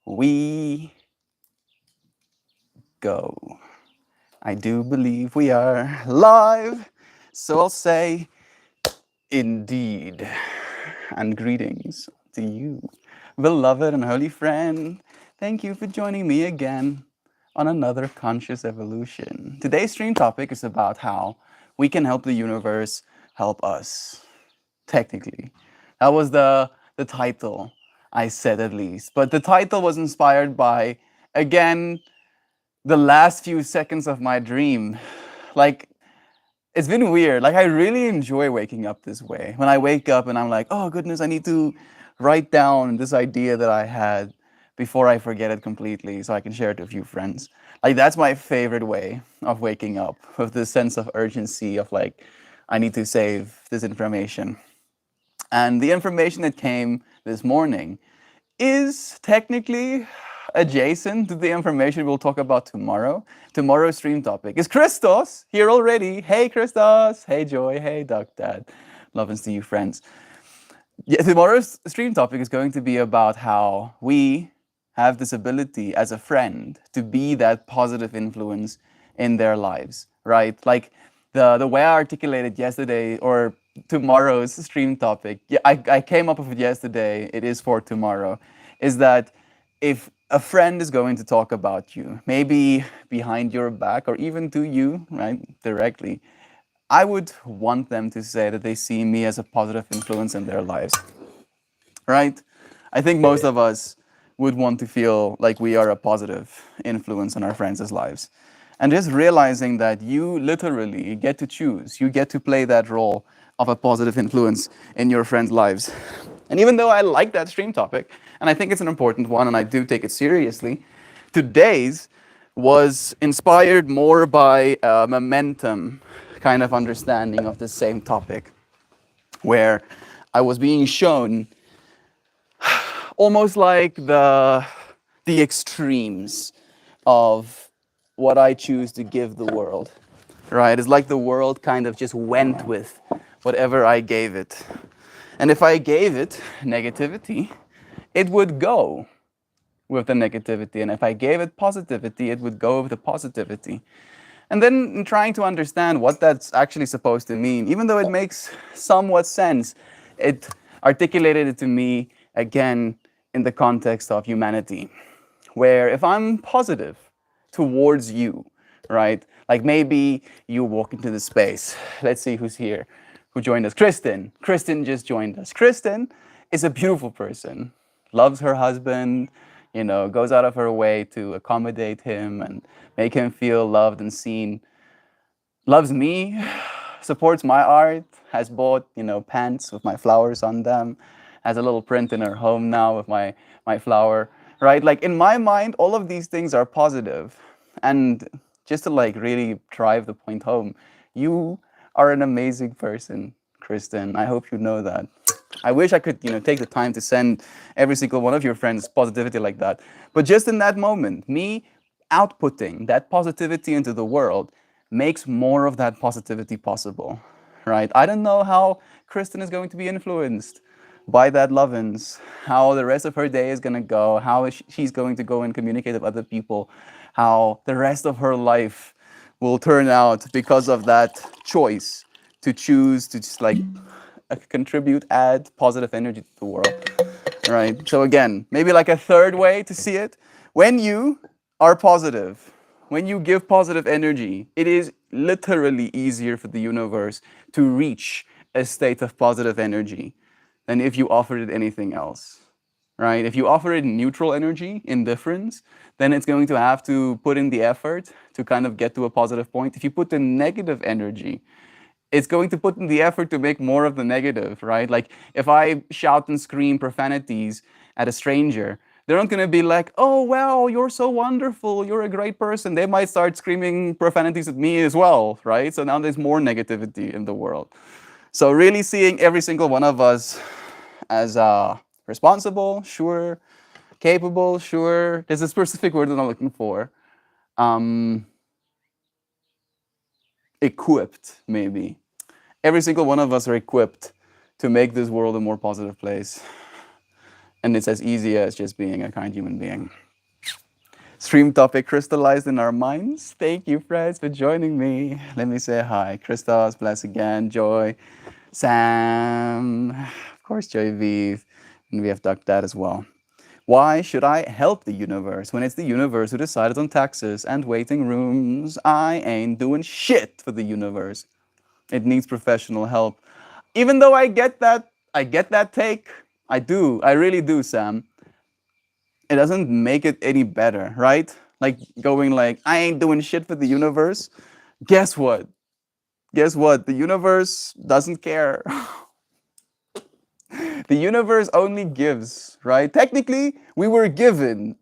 we go. I do believe we are live, so I'll say indeed. And greetings to you, beloved and holy friend. Thank you for joining me again on another conscious evolution. Today's stream topic is about how we can help the universe help us. Technically, that was the title I said at least. But the title was inspired by, again, the last few seconds of my dream. Like, it's been weird. Like, I really enjoy waking up this way. When I wake up and I'm like, oh goodness, I need to write down this idea that I had before I forget it completely so I can share it to a few friends. Like, that's my favorite way of waking up, with this sense of urgency of like, I need to save this information. And the information that came this morning is technically adjacent to the information we'll talk about tomorrow. Tomorrow's stream topic is Christos here already. Hey, Christos. Hey, Joy. Hey, Duck Dad. Love and see you, friends. Yeah, tomorrow's stream topic is going to be about how we have this ability as a friend to be that positive influence in their lives, right? Like the way I articulated yesterday or tomorrow's stream topic, yeah, I came up with it yesterday, it is for tomorrow, is that if a friend is going to talk about you, maybe behind your back or even to you, right, directly, I would want them to say that they see me as a positive influence in their lives, right? I think most of us would want to feel like we are a positive influence on our friends' lives. And just realizing that you literally get to choose, you get to play that role of a positive influence in your friends' lives. And even though I like that stream topic, and I think it's an important one, and I do take it seriously, today's was inspired more by a momentum kind of understanding of the same topic, where I was being shown almost like the extremes of what I choose to give the world. Right? It's like the world kind of just went with whatever I gave it. And if I gave it negativity, it would go with the negativity. And if I gave it positivity, it would go with the positivity. And then in trying to understand what that's actually supposed to mean, even though it makes somewhat sense, it articulated it to me again in the context of humanity, where if I'm positive towards you, right? Like maybe you walk into the space. Let's see who's here, who joined us. Kristen. Kristen just joined us. Kristen is a beautiful person, loves her husband, goes out of her way to accommodate him and make him feel loved and seen. Loves me, supports my art, has bought, pants with my flowers on them, has a little print in her home now with my flower, right? Like in my mind, all of these things are positive. And just to like really drive the point home, you are an amazing person, Kristen. I hope you know that. I wish I could, take the time to send every single one of your friends positivity like that. But just in that moment, me outputting that positivity into the world makes more of that positivity possible, right? I don't know how Kristen is going to be influenced by that Lovins, how the rest of her day is going to go, how she's going to go and communicate with other people, how the rest of her life will turn out because of that choice to choose to just like contribute, add positive energy to the world, right? So again, maybe like a third way to see it, when you are positive, when you give positive energy, it is literally easier for the universe to reach a state of positive energy than if you offered it anything else, right? If you offer it neutral energy, indifference, then it's going to have to put in the effort to kind of get to a positive point. If you put the negative energy, it's going to put in the effort to make more of the negative, right? Like if I shout and scream profanities at a stranger, they're not going to be like, oh, wow, you're so wonderful, you're a great person. They might start screaming profanities at me as well, right? So now there's more negativity in the world. So really seeing every single one of us as responsible, sure, capable, sure. There's a specific word that I'm looking for. Equipped, maybe. Every single one of us are equipped to make this world a more positive place. And it's as easy as just being a kind human being. Stream topic crystallized in our minds. Thank you, friends, for joining me. Let me say hi. Christos, bless again. Joy, Sam, of course, Joy Vive, and we have Duck Dad as well. Why should I help the universe when it's the universe who decided on taxes and waiting rooms? I ain't doing shit for the universe. It needs professional help. Even though I get that take. I do. I really do, Sam. It doesn't make it any better, right? Like going like, I ain't doing shit for the universe. Guess what? Guess what? The universe doesn't care. The universe only gives, right? Technically, we were given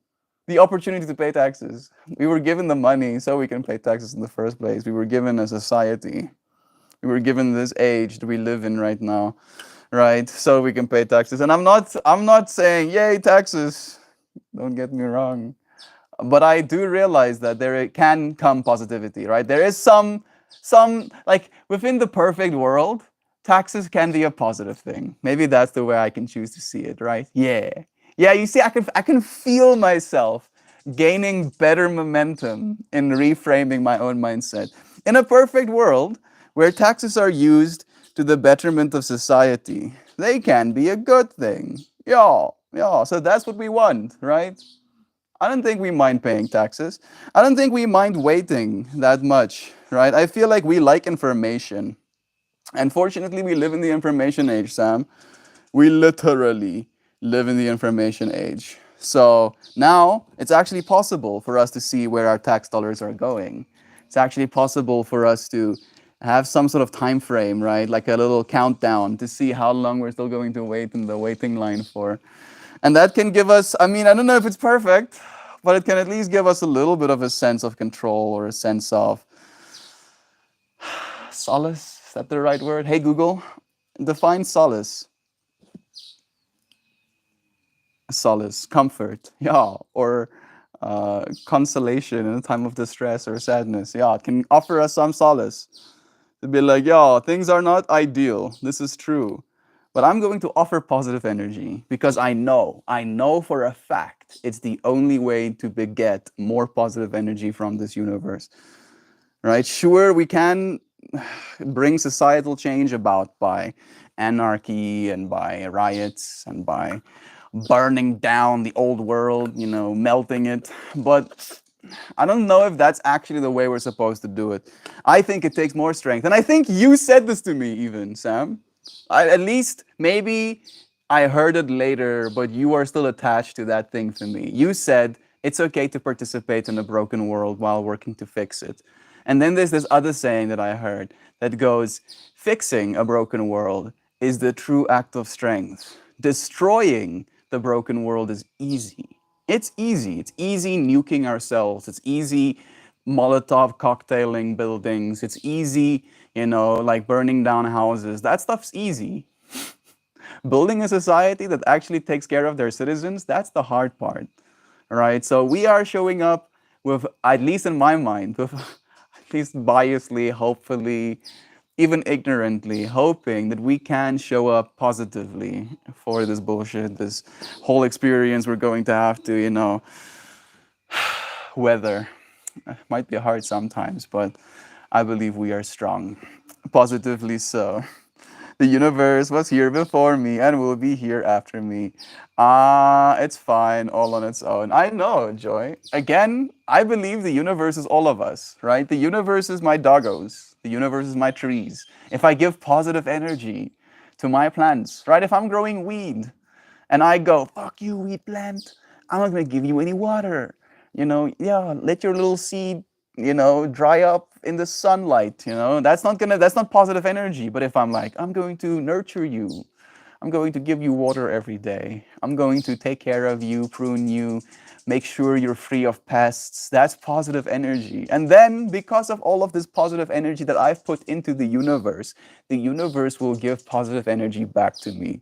the opportunity to pay taxes. We were given the money so we can pay taxes in the first place. We were given a society. We were given this age that we live in right now, right? So we can pay taxes. And I'm not saying yay taxes. Don't get me wrong. But I do realize that there can come positivity, right? There is some like within the perfect world, taxes can be a positive thing. Maybe that's the way I can choose to see it, right? Yeah. Yeah, you see, I can feel myself gaining better momentum in reframing my own mindset. In a perfect world where taxes are used to the betterment of society, they can be a good thing. Yeah, yeah. So that's what we want, right? I don't think we mind paying taxes. I don't think we mind waiting that much, right? I feel like we like information. Unfortunately, we live in the information age, Sam. We literally live in the information age. So now it's actually possible for us to see where our tax dollars are going. It's actually possible for us to have some sort of time frame, right? Like a little countdown to see how long we're still going to wait in the waiting line for. And that can give us, I mean, I don't know if it's perfect, but it can at least give us a little bit of a sense of control or a sense of solace. Is that the right word? Hey, Google, define solace. Solace, comfort, yeah, or consolation in a time of distress or sadness. Yeah, it can offer us some solace to be like, yeah, things are not ideal. This is true. But I'm going to offer positive energy because I know for a fact it's the only way to beget more positive energy from this universe. Right? Sure, we can bring societal change about by anarchy and by riots and by burning down the old world, melting it. But I don't know if that's actually the way we're supposed to do it. I think it takes more strength. And I think you said this to me, even, Sam. At least, maybe I heard it later, but you are still attached to that thing for me. You said it's okay to participate in a broken world while working to fix it. And then there's this other saying that I heard that goes, fixing a broken world is the true act of strength. Destroying the broken world is easy. It's easy. It's easy nuking ourselves. It's easy Molotov cocktailing buildings. It's easy, like burning down houses. That stuff's easy. Building a society that actually takes care of their citizens, that's the hard part. Right? So we are showing up with, at least in my mind, with at least biasly, hopefully, even ignorantly, hoping that we can show up positively for this bullshit, this whole experience we're going to have to, weather. Might be hard sometimes, but I believe we are strong. Positively so. The universe was here before me and will be here after me. It's fine, all on its own. I know, Joy. Again, I believe the universe is all of us, right? The universe is my doggos. The universe is my trees. If I give positive energy to my plants, right? If I'm growing weed and I go, fuck you, weed plant, I'm not gonna give you any water. Yeah, let your little seed, dry up in the sunlight, that's not positive energy. But if I'm like, I'm going to nurture you, I'm going to give you water every day, I'm going to take care of you, prune you, make sure you're free of pests, that's positive energy. And then because of all of this positive energy that I've put into the universe will give positive energy back to me.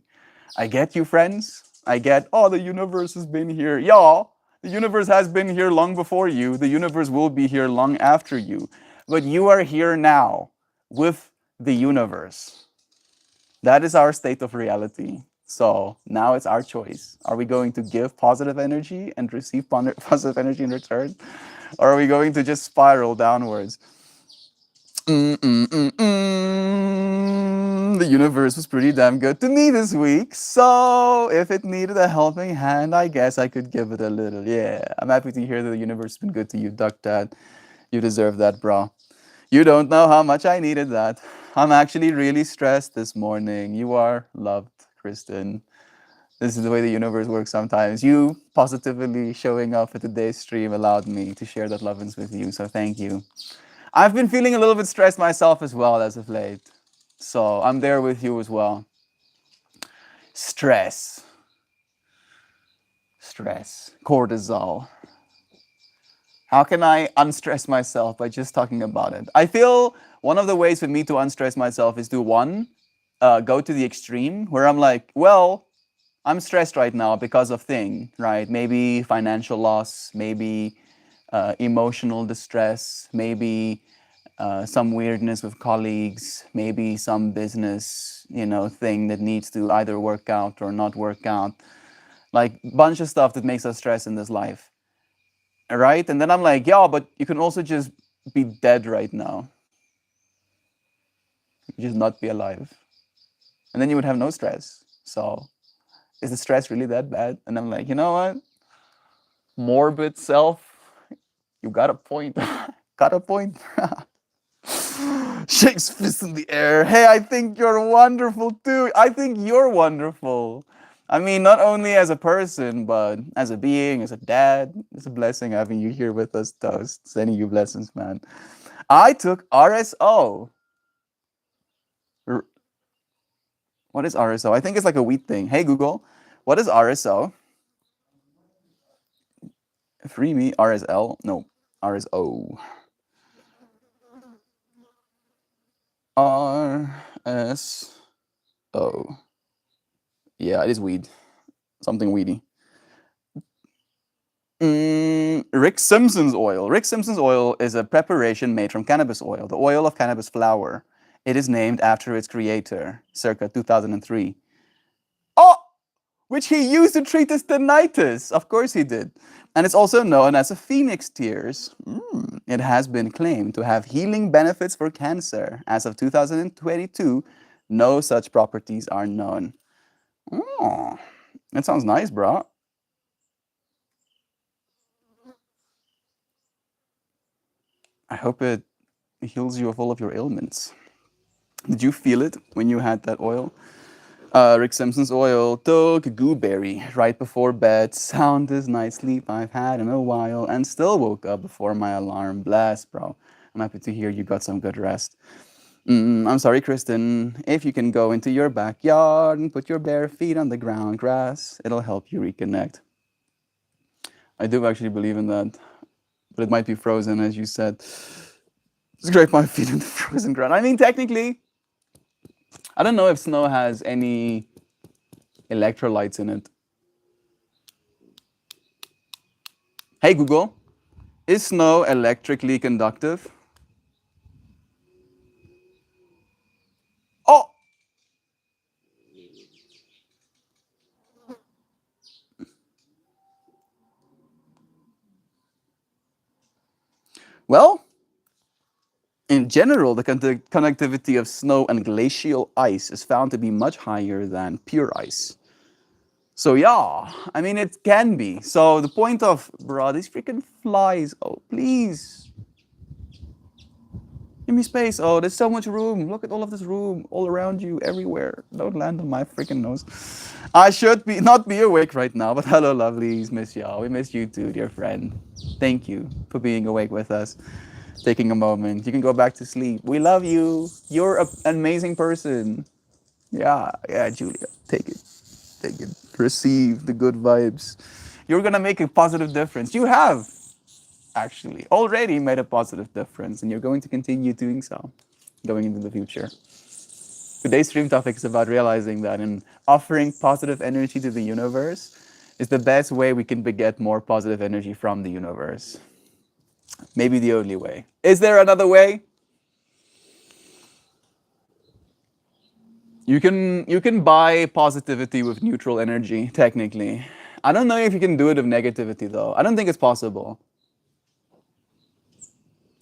I get you, friends. I get, oh, the universe has been here. Y'all, the universe has been here long before you. The universe will be here long after you. But you are here now with the universe. That is our state of reality. So now it's our choice. Are we going to give positive energy and receive positive energy in return? Or are we going to just spiral downwards? The universe was pretty damn good to me this week. So if it needed a helping hand, I guess I could give it a little. Yeah, I'm happy to hear that the universe has been good to you, Duck Dad. You deserve that, bro. You don't know how much I needed that. I'm actually really stressed this morning. You are loved, Kristen. This is the way the universe works sometimes. You positively showing up at today's stream allowed me to share that lovingness with you. So thank you. I've been feeling a little bit stressed myself as well as of late. So I'm there with you as well. Stress. Stress. Cortisol. How can I unstress myself by just talking about it? I feel one of the ways for me to unstress myself is to go to the extreme where I'm like, well, I'm stressed right now because of thing, right? Maybe financial loss, maybe emotional distress, maybe some weirdness with colleagues, maybe some business, thing that needs to either work out or not work out. Like bunch of stuff that makes us stress in this life, right? And then I'm like, yeah, but you can also just be dead right now. You can just not be alive, and then you would have no stress. So, is the stress really that bad? And I'm like, you know what? Morbid self, you got a point. Got a point. Shakes fist in the air. Hey, I think you're wonderful too. I think you're wonderful. I mean, not only as a person, but as a being, as a dad. It's a blessing having you here with us, Toast. Sending you blessings, man. I took RSO. What is RSO? I think it's like a wheat thing. Hey, Google, what is RSO? Free me, RSL? No, RSO. RSO. Yeah, it is weed. Something weedy. Rick Simpson's oil. Rick Simpson's oil is a preparation made from cannabis oil, the oil of cannabis flower. It is named after its creator, circa 2003. Oh, which he used to treat his tinnitus. Of course he did. And it's also known as a phoenix tears. It has been claimed to have healing benefits for cancer. As of 2022, no such properties are known. Oh, that sounds nice, bro. I hope it heals you of all of your ailments. Did you feel it when you had that oil? Rick Simpson's oil took gooberry right before bed. Soundest night's sleep I've had in a while, and still woke up before my alarm. Blast, bro. I'm happy to hear you got some good rest. I'm sorry, Kristen. If you can go into your backyard and put your bare feet on the ground grass, it'll help you reconnect. I do actually believe in that, but it might be frozen, as you said. Scrape my feet in the frozen ground. I mean, technically, I don't know if snow has any electrolytes in it. Hey Google, is snow electrically conductive? Oh! Well, in general, the conductivity of snow and glacial ice is found to be much higher than pure ice. So yeah, I mean, it can be. So the point of, bro, these freaking flies, oh, please. Give me space. Oh, there's so much room. Look at all of this room all around you, everywhere. Don't land on my freaking nose. I should be not be awake right now, but hello, lovelies. Miss y'all. We miss you too, dear friend. Thank you for being awake with us, taking a moment. You can go back to sleep. We love you. You're an amazing person. Yeah, Julia. Take it. Take it. Receive the good vibes. You're gonna make a positive difference. You have actually already made a positive difference, and you're going to continue doing so going into the future. Today's stream topic is about realizing that and offering positive energy to the universe is the best way we can beget more positive energy from the universe. Maybe the only way. Is there another way? You can buy positivity with neutral energy, technically. I don't know if you can do it with negativity though. I don't think it's possible.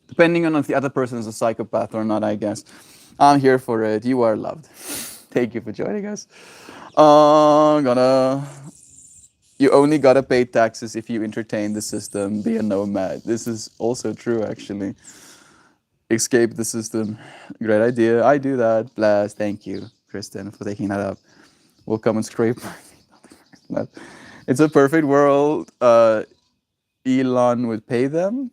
Depending on if the other person is a psychopath or not, I guess. I'm here for it. You are loved. Thank you for joining us. Gonna. You only gotta pay taxes if you entertain the system. Be a nomad. This is also true, actually. Escape the system. Great idea. I do that. Blast. Thank you, Kristen, for taking that up. We'll come and scrape. It's a perfect world. Elon would pay them.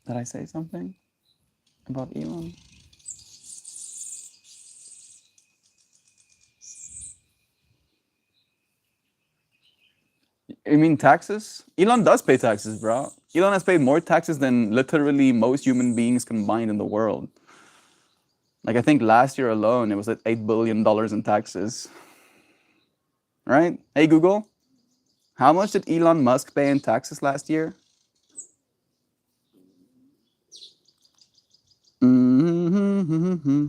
Did I say something about Elon? You mean taxes? Elon does pay taxes, bro. Elon has paid more taxes than literally most human beings combined in the world. Like, I think last year alone, it was at $8 billion in taxes. Right? Hey, Google, how much did Elon Musk pay in taxes last year? Mm-hmm.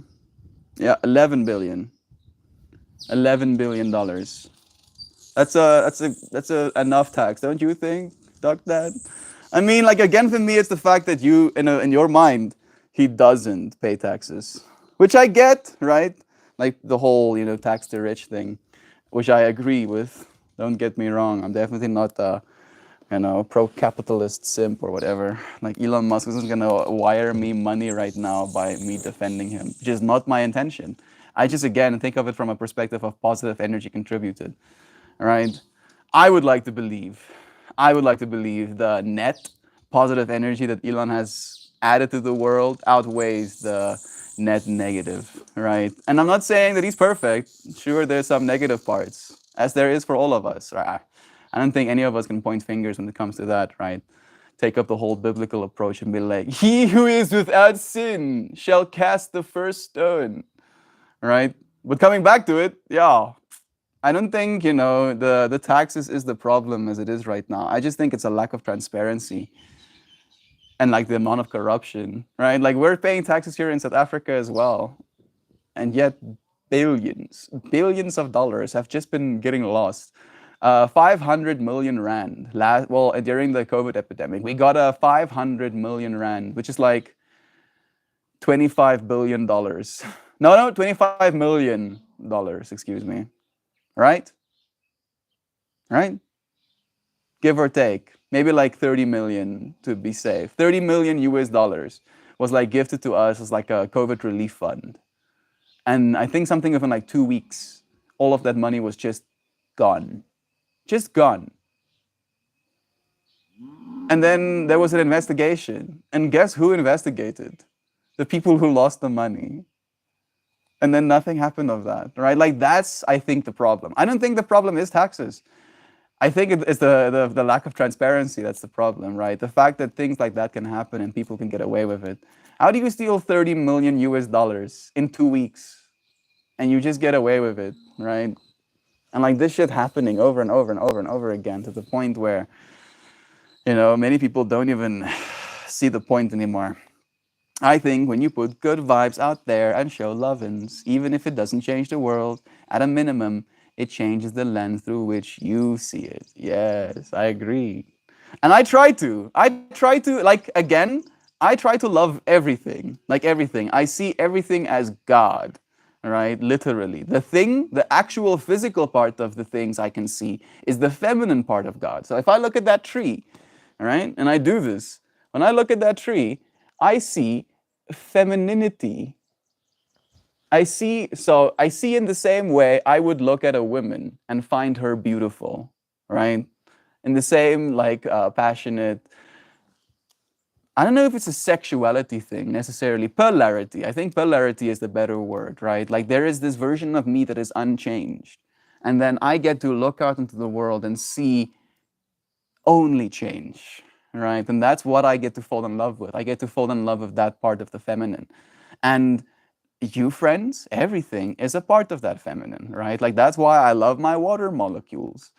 Yeah, 11 billion. $11 billion. That's a enough tax, don't you think, Doc Dad? I mean, like, again, for me, it's the fact that you, in your mind, he doesn't pay taxes, which I get, right? Like the whole, tax the rich thing, which I agree with. Don't get me wrong. I'm definitely not a, pro-capitalist simp or whatever. Like, Elon Musk isn't gonna wire me money right now by me defending him, which is not my intention. I just, again, think of it from a perspective of positive energy contributed, right? I would like to believe, the net positive energy that Elon has added to the world outweighs the net negative, right? And I'm not saying that he's perfect. Sure, there's some negative parts, as there is for all of us, right? I don't think any of us can point fingers when it comes to that, right? Take up the whole biblical approach and be like, he who is without sin shall cast the first stone, right? But coming back to it, yeah, I don't think, the taxes is the problem as it is right now. I just think it's a lack of transparency and like the amount of corruption, right? Like, we're paying taxes here in South Africa as well. And yet billions of dollars have just been getting lost. 500 million rand during the COVID epidemic, we got a 500 million rand, which is like $25 billion. No, $25 million, excuse me. Right? Right? Give or take. Maybe like 30 million to be safe. 30 million US dollars was like gifted to us as like a COVID relief fund. And I think something within like 2 weeks, all of that money was just gone. Just gone. And then there was an investigation. And guess who investigated? The people who lost the money. And then nothing happened of that, right? Like, that's, I think, the problem. I don't think the problem is taxes. I think it's the lack of transparency that's the problem, right? The fact that things like that can happen and people can get away with it. How do you steal 30 million US dollars in 2 weeks and you just get away with it, right? And like, this shit happening over and over and over and over again, to the point where, many people don't even see the point anymore. I think when you put good vibes out there and show lovin's, even if it doesn't change the world, at a minimum, it changes the lens through which you see it. Yes, I agree. And I try to, like, again, I try to love everything, like everything. I see everything as God, right? Literally. The actual physical part of the things I can see is the feminine part of God. So if I look at that tree, right, and I do this, when I look at that tree, I see femininity. I see in the same way I would look at a woman and find her beautiful, right? In the same, like, passionate, I don't know if it's a sexuality thing necessarily, polarity. I think polarity is the better word, right? Like, there is this version of me that is unchanged. And then I get to look out into the world and see only change, right? And that's what I get to fall in love with. I get to fall in love with that part of the feminine. And you, friends, everything is a part of that feminine, right? Like, that's why I love my water molecules,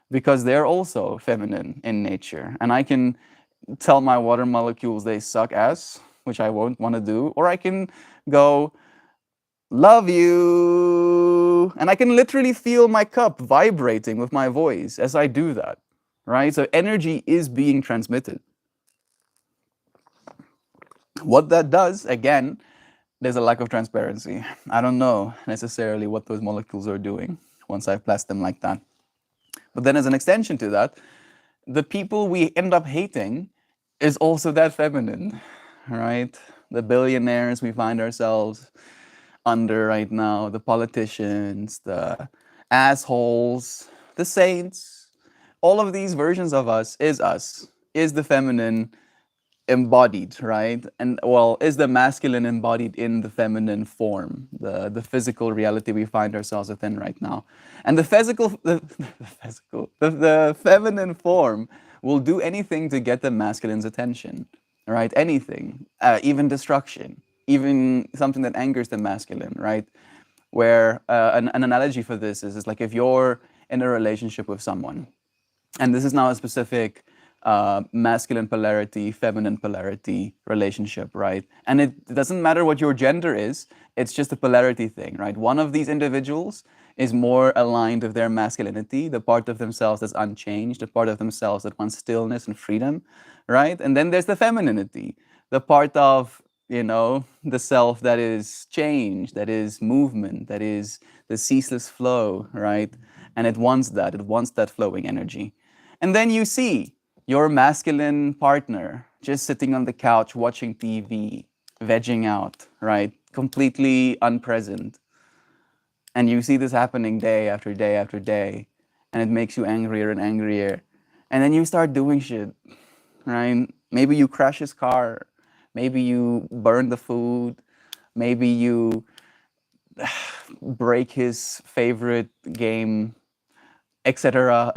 because they're also feminine in nature. And I can tell my water molecules they suck ass, which I won't want to do, or I can go, love you. And I can literally feel my cup vibrating with my voice as I do that, right? So energy is being transmitted. What that does, again, there's a lack of transparency. I don't know necessarily what those molecules are doing once I've placed them like that. But then, as an extension to that, the people we end up hating is also that feminine, right? The billionaires we find ourselves under right now, the politicians, the assholes, the saints, all of these versions of us, is the feminine embodied, right? And well, is the masculine embodied in the feminine form, the physical reality we find ourselves within right now. And the physical, the feminine form will do anything to get the masculine's attention, right? Anything, even destruction, even something that angers the masculine, right? Where an analogy for this is like if you're in a relationship with someone, and this is now a specific masculine polarity, feminine polarity relationship, right? And it doesn't matter what your gender is, it's just a polarity thing, right? One of these individuals is more aligned with their masculinity, the part of themselves that's unchanged, the part of themselves that wants stillness and freedom, right? And then there's the femininity, the part of, you know, the self that is change, that is movement, that is the ceaseless flow, right? And it wants that flowing energy. And then you see your masculine partner just sitting on the couch watching TV, vegging out, right? Completely unpresent. And you see this happening day after day after day, and it makes you angrier and angrier. And then you start doing shit, right? Maybe you crash his car, maybe you burn the food, maybe you break his favorite game, etc.,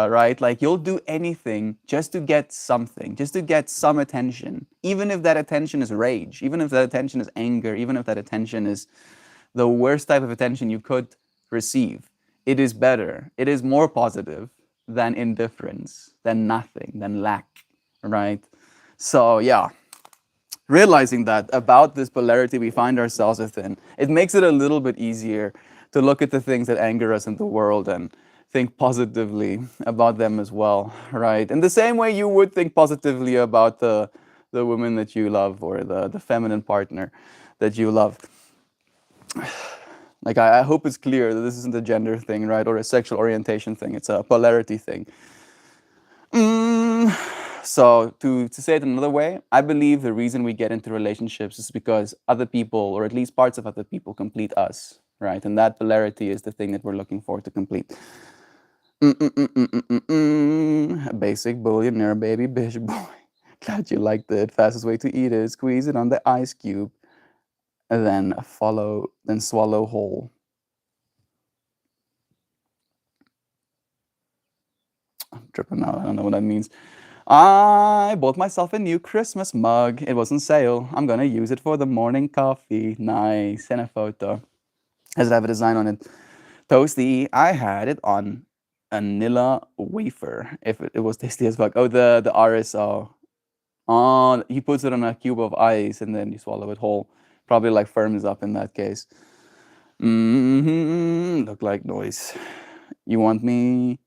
right? Like you'll do anything just to get something, just to get some attention, even if that attention is rage, even if that attention is anger, even if that attention is the worst type of attention you could receive. It is better, it is more positive than indifference, than nothing, than lack, right? So yeah, realizing that about this polarity we find ourselves within, it makes it a little bit easier to look at the things that anger us in the world and think positively about them as well, right? In the same way you would think positively about the woman that you love or the feminine partner that you love. Like I hope it's clear that this isn't a gender thing, right, or a sexual orientation thing. It's a polarity thing. So to say it another way, I believe the reason we get into relationships is because other people, or at least parts of other people, complete us, right? And that polarity is the thing that we're looking for to complete. Basic billionaire baby bitch boy. Glad you liked it. Fastest way to eat it: squeeze it on the ice cube, and then swallow whole. I'm tripping out. I don't know what that means. I bought myself a new Christmas mug. It was on sale. I'm gonna use it for the morning coffee. Nice. And a photo. Does it have a design on it? Toasty. I had it on a Nilla wafer. If it was tasty as fuck. Oh, the RSO. Oh, he puts it on a cube of ice and then you swallow it whole. Probably like firms up in that case. Look like noise. You want me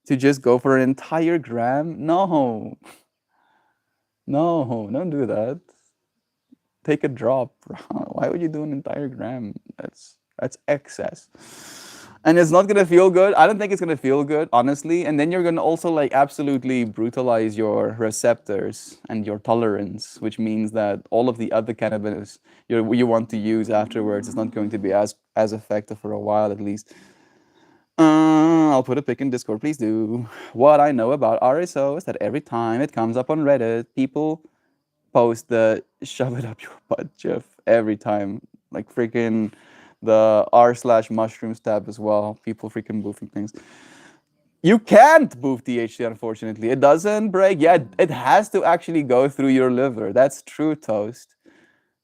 to just go for an entire gram? No. No, don't do that. Take a drop. Why would you do an entire gram? That's excess. And it's not gonna feel good. I don't think it's gonna feel good, honestly. And then you're gonna also like absolutely brutalize your receptors and your tolerance, which means that all of the other cannabis you want to use afterwards is not going to be as effective for a while at least. I'll put a pic in Discord, please do. What I know about RSO is that every time it comes up on Reddit, people post the shove it up your butt gif every time. Like freaking the r/mushrooms tab as well. People freaking boofing things. You can't boof THC, unfortunately. It doesn't break. Yeah, it has to actually go through your liver. That's true, Toast.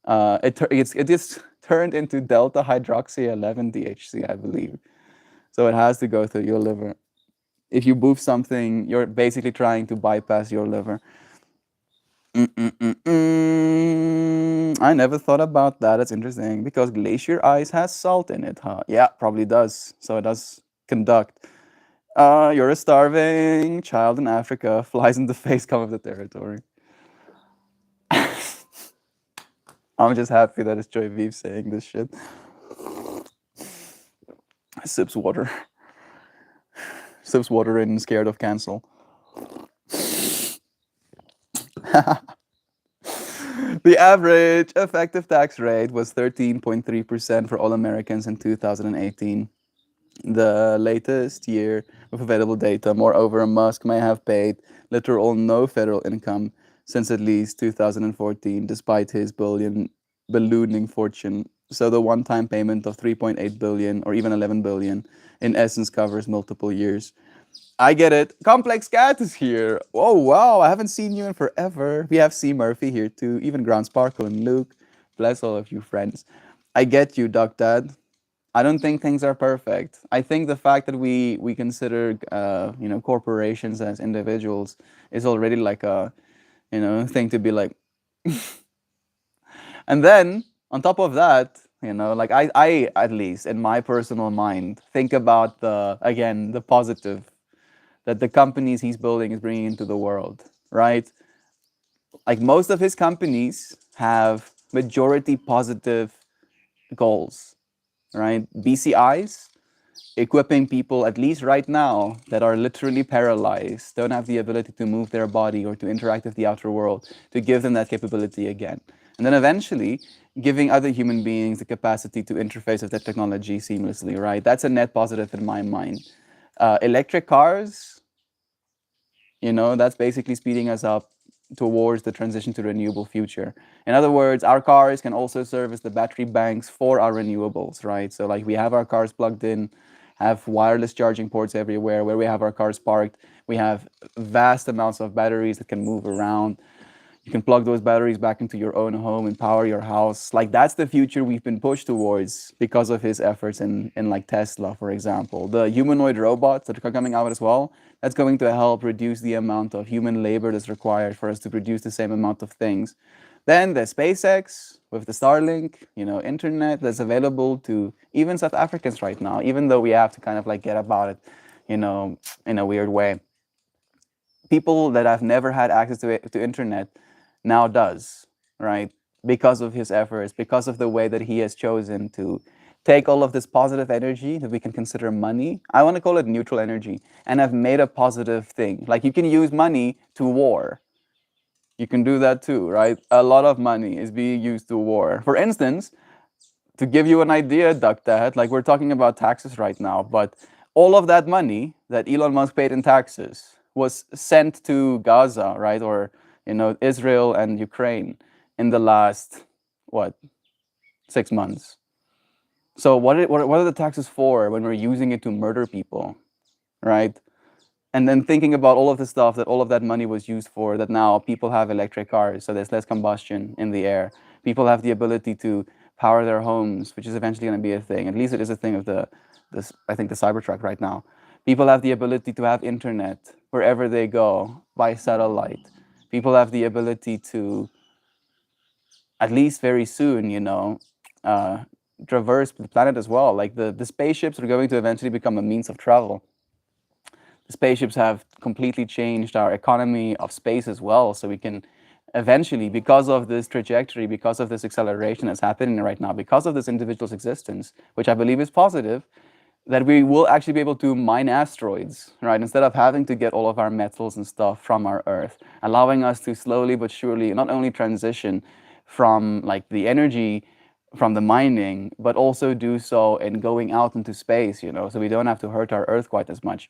It is turned into delta hydroxy 11 THC, I believe. So it has to go through your liver. If you boof something, you're basically trying to bypass your liver. I never thought about that. That's interesting because glacier ice has salt in it, huh? Yeah, probably does. So it does conduct. You're a starving child in Africa, flies in the face, come of the territory. I'm just happy that it's Joy Vive saying this shit. Sips water. Sips water and scared of cancel. The average effective tax rate was 13.3% for all Americans in 2018. The latest year with available data. Moreover, Musk may have paid literal no federal income since at least 2014, despite his ballooning fortune. So the one-time payment of 3.8 billion or even 11 billion in essence covers multiple years. I get it. Complex Cat is here. Oh wow, I haven't seen you in forever. We have C Murphy here too, even Ground Sparkle and Luke. Bless all of you friends. I get you, Duck Dad. I don't think things are perfect. I think the fact that we consider corporations as individuals is already like a thing to be like. And then on top of that, like I at least in my personal mind think about the positive that the companies he's building is bringing into the world, right? Like most of his companies have majority positive goals, right? BCIs, equipping people, at least right now, that are literally paralyzed, don't have the ability to move their body or to interact with the outer world, to give them that capability again. And then eventually, giving other human beings the capacity to interface with that technology seamlessly, right? That's a net positive in my mind. Electric cars, that's basically speeding us up towards the transition to renewable future. In other words, our cars can also serve as the battery banks for our renewables, right? So like we have our cars plugged in, have wireless charging ports everywhere. Where we have our cars parked, we have vast amounts of batteries that can move around. You can plug those batteries back into your own home and power your house. Like that's the future we've been pushed towards because of his efforts in like Tesla, for example. The humanoid robots that are coming out as well, that's going to help reduce the amount of human labor that's required for us to produce the same amount of things. Then there's SpaceX with the Starlink, internet that's available to even South Africans right now, even though we have to kind of like get about it, in a weird way. People that have never had access to internet now does, right? Because of his efforts, because of the way that he has chosen to take all of this positive energy that we can consider money, I want to call it neutral energy, and have made a positive thing. Like you can use money to war. You can do that too, right? A lot of money is being used to war. For instance, to give you an idea, Duck Dad, like we're talking about taxes right now, but all of that money that Elon Musk paid in taxes was sent to Gaza, right? Or, Israel and Ukraine in the last, what, 6 months. So what are the taxes for when we're using it to murder people, right? And then thinking about all of the stuff that all of that money was used for, that now people have electric cars, so there's less combustion in the air. People have the ability to power their homes, which is eventually going to be a thing. At least it is a thing of I think the Cybertruck right now. People have the ability to have internet wherever they go by satellite. People have the ability to, at least very soon, traverse the planet as well. Like the spaceships are going to eventually become a means of travel. The spaceships have completely changed our economy of space as well. So we can eventually, because of this trajectory, because of this acceleration that's happening right now, because of this individual's existence, which I believe is positive, that we will actually be able to mine asteroids, right? Instead of having to get all of our metals and stuff from our Earth, allowing us to slowly but surely not only transition from like the energy from the mining, but also do so in going out into space, so we don't have to hurt our Earth quite as much.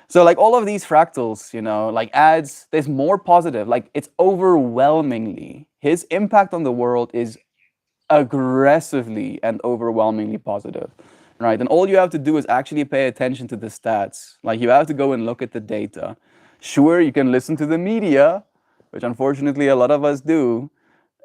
So like all of these fractals, like adds, there's more positive, like it's overwhelmingly, his impact on the world is aggressively and overwhelmingly positive, right? And all you have to do is actually pay attention to the stats. Like you have to go and look at the data. Sure, you can listen to the media, which unfortunately a lot of us do,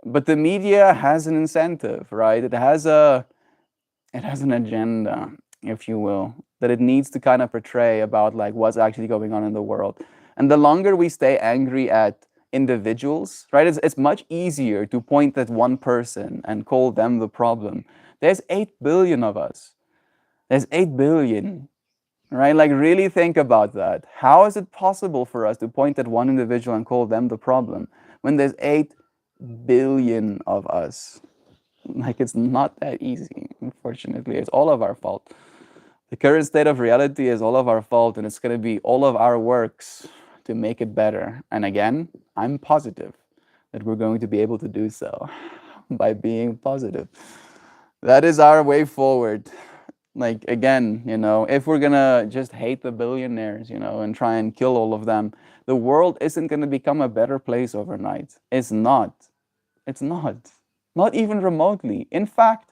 but the media has an incentive, right? It has an agenda, if you will, that it needs to kind of portray about like what's actually going on in the world. And the longer we stay angry at individuals, right? It's much easier to point at one person and call them the problem. There's 8 billion of us. There's 8 billion, right? Like, really think about that. How is it possible for us to point at one individual and call them the problem when there's 8 billion of us? Like, it's not that easy, unfortunately. It's all of our fault. The current state of reality is all of our fault, and it's going to be all of our works to make it better. And again, I'm positive that we're going to be able to do so by being positive. That is our way forward. Like, again, if we're gonna just hate the billionaires, and try and kill all of them, the world isn't gonna become a better place overnight. It's not. It's not. Not even remotely. In fact,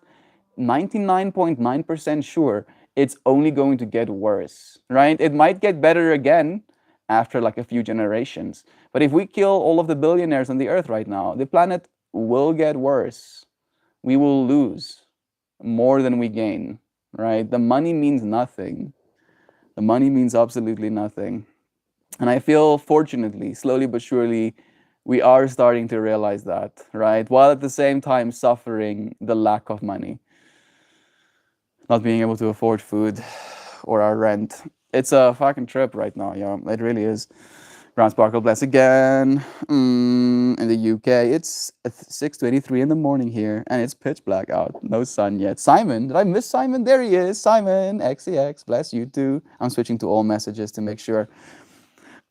99.9% sure it's only going to get worse, right? It might get better again after like a few generations. But if we kill all of the billionaires on the earth right now, the planet will get worse. We will lose more than we gain, right? The money means nothing. The money means absolutely nothing. And I feel, fortunately, slowly but surely, we are starting to realize that, right? While at the same time suffering the lack of money, not being able to afford food or our rent. It's a fucking trip right now, yeah. It really is. Ground Sparkle bless again. In the UK, it's 6:23 in the morning here, and it's pitch black out. No sun yet. Simon, did I miss Simon? There he is. Simon, XEX, bless you too. I'm switching to all messages to make sure.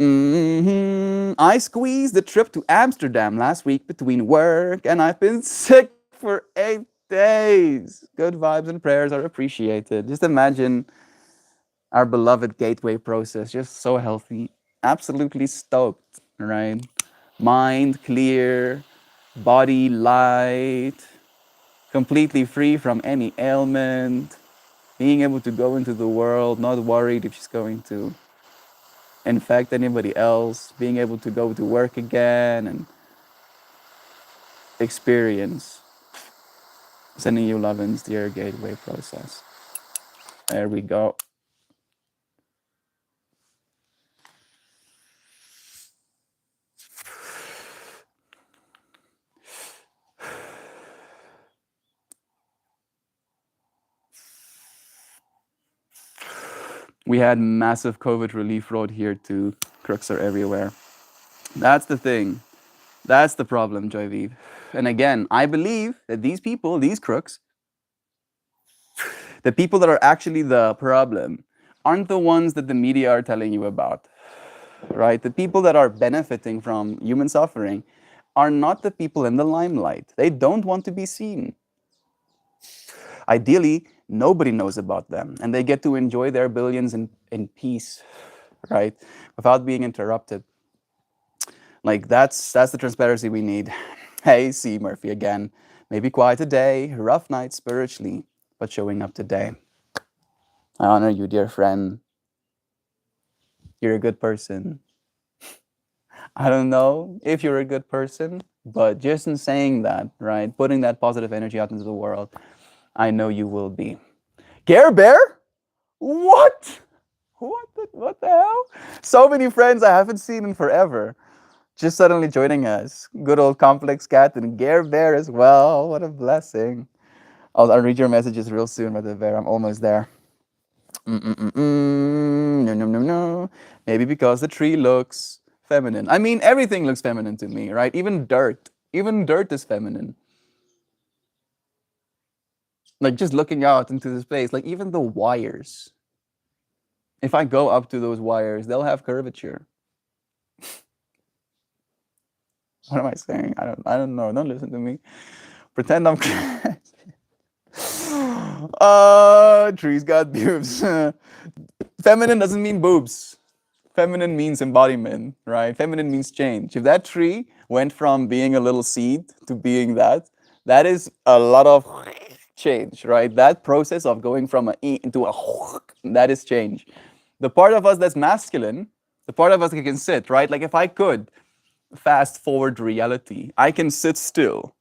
I squeezed the trip to Amsterdam last week between work, and I've been sick for 8 days. Good vibes and prayers are appreciated. Just imagine our beloved gateway process, just so healthy, absolutely stoked, right? Mind clear, body light, completely free from any ailment, being able to go into the world, not worried if she's going to infect anybody else, being able to go to work again and experience. Sending you lovin's, dear gateway process. There we go. We had massive COVID relief road here too. Crooks are everywhere. That's the thing. That's the problem, Joyviv. And again, I believe that these people, these crooks, the people that are actually the problem, aren't the ones that the media are telling you about, right? The people that are benefiting from human suffering are not the people in the limelight. They don't want to be seen. Ideally, nobody knows about them, and they get to enjoy their billions in peace, right? Without being interrupted. Like, that's the transparency we need. Hey, C. Murphy again. Maybe quiet today, rough night spiritually, but showing up today. I honor you, dear friend. You're a good person. I don't know if you're a good person, but just in saying that, right, putting that positive energy out into the world, I know you will be. Care Bear? What? What the hell? So many friends I haven't seen in forever. Just suddenly joining us. Good old Complex Cat and Gare Bear as well. What a blessing. I'll read your messages real soon, Mother Bear. I'm almost there. No. Maybe because the tree looks feminine. I mean, everything looks feminine to me, right? Even dirt. Even dirt is feminine. Like, just looking out into the space, like even the wires. If I go up to those wires, they'll have curvature. What am I saying? I don't know. Don't listen to me. Pretend I'm trees got boobs. Feminine doesn't mean boobs. Feminine means embodiment, right? Feminine means change. If that tree went from being a little seed to being that is a lot of change, right? That process of going from an E into a that is change. The part of us that's masculine, the part of us that can sit, right? Like, if I could fast forward reality, I can sit still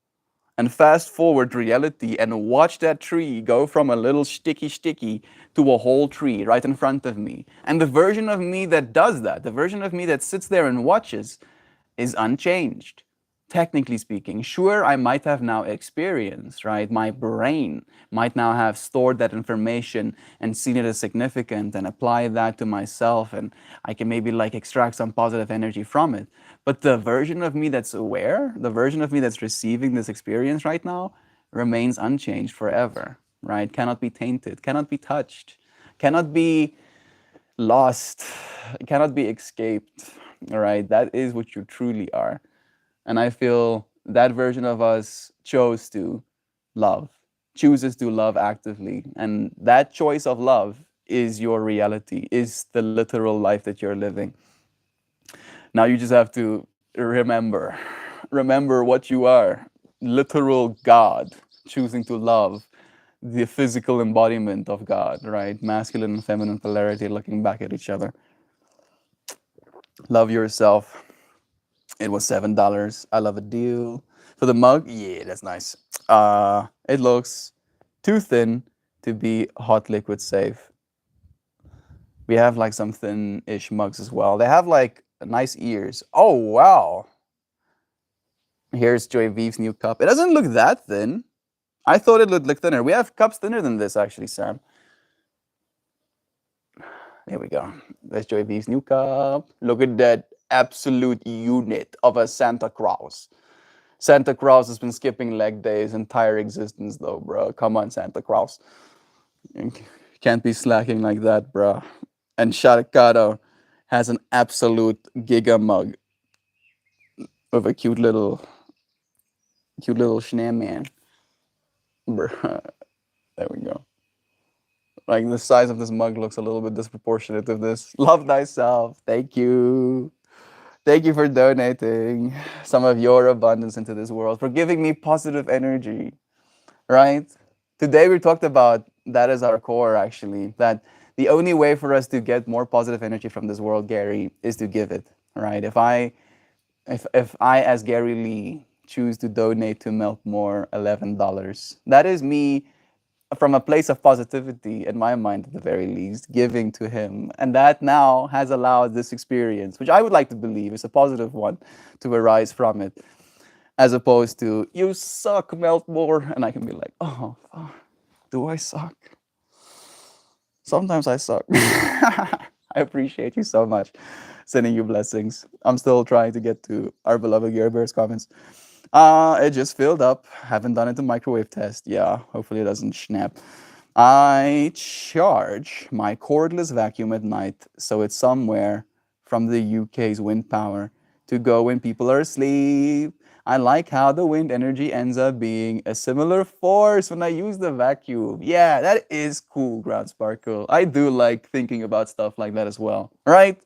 and fast forward reality and watch that tree go from a little sticky to a whole tree right in front of me. And the version of me that does that, the version of me that sits there and watches, is unchanged. Technically speaking, sure, I might have now experienced, right? My brain might now have stored that information and seen it as significant and applied that to myself, and I can maybe like extract some positive energy from it. But the version of me that's aware, the version of me that's receiving this experience right now, remains unchanged forever, right? Cannot be tainted, cannot be touched, cannot be lost, cannot be escaped, all right? That is what you truly are. And I feel that version of us chose to love, chooses to love actively. And that choice of love is your reality, is the literal life that you're living. Now you just have to remember what you are, literal God, choosing to love, the physical embodiment of God, right? Masculine and feminine polarity looking back at each other. Love yourself. It was $7. I love a deal. For the mug, yeah, that's nice. It looks too thin to be hot liquid safe. We have like some thin-ish mugs as well. They have like nice ears. Oh wow. Here's Joy V's new cup. It doesn't look that thin. I thought it would look thinner. We have cups thinner than this actually, Sam. There we go. There's Joy V's new cup. Look at that absolute unit of a Santa Claus. Santa Claus has been skipping leg day his entire existence, though, bro. Come on, Santa Claus. You can't be slacking like that, bro. And Sharikado has an absolute giga mug with a cute little schneeman. Bruh. There we go. Like the size of this mug looks a little bit disproportionate to this. Love thyself. Thank you. Thank you for donating some of your abundance into this world, for giving me positive energy, right? Today we talked about that as our core, actually, that the only way for us to get more positive energy from this world, Gary, is to give it, right? If I as Gary Lee choose to donate to Meltmore $11, that is me from a place of positivity in my mind at the very least, giving to him. And that now has allowed this experience, which I would like to believe is a positive one, to arise from it. As opposed to, you suck, Meltmore. And I can be like, oh, do I suck? Sometimes I suck. I appreciate you so much. Sending you blessings. I'm still trying to get to our beloved Gary Bear's comments. It just filled up. Haven't done it in microwave test. Yeah, hopefully it doesn't snap. I charge my cordless vacuum at night, so it's somewhere from the UK's wind power to go when people are asleep. I like how the wind energy ends up being a similar force when I use the vacuum. Yeah, that is cool, Ground Sparkle. I do like thinking about stuff like that as well, right?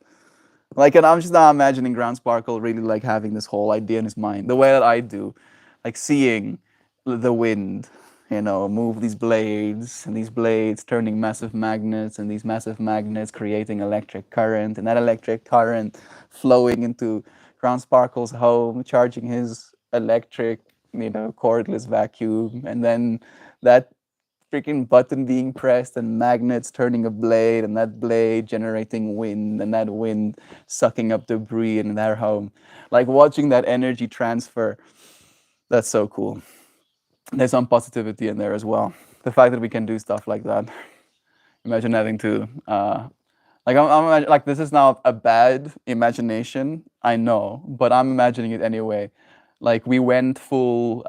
Like, and I'm just now imagining Ground Sparkle really like having this whole idea in his mind, the way that I do, like seeing the wind, move these blades, and these blades turning massive magnets, and these massive magnets creating electric current, and that electric current flowing into Ground Sparkle's home, charging his electric, cordless vacuum, and then that freaking button being pressed and magnets turning a blade, and that blade generating wind, and that wind sucking up debris in their home. Like watching that energy transfer, that's so cool. There's some positivity in there as well. The fact that we can do stuff like that. Imagine having to like this is now a bad imagination, I know, but I'm imagining it anyway. Like we went full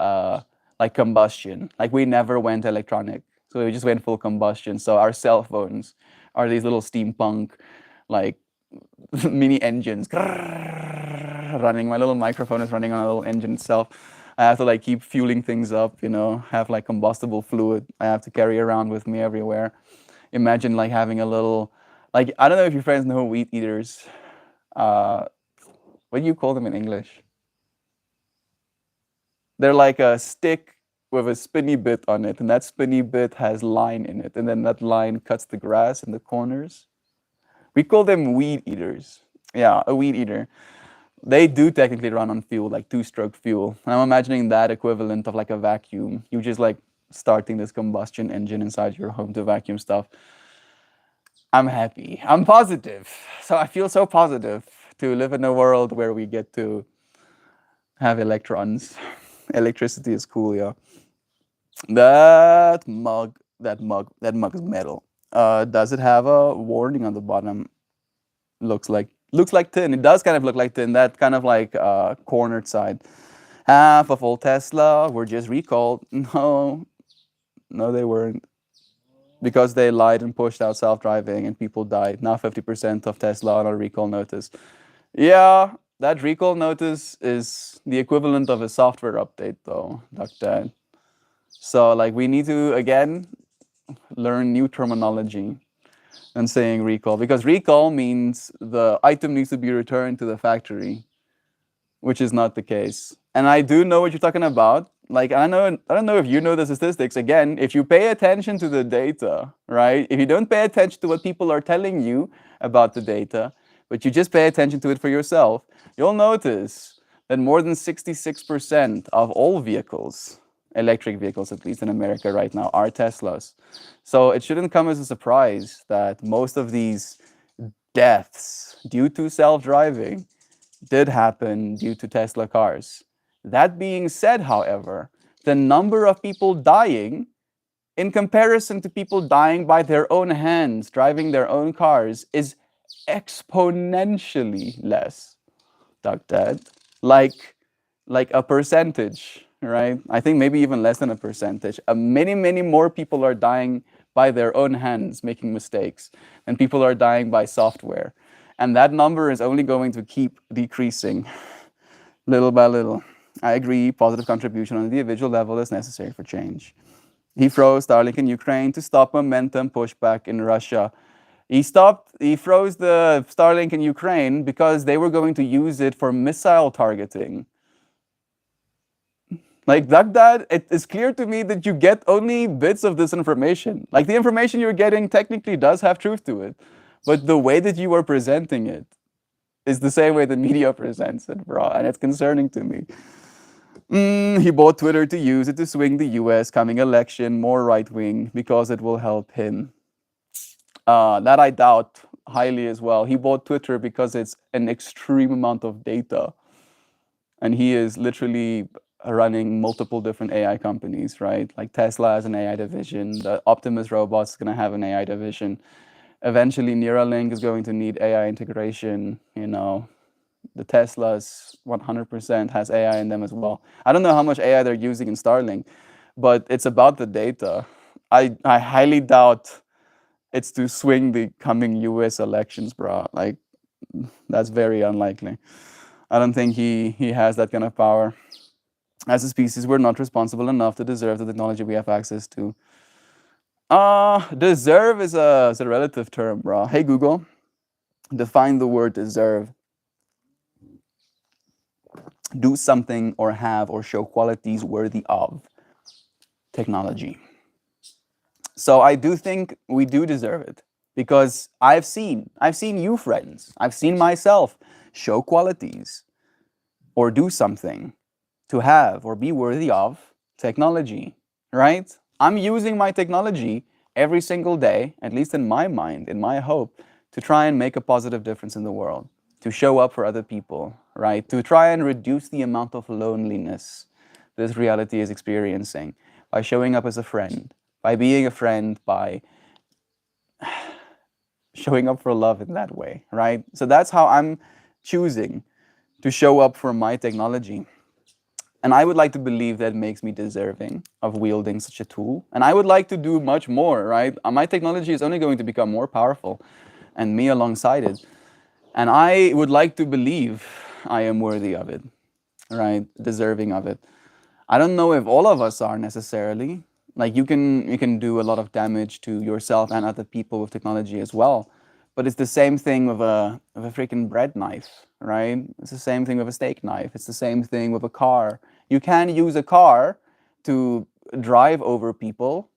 like combustion. Like we never went electronic. So we just went full combustion. So our cell phones are these little steampunk, like mini engines running. My little microphone is running on a little engine itself. I have to like keep fueling things up, have like combustible fluid I have to carry around with me everywhere. Imagine like having a little, like, I don't know if your friends know wheat eaters. What do you call them in English? They're like a stick with a spinny bit on it, and that spinny bit has line in it, and then that line cuts the grass in the corners. We call them weed eaters. Yeah, a weed eater. They do technically run on fuel, like two-stroke fuel. And I'm imagining that equivalent of like a vacuum. You just like starting this combustion engine inside your home to vacuum stuff. I'm happy. I'm positive. So I feel so positive to live in a world where we get to have electrons. Electricity is cool, yeah. That mug is metal. Does it have a warning on the bottom? Looks like tin. It does kind of look like tin. That kind of like cornered side. Half of all Tesla were just recalled. No, no, they weren't, because they lied and pushed out self-driving and people died. Now 50% of Tesla on a recall notice. Yeah, that recall notice is the equivalent of a software update, though, Dr. So, like, we need to again learn new terminology and saying recall, because recall means the item needs to be returned to the factory, which is not the case. And I do know what you're talking about. Like, I don't know if you know the statistics. Again, if you pay attention to the data, right? If you don't pay attention to what people are telling you about the data, but you just pay attention to it for yourself, you'll notice that more than 66% of all vehicles, electric vehicles at least in America right now, are Teslas. So it shouldn't come as a surprise that most of these deaths due to self-driving did happen due to Tesla cars. That being said, however, the number of people dying in comparison to people dying by their own hands, driving their own cars, is exponentially less. Dad, like a percentage, right? I think maybe even less than a percentage. Many more people are dying by their own hands, making mistakes, than people are dying by software. And that number is only going to keep decreasing little by little. I agree, positive contribution on the individual level is necessary for change. He froze Starlink in Ukraine to stop momentum pushback in Russia. He froze the Starlink in Ukraine because they were going to use it for missile targeting. Like that, it is clear to me that you get only bits of this information. Like, the information you're getting technically does have truth to it, but the way that you are presenting it is the same way the media presents it, bro, and it's concerning to me. He bought Twitter to use it to swing the US coming election more right wing because it will help him. That I doubt highly as well. He bought Twitter because it's an extreme amount of data. And he is literally running multiple different AI companies, right? Like, Tesla has an AI division. The Optimus Robots is going to have an AI division. Eventually, Neuralink is going to need AI integration. The Teslas 100% has AI in them as well. I don't know how much AI they're using in Starlink, but it's about the data. I highly doubt it's to swing the coming US elections, bro. Like, that's very unlikely. I don't think he has that kind of power. As a species, we're not responsible enough to deserve the technology we have access to. Deserve is a relative term, bro. Hey, Google, define the word deserve. Do something or have or show qualities worthy of technology. So I do think we do deserve it, because I've seen you, friends, I've seen myself show qualities or do something to have or be worthy of technology, right? I'm using my technology every single day, at least in my mind, in my hope, to try and make a positive difference in the world, to show up for other people, right? To try and reduce the amount of loneliness this reality is experiencing by showing up as a friend, by being a friend, by showing up for love in that way, right? So that's how I'm choosing to show up for my technology. And I would like to believe that makes me deserving of wielding such a tool. And I would like to do much more, right? My technology is only going to become more powerful, and me alongside it. And I would like to believe I am worthy of it, right? Deserving of it. I don't know if all of us are necessarily. Like, you can do a lot of damage to yourself and other people with technology as well. But it's the same thing with a freaking bread knife, right? It's the same thing with a steak knife. It's the same thing with a car. You can use a car to drive over people.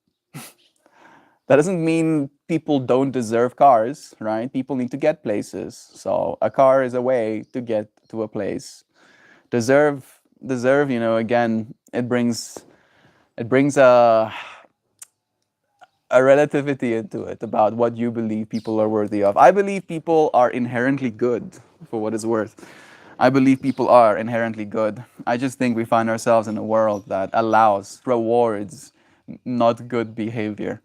That doesn't mean people don't deserve cars, right? People need to get places. So a car is a way to get to a place. Deserve, again, it brings a relativity into it about what you believe people are worthy of. I believe people are inherently good, for what it's worth. I believe people are inherently good. I just think we find ourselves in a world that allows, rewards not good behavior.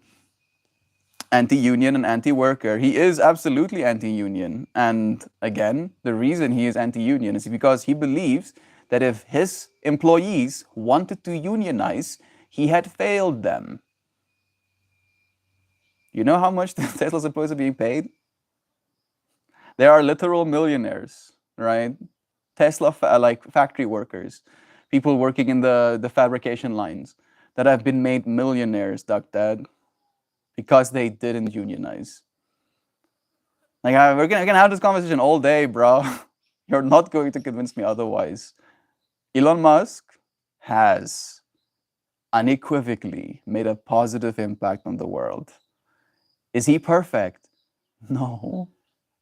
Anti-union and anti-worker. He is absolutely anti-union. And again, the reason he is anti-union is because he believes that if his employees wanted to unionize, he had failed them. You know how much Tesla's employees are being paid? They are literal millionaires, right? Tesla like factory workers, people working in the fabrication lines that have been made millionaires, Duck Dad, because they didn't unionize. Like we're gonna have this conversation all day, bro. You're not going to convince me otherwise. Elon Musk has unequivocally made a positive impact on the world. Is he perfect? No.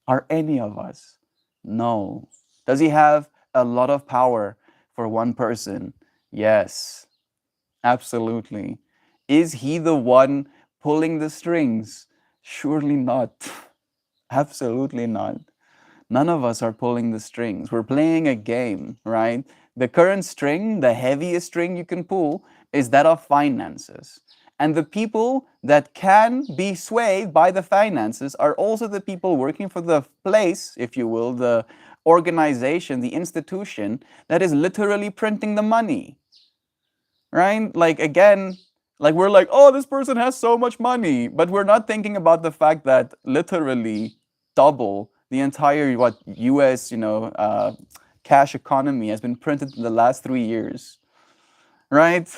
Are any of us? No. Does he have a lot of power for one person? Yes, absolutely. Is he the one pulling the strings? Surely not. Absolutely not. None of us are pulling the strings. We're playing a game, right? The current string, the heaviest string you can pull, is that of finances. And the people that can be swayed by the finances are also the people working for the place, if you will, the organization, the institution that is literally printing the money, right? Like, again, like we're like, oh, this person has so much money, but we're not thinking about the fact that literally double the entire U.S. Cash economy has been printed in the last 3 years, right?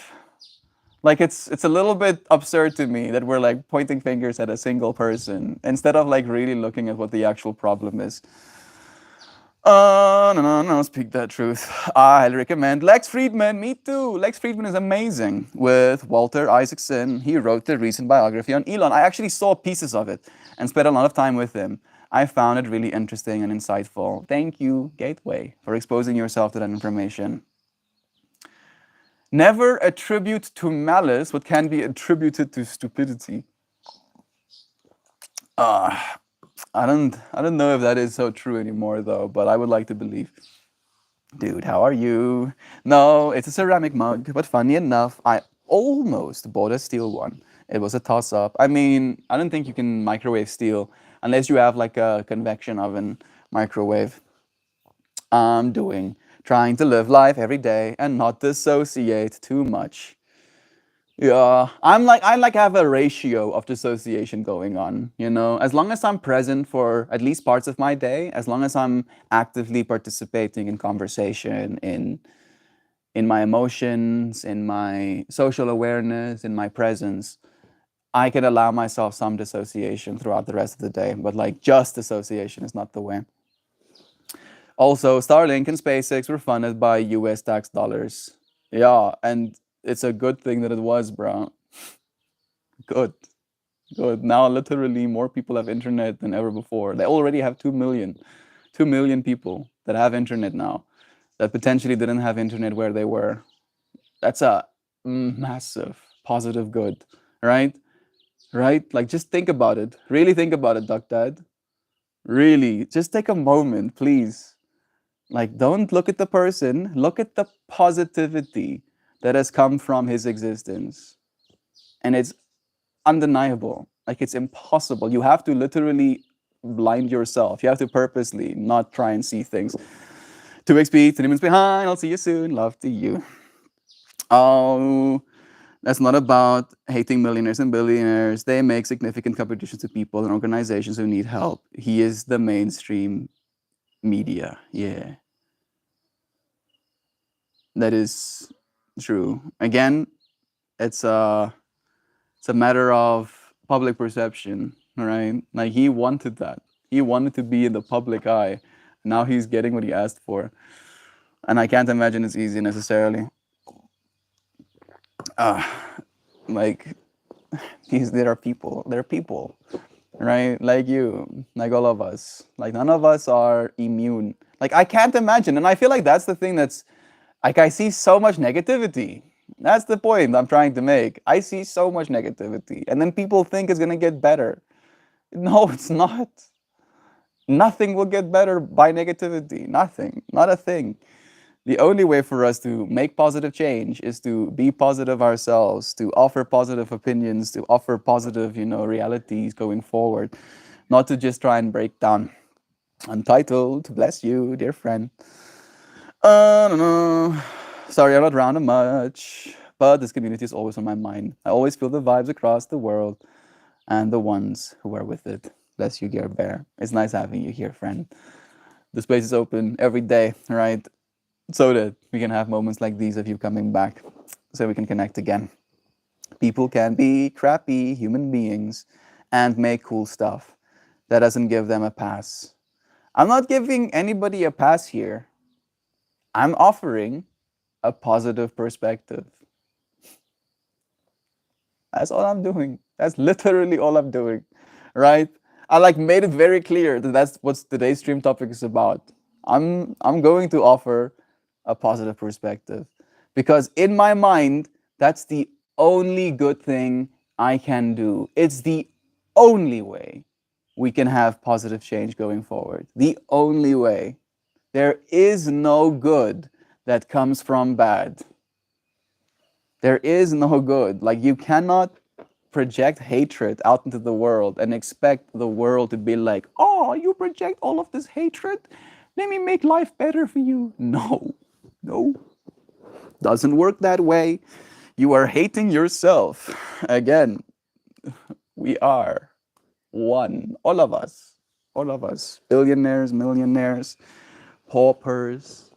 Like it's a little bit absurd to me that we're like pointing fingers at a single person instead of like really looking at what the actual problem is. No, speak that truth. I highly recommend Lex Friedman. Me too. Lex Friedman is amazing with Walter Isaacson. He wrote the recent biography on Elon. I actually saw pieces of it and spent a lot of time with him. I found it really interesting and insightful. Thank you, Gateway, for exposing yourself to that information. Never attribute to malice what can be attributed to stupidity. I don't know if that is so true anymore though, but I would like to believe. Dude, how are you? No, it's a ceramic mug, but funny enough, I almost bought a steel one. It was a toss-up. I mean, I don't think you can microwave steel unless you have like a convection oven microwave. I'm trying to live life every day and not dissociate too much. Yeah, I have a ratio of dissociation going on, you know. As long as I'm present for at least parts of my day, as long as I'm actively participating in conversation, in my emotions, in my social awareness, in my presence, I can allow myself some dissociation throughout the rest of the day. But like just dissociation is not the way. Also, Starlink and SpaceX were funded by US tax dollars. Yeah, and it's a good thing that it was, bro. Good. Good. Now, literally, more people have internet than ever before. They already have 2 million people that have internet now that potentially didn't have internet where they were. That's a massive positive good, right? Right? Like, just think about it. Really think about it, Duck Dad. Really, just take a moment, please. Like, don't look at the person, look at the positivity that has come from his existence. And it's undeniable. Like, it's impossible. You have to literally blind yourself. You have to purposely not try and see things. 2xp, 2 minutes behind. I'll see you soon. Love to you. Oh, that's not about hating millionaires and billionaires. They make significant contributions to people and organizations who need help. He is the mainstream media. Yeah. That is true. Again, it's a matter of public perception, right? Like he wanted that. He wanted to be in the public eye. Now he's getting what he asked for. And I can't imagine it's easy necessarily. Like they're people, right? Like you, like all of us. Like none of us are immune. Like I can't imagine. And I feel like that's the thing that's like I see so much negativity. That's the point I'm trying to make. I see so much negativity. And then people think it's gonna get better. No, it's not. Nothing will get better by negativity. Nothing. Not a thing. The only way for us to make positive change is to be positive ourselves, to offer positive opinions, to offer positive, realities going forward, not to just try and break down. Untitled, bless you, dear friend. No, no. Sorry, I'm not random much, but this community is always on my mind. I always feel the vibes across the world and the ones who are with it. Bless you, Gear Bear. It's nice having you here, friend. This place is open every day, right? So that we can have moments like these of you coming back, so we can connect again. People can be crappy human beings and make cool stuff. That doesn't give them a pass. I'm not giving anybody a pass here. I'm offering a positive perspective. That's all I'm doing. That's literally all I'm doing, right? I made it very clear that that's what today's stream topic is about. I'm going to offer a positive perspective because in my mind that's the only good thing I can do. It's the only way we can have positive change going forward. The only way. There is no good that comes from bad. There is no good. You cannot project hatred out into the world and expect the world to be like, oh, you project all of this hatred? Let me make life better for you. No, no. Doesn't work that way. You are hating yourself. Again, we are one. All of us. All of us. Billionaires, millionaires, paupers,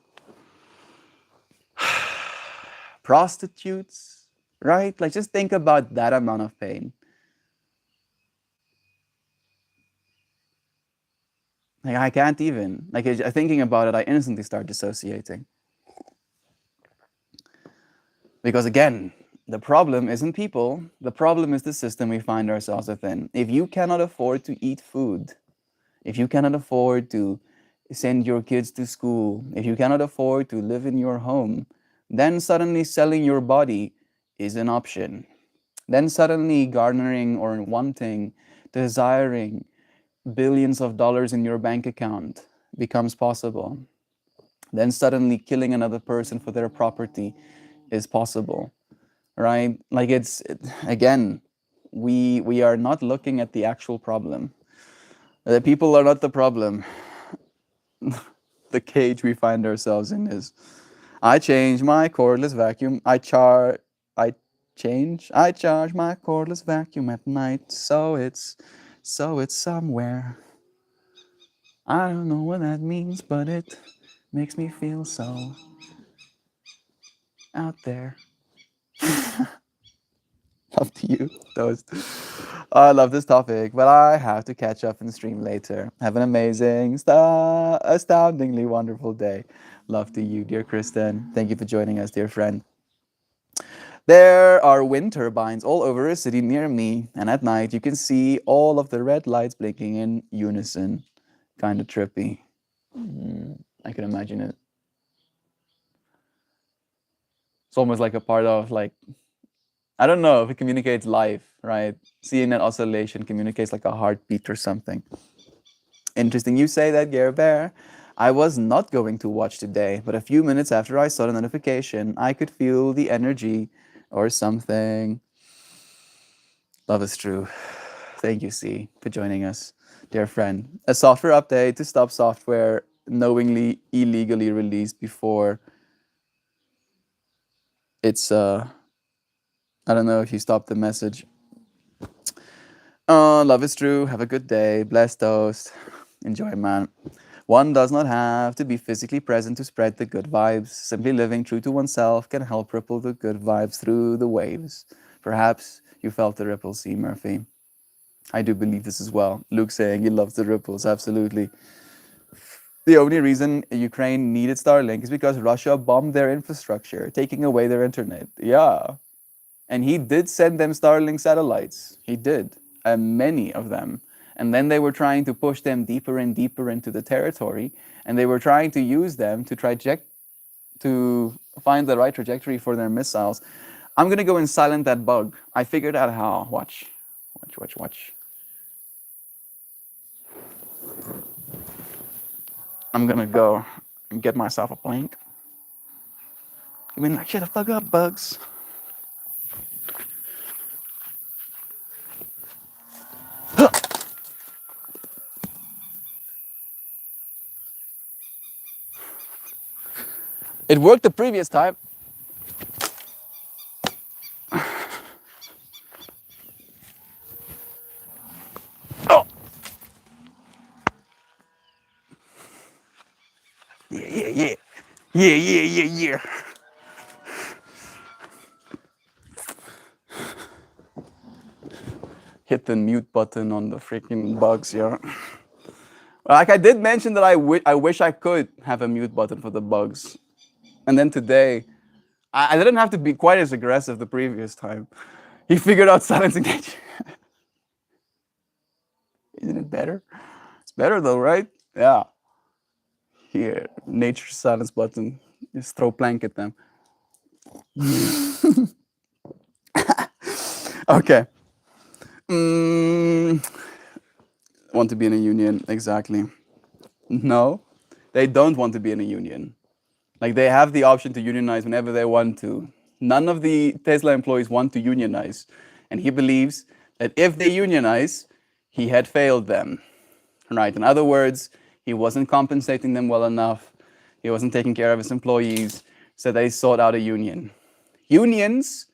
prostitutes, right? Just think about that amount of pain. I can't even. Thinking about it, I instantly start dissociating. Because again, the problem isn't people. The problem is the system we find ourselves within. If you cannot afford to eat food, if you cannot afford to send your kids to school, if you cannot afford to live in your home, then suddenly selling your body is an option. Then suddenly garnering or wanting, desiring billions of dollars in your bank account becomes possible. Then suddenly killing another person for their property is possible, right? Again, we are not looking at the actual problem. The people are not the problem. The cage we find ourselves in is, I change my cordless vacuum. I charge my cordless vacuum at night, so it's somewhere. I don't know what that means, but it makes me feel so out there. Love to you, Toast. I love this topic, but I have to catch up and stream later. Have an amazing, astoundingly wonderful day. Love to you, dear Kristen. Thank you for joining us, dear friend. There are wind turbines all over a city near me, and at night you can see all of the red lights blinking in unison. Kind of trippy. I can imagine it. It's almost like a part of I don't know if it communicates life, right? Seeing that oscillation communicates like a heartbeat or something. Interesting you say that, Gare Bear. I was not going to watch today, but a few minutes after I saw the notification, I could feel the energy or something. Love is true. Thank you, C, for joining us, dear friend. A software update to stop software knowingly, illegally released before it's I don't know if you stopped the message. Love is true. Have a good day. Bless Toast. Enjoy, man. One does not have to be physically present to spread the good vibes. Simply living true to oneself can help ripple the good vibes through the waves. Perhaps you felt the ripples, C. Murphy. I do believe this as well. Luke saying he loves the ripples. Absolutely. The only reason Ukraine needed Starlink is because Russia bombed their infrastructure, taking away their internet. Yeah. And he did send them Starlink satellites. He did. Many of them. And then they were trying to push them deeper and deeper into the territory. And they were trying to use them to find the right trajectory for their missiles. I'm going to go and silent that bug. I figured out how. Watch. Watch, watch, watch. I'm gonna go and get myself a plank. I mean, like, shut the fuck up, bugs. It worked the previous time. Oh, yeah, yeah, yeah. Yeah, yeah, yeah, yeah. Hit the mute button on the freaking bugs, yeah. Like I did mention that I wish I could have a mute button for the bugs. And then today, I didn't have to be quite as aggressive the previous time. He figured out silencing nature. Isn't it better? It's better though, right? Yeah. Here, nature silence button. Just throw plank at them. Okay. Mm, want to be in a union, exactly. No, they don't want to be in a union. Like they have the option to unionize whenever they want to. None of the Tesla employees want to unionize. And he believes that if they unionize, he had failed them. Right? In other words, he wasn't compensating them well enough. He wasn't taking care of his employees. So they sought out a union. Unions,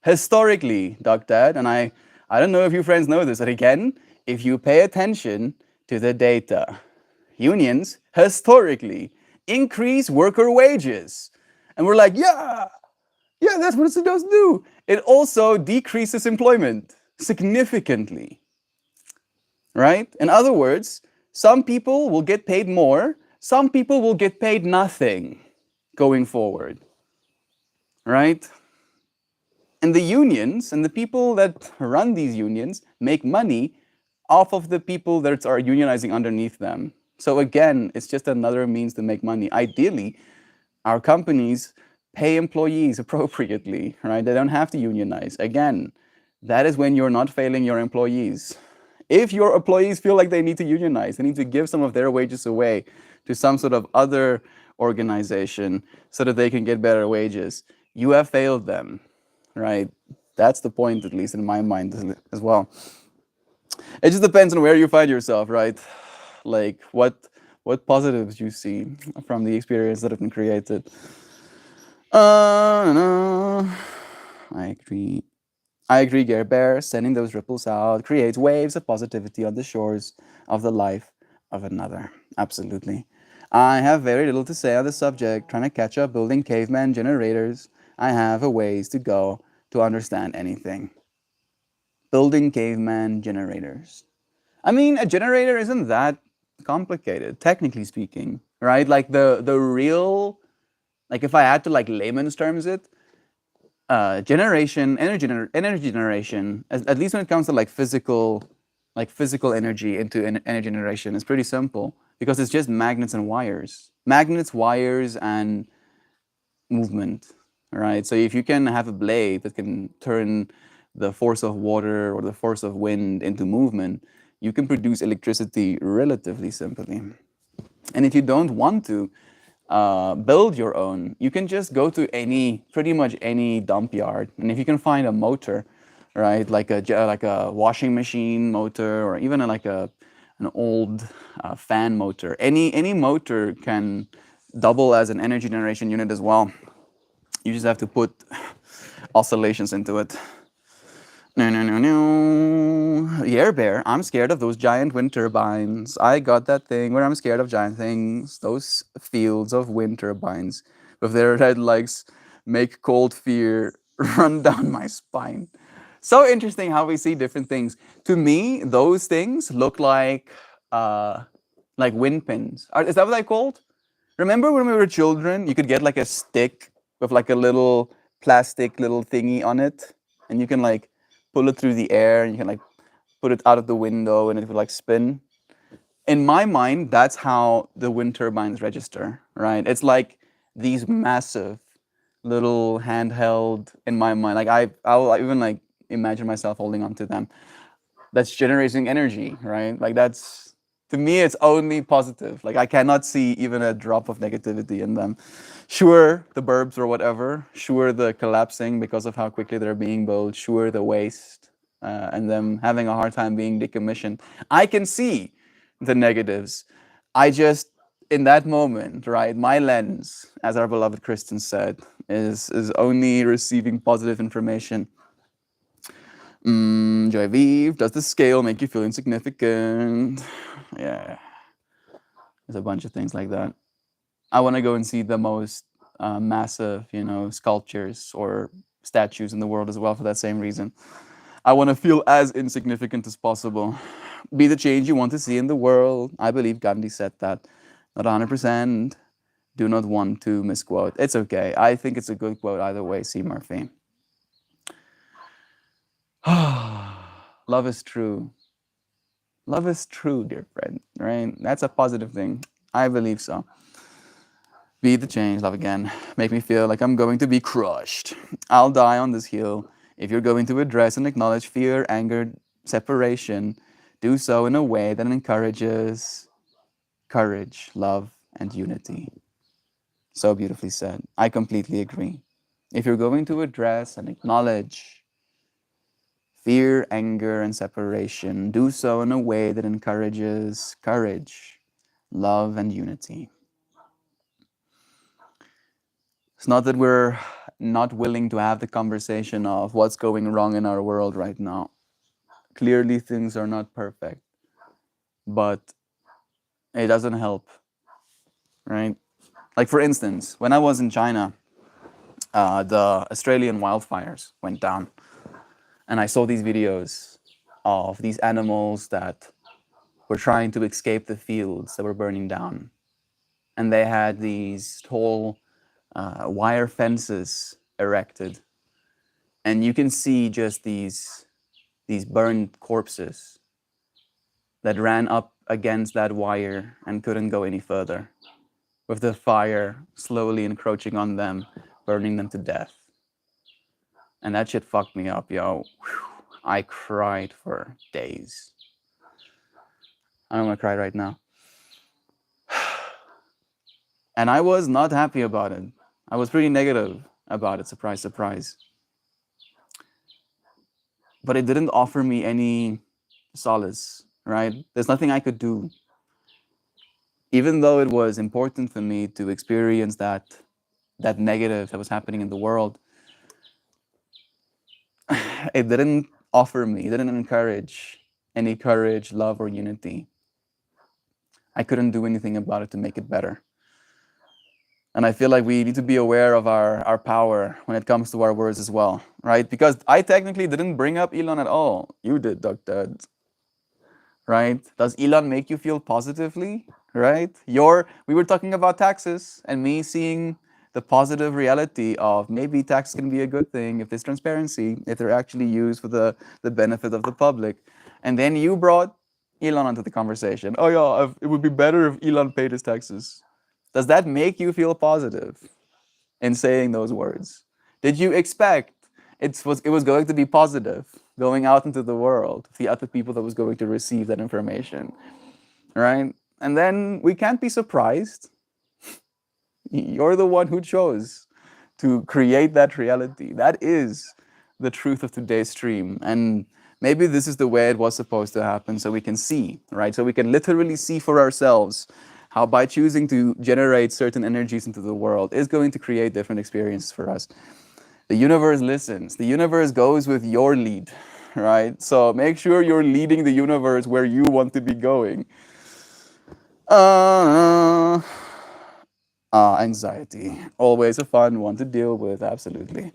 historically, Doc Dad, and I don't know if you friends know this, but again, if you pay attention to the data, unions historically increase worker wages. And we're like, yeah, yeah, that's what it's supposed to do. It also decreases employment significantly, right? In other words, some people will get paid more, some people will get paid nothing going forward, right? And the unions and the people that run these unions make money off of the people that are unionizing underneath them. So again, it's just another means to make money. Ideally, our companies pay employees appropriately, right? They don't have to unionize. Again, that is when you're not failing your employees. If your employees feel like they need to unionize, they need to give some of their wages away to some sort of other organization so that they can get better wages. You have failed them, right? That's the point, at least in my mind as well. It just depends on where you find yourself, right? Like what positives you see from the experience that have been created. No. I agree. I agree, Gare Bear. Sending those ripples out creates waves of positivity on the shores of the life of another. Absolutely. I have very little to say on the subject, trying to catch up building caveman generators. I have a ways to go to understand anything. Building caveman generators. I mean, a generator isn't that complicated, technically speaking, right? Like the real, like if I had to like layman's terms it, generation, energy generation, at least when it comes to like physical energy into energy generation, is pretty simple because it's just magnets and wires, magnets, wires, and movement, right? So if you can have a blade that can turn the force of water or the force of wind into movement, you can produce electricity relatively simply. And if you don't want to build your own, you can just go to pretty much any dump yard, and if you can find a motor, right, like a washing machine motor, or even an old fan motor, any motor can double as an energy generation unit as well. You just have to put oscillations into it. No, no, no, no. Yeah, Bear, I'm scared of those giant wind turbines. I got that thing where I'm scared of giant things. Those fields of wind turbines with their red legs make cold fear run down my spine. So interesting how we see different things. To me, those things look like wind pins. Is that what they're called? Remember when we were children, you could get like a stick with like a little plastic little thingy on it, and you can like pull it through the air, and you can like put it out of the window, and it would like spin. In my mind, that's how the wind turbines register, right? It's like these massive little handheld in my mind. Like I'll even like imagine myself holding onto them. That's generating energy, right? Like that's To me, it's only positive. Like I cannot see even a drop of negativity in them. Sure, the burbs or whatever. Sure, the collapsing because of how quickly they're being built. Sure, the waste and them having a hard time being decommissioned. I can see the negatives. I just, in that moment, right, my lens, as our beloved Christian said, is only receiving positive information. Joy Vive, does the scale make you feel insignificant? Yeah, there's a bunch of things like that. I want to go and see the most massive, sculptures or statues in the world as well for that same reason. I want to feel as insignificant as possible. Be the change you want to see in the world. I believe Gandhi said that. Not 100%. Do not want to misquote. It's okay. I think it's a good quote either way, C. Murphy. Love is true. Love is true, dear friend, right? That's a positive thing. I believe so. Be the change, love again. Make me feel like I'm going to be crushed. I'll die on this hill. If you're going to address and acknowledge fear, anger, separation, do so in a way that encourages courage, love, and unity. So beautifully said. I completely agree. If you're going to address and acknowledge fear, anger, and separation, do so in a way that encourages courage, love, and unity. It's not that we're not willing to have the conversation of what's going wrong in our world right now. Clearly, things are not perfect, but it doesn't help, right? Like, for instance, when I was in China, the Australian wildfires went down, and I saw these videos of these animals that were trying to escape the fields that were burning down. And they had these tall wire fences erected. And you can see just these burned corpses that ran up against that wire and couldn't go any further, with the fire slowly encroaching on them, burning them to death. And that shit fucked me up, yo. Whew. I cried for days. I don't want to cry right now. And I was not happy about it. I was pretty negative about it, surprise, surprise. But it didn't offer me any solace, right? There's nothing I could do. Even though it was important for me to experience that negative that was happening in the world, it didn't offer me, it didn't encourage any courage, love, or unity. I couldn't do anything about it to make it better. And I feel like we need to be aware of our power when it comes to our words as well, right? Because I technically didn't bring up Elon at all. You did, Dr. Right? Does Elon make you feel positively, right? We were talking about taxes and me seeing the positive reality of maybe tax can be a good thing if there's transparency, if they're actually used for the benefit of the public. And then you brought Elon onto the conversation. Oh yeah, it would be better if Elon paid his taxes. Does that make you feel positive in saying those words? Did you expect it was going to be positive going out into the world, the other people that was going to receive that information, right? And then we can't be surprised. You're the one who chose to create that reality. That is the truth of today's stream. And maybe this is the way it was supposed to happen so we can see, right? So we can literally see for ourselves how by choosing to generate certain energies into the world is going to create different experiences for us. The universe listens. The universe goes with your lead, right? So make sure you're leading the universe where you want to be going. Anxiety. Always a fun one to deal with, absolutely.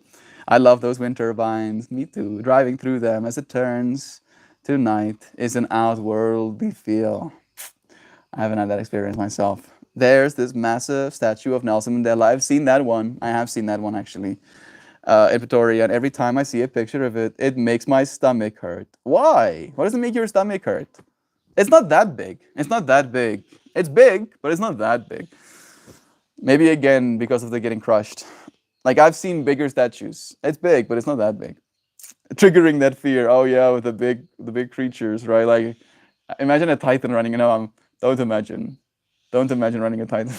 I love those wind turbines. Me too. Driving through them as it turns to night is an outworldly feel. I haven't had that experience myself. There's this massive statue of Nelson Mandela. I've seen that one. I have seen that one actually in Pretoria. And every time I see a picture of it, it makes my stomach hurt. Why? Why does it make your stomach hurt? It's not that big. It's not that big. It's big, but it's not that big. Maybe again because of the getting crushed. Like I've seen bigger statues. It's big, but it's not that big. Triggering that fear. Oh yeah, with the big creatures, right? Like Imagine a Titan running. Don't imagine. Don't imagine running a Titan.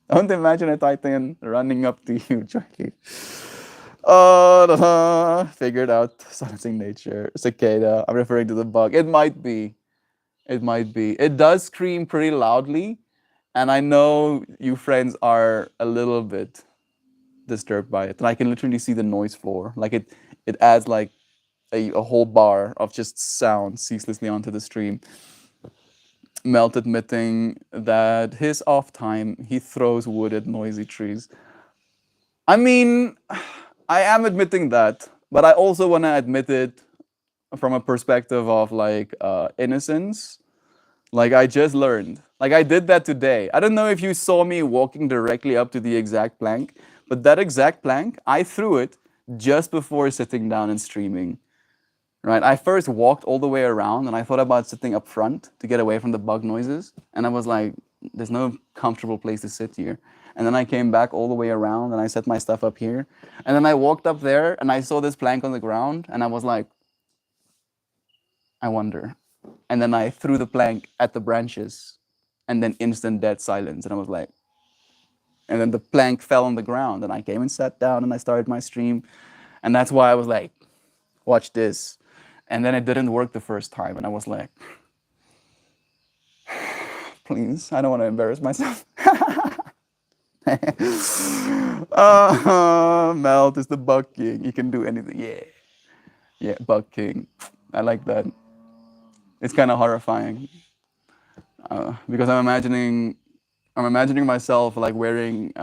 Don't imagine a Titan running up to you, Chucky. Oh, figured out silencing nature. Cicada. I'm referring to the bug. It might be. It might be. It does scream pretty loudly, and I know you friends are a little bit disturbed by it. And I can literally see the noise floor. Like it adds like a whole bar of just sound ceaselessly onto the stream. Melt admitting that his off time he throws wood at noisy trees. I mean, I am admitting that, but I also want to admit it from a perspective of like innocence. Like I just learned. Like I did that today. I don't know if you saw me walking directly up to the exact plank, but that exact plank, I threw it just before sitting down and streaming. Right? I first walked all the way around and I thought about sitting up front to get away from the bug noises. And I was like, there's no comfortable place to sit here. And then I came back all the way around and I set my stuff up here. And then I walked up there and I saw this plank on the ground and I was like, I wonder. And then I threw the plank at the branches and then instant dead silence. And I was like, and then the plank fell on the ground and I came and sat down and I started my stream. And that's why I was like, watch this. And then it didn't work the first time. And I was like, please, I don't want to embarrass myself. Melt is the bug king. He can do anything. Yeah. Yeah, bug king. I like that. It's kind of horrifying because I'm imagining myself like wearing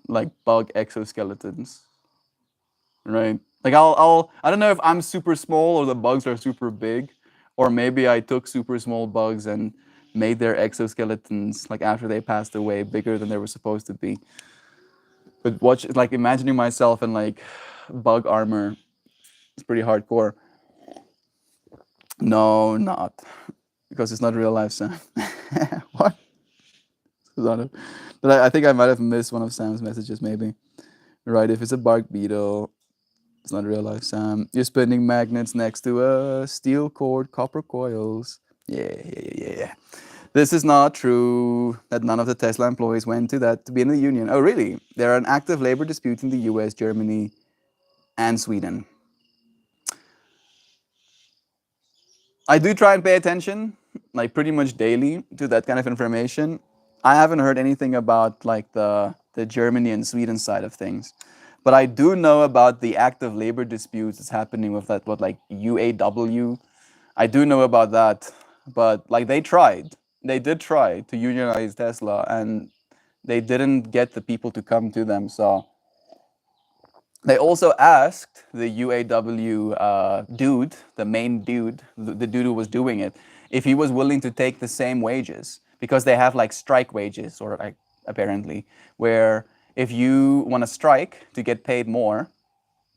like bug exoskeletons, right? Like I don't know if I'm super small or the bugs are super big, or maybe I took super small bugs and made their exoskeletons like after they passed away bigger than they were supposed to be. But watch, like imagining myself in like bug armor, it's pretty hardcore. No, not because it's not real life, Sam. What? But I think I might have missed one of Sam's messages, maybe. Right, if it's a bark beetle, it's not real life, Sam. You're spinning magnets next to a steel cord, copper coils. Yeah. This is not true that none of the Tesla employees went to that to be in the union. Oh, really? There are an active labor dispute in the US, Germany, and Sweden. I do try and pay attention, like pretty much daily, to that kind of information. I haven't heard anything about like the Germany and Sweden side of things, but I do know about the active labor disputes that's happening with that like UAW. I do know about that, but like they did try to unionize Tesla, and they didn't get the people to come to them. So they also asked the UAW dude, the main dude, the dude who was doing it, if he was willing to take the same wages, because they have like strike wages, or like apparently, where if you want to strike to get paid more,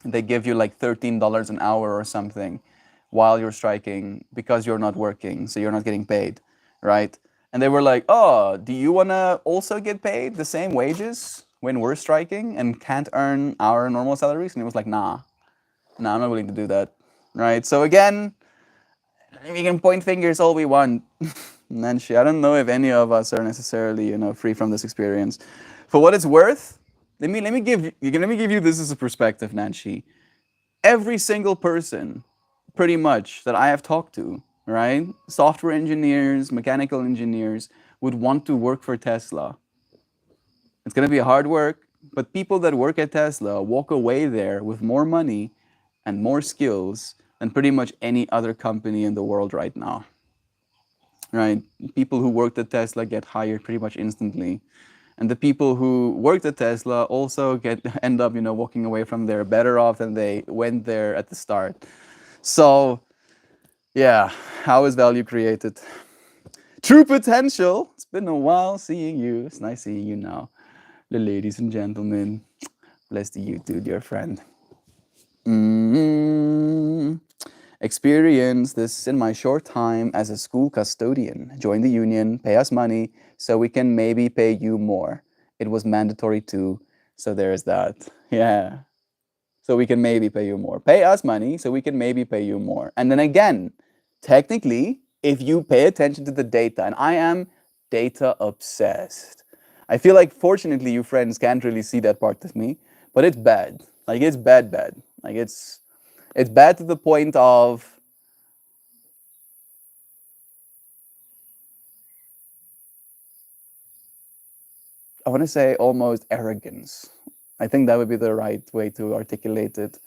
they give you like $13 an hour or something while you're striking because you're not working, so you're not getting paid, right? And they were like, oh, do you want to also get paid the same wages when we're striking and can't earn our normal salaries? And he was like, nah, I'm not willing to do that, right? So again, we can point fingers all we want. Nancy, I don't know if any of us are necessarily, free from this experience. For what it's worth, let me give you this as a perspective, Nancy. Every single person, pretty much, that I have talked to, right? Software engineers, mechanical engineers, would want to work for Tesla. It's going to be hard work, but people that work at Tesla walk away there with more money and more skills than pretty much any other company in the world right now. Right? People who worked at Tesla get hired pretty much instantly. And the people who worked at Tesla also end up, walking away from there better off than they went there at the start. So, yeah, how is value created? True potential. It's been a while seeing you. It's nice seeing you now. The ladies and gentlemen, bless to you too, dear friend. Experience this in my short time as a school custodian. Join the union, pay us money, so we can maybe pay you more. It was mandatory too, so there's that. Yeah. So we can maybe pay you more. Pay us money, so we can maybe pay you more. And then again, technically, if you pay attention to the data, and I am data obsessed. I feel like fortunately you friends can't really see that part of me, but it's bad. Like it's bad. Like it's bad to the point of I want to say almost arrogance. I think that would be the right way to articulate it.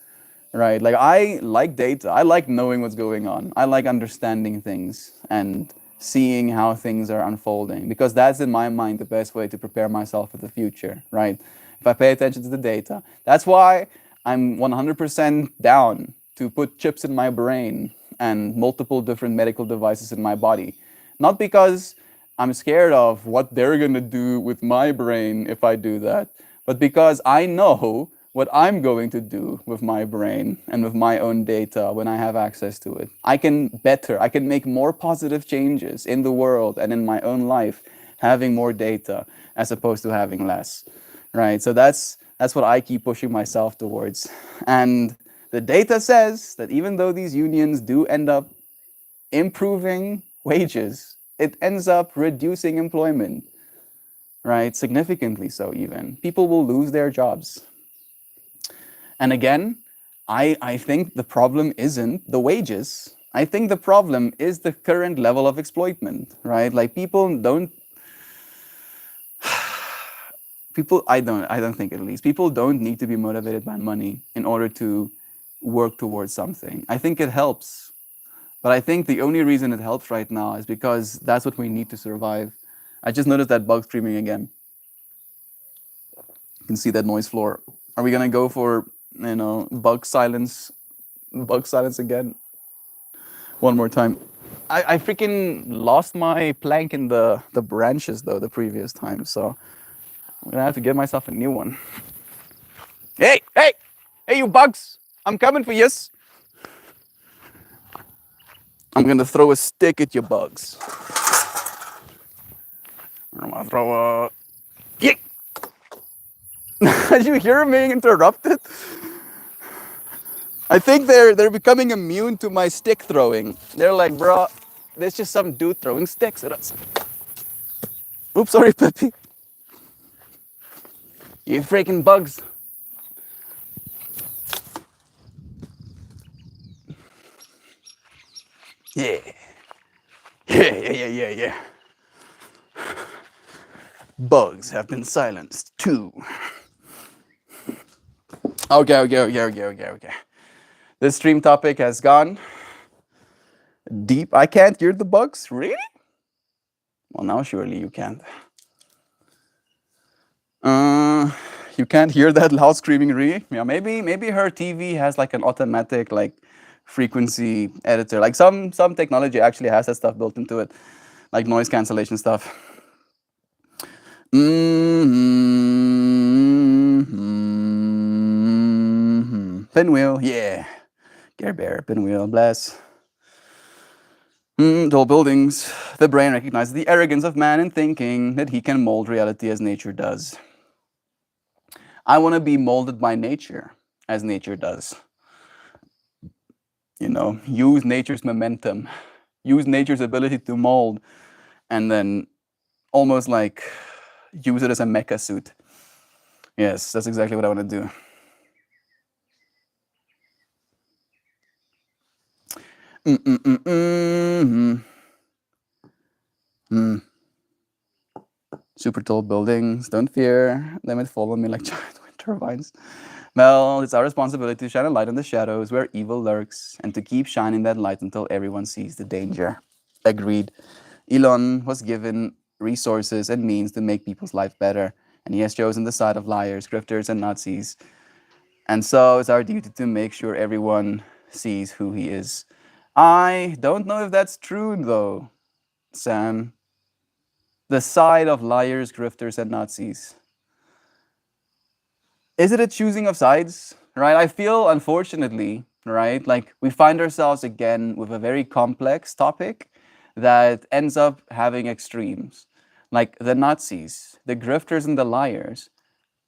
Right. Like I like data. I like knowing what's going on. I like understanding things and seeing how things are unfolding because that's in my mind the best way to prepare myself for the future, right? If I pay attention to the data. That's why I'm 100% down to put chips in my brain and multiple different medical devices in my body. Not because I'm scared of what they're going to do with my brain if I do that, but because I know what I'm going to do with my brain and with my own data when I have access to it. I can make more positive changes in the world and in my own life having more data as opposed to having less, right? So that's what I keep pushing myself towards. And the data says that even though these unions do end up improving wages, it ends up reducing employment, right? Significantly so even. People will lose their jobs. And again, I think the problem isn't the wages. I think the problem is the current level of exploitment, right? Like I don't think at least, people don't need to be motivated by money in order to work towards something. I think it helps. But I think the only reason it helps right now is because that's what we need to survive. I just noticed that bug screaming again. You can see that noise floor. Are we gonna go for bug silence again? One more time. I freaking lost my plank in the branches though the previous time, so I'm gonna have to get myself a new one. Hey, you bugs! I'm coming for yous. I'm gonna throw a stick at you bugs. I'm gonna throw a. Yeah. Did you hear me being interrupted? I think they're becoming immune to my stick throwing. They're like, bro, there's just some dude throwing sticks at us. Oops, sorry, Peppy. You freaking bugs. Yeah. Yeah. Bugs have been silenced too. Okay. This stream topic has gone deep. I can't hear the bugs? Really? Well, now surely you can't. You can't hear that loud screaming Ree? Yeah, maybe her TV has like an automatic like frequency editor. Like some technology actually has that stuff built into it, like noise cancellation stuff. Pinwheel, yeah. Care Bear, Pinwheel, bless. Tall buildings. The brain recognizes the arrogance of man in thinking that he can mold reality as nature does. I want to be molded by nature as nature does. Use nature's momentum, use nature's ability to mold, and then almost like use it as a mecha suit. Yes, that's exactly what I want to do. Super tall buildings, don't fear, they might fall on me like giant wind turbines. Well, it's our responsibility to shine a light in the shadows where evil lurks, and to keep shining that light until everyone sees the danger. Agreed. Elon was given resources and means to make people's life better, and he has chosen the side of liars, grifters, and Nazis. And so it's our duty to make sure everyone sees who he is. I don't know if that's true, though, Sam. The side of liars, grifters, and Nazis. Is it a choosing of sides? Right? I feel, unfortunately, right, like we find ourselves again with a very complex topic that ends up having extremes. Like the Nazis, the grifters, and the liars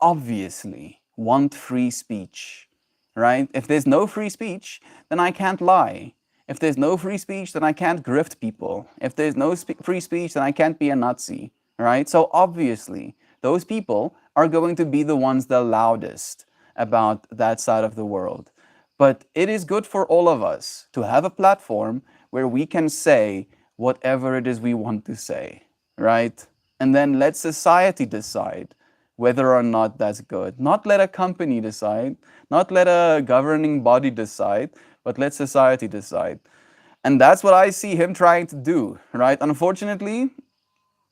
obviously want free speech, right? If there's no free speech, then I can't lie. If there's no free speech, then I can't grift people. If there's no free speech, then I can't be a Nazi, right? So obviously, those people are going to be the ones the loudest about that side of the world. But it is good for all of us to have a platform where we can say whatever it is we want to say, right? And then let society decide whether or not that's good. Not let a company decide, not let a governing body decide, but let society decide. And that's what I see him trying to do, right? Unfortunately,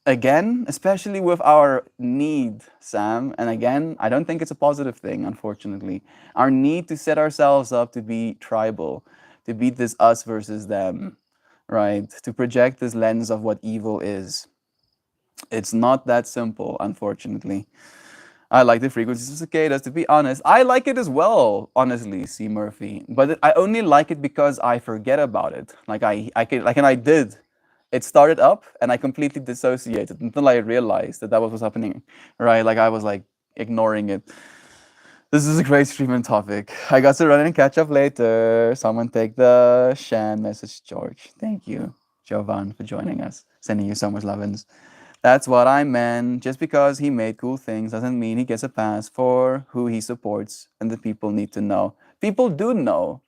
again, especially with our need, Sam, and again, I don't think it's a positive thing, unfortunately. Our need to set ourselves up to be tribal, to be this us versus them, right? To project this lens of what evil is. It's not that simple, unfortunately. I like the frequencies of cicadas, to be honest. I like it as well, honestly, C. Murphy. But I only like it because I forget about it. And I did. It started up and I completely dissociated until I realized that that was what's happening, right? Like I was like ignoring it. This is a great streaming topic. I got to run and catch up later. Someone take the Shan message, George. Thank you, Jovan, for joining us. Sending you so much lovin's. That's what I meant. Just because he made cool things doesn't mean he gets a pass for who he supports, and the people need to know. People do know.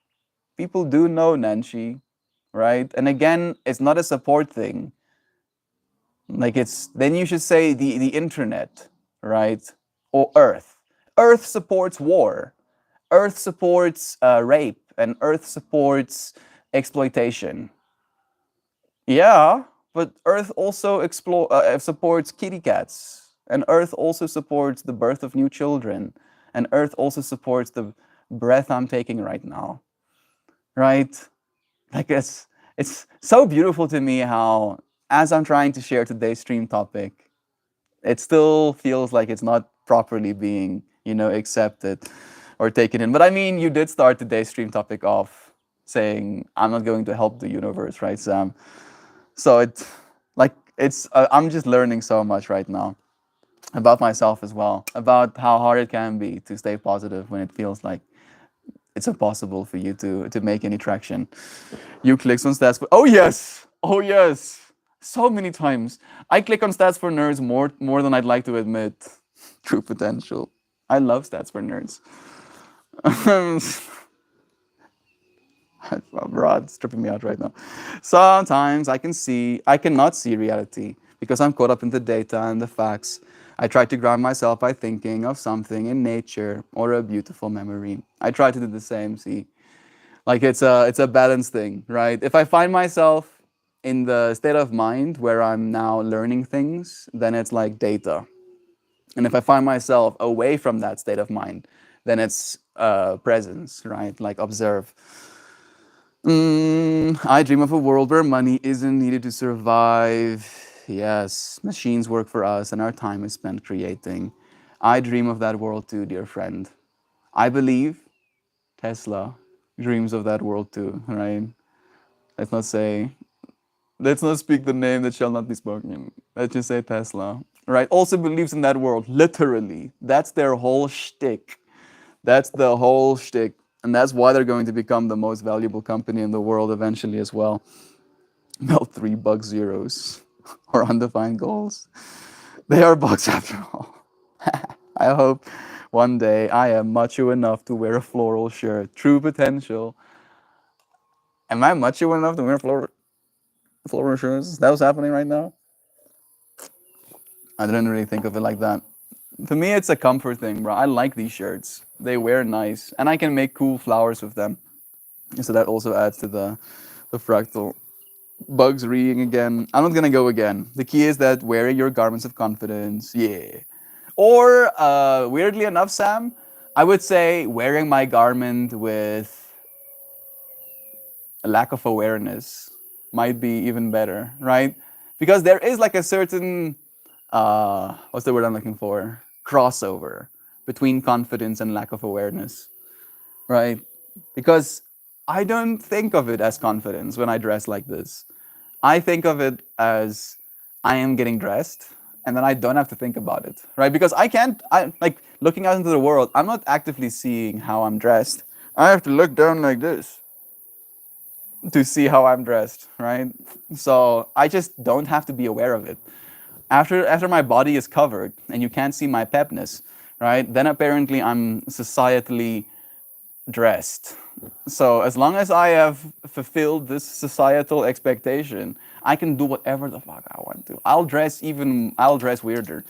People do know, Nancy, right? And again, it's not a support thing. Like it's then you should say the internet, right? Or Earth. Earth supports war. Earth supports rape, and Earth supports exploitation. Yeah, but Earth also supports kitty cats, and Earth also supports the birth of new children, and Earth also supports the breath I'm taking right now, right? Like it's so beautiful to me how, as I'm trying to share today's stream topic, it still feels like it's not properly being, accepted or taken in. But I mean, you did start today's stream topic off saying, I'm not going to help the universe, right, Sam? So I'm just learning so much right now about myself as well, about how hard it can be to stay positive when it feels like it's impossible for you to make any traction. You click on stats for oh yes, so many times. I click on stats for nerds more than I'd like to admit. True potential. I love stats for nerds. Rod's tripping me out right now. Sometimes I cannot see reality because I'm caught up in the data and the facts. I try to ground myself by thinking of something in nature or a beautiful memory. I try to do the same, see. Like it's a balance thing, right? If I find myself in the state of mind where I'm now learning things, then it's like data. And if I find myself away from that state of mind, then it's presence, right? Like observe. I dream of a world where money isn't needed to survive. Yes, machines work for us and our time is spent creating. I dream of that world too, dear friend. I believe Tesla dreams of that world too, right? Let's not say, let's not speak the name that shall not be spoken. Let's just say Tesla, right? Also believes in that world, literally. That's their whole shtick. That's the whole shtick. And that's why they're going to become the most valuable company in the world eventually as well. Melt 3 bug zeros or undefined goals. They are bugs after all. I hope one day I am macho enough to wear a floral shirt. True potential. Am I macho enough to wear floral shirts? Is that what's happening right now? I didn't really think of it like that. For me, it's a comfort thing, bro. I like these shirts. They wear nice, and I can make cool flowers with them. So that also adds to the fractal. Bugs reading again. I'm not gonna go again. The key is that wearing your garments of confidence, yeah. Or weirdly enough, Sam, I would say wearing my garment with a lack of awareness might be even better, right? Because there is like a certain what's the word I'm looking for? Crossover between confidence and lack of awareness, right? Because I don't think of it as confidence when I dress like this. I think of it as I am getting dressed and then I don't have to think about it, right? Because I like looking out into the world, I'm not actively seeing how I'm dressed. I have to look down like this. to see how I'm dressed, right? So I just don't have to be aware of it. After my body is covered and you can't see my pepness, right? Then apparently I'm societally dressed. So as long as I have fulfilled this societal expectation, I can do whatever the fuck I want to. I'll dress weirder.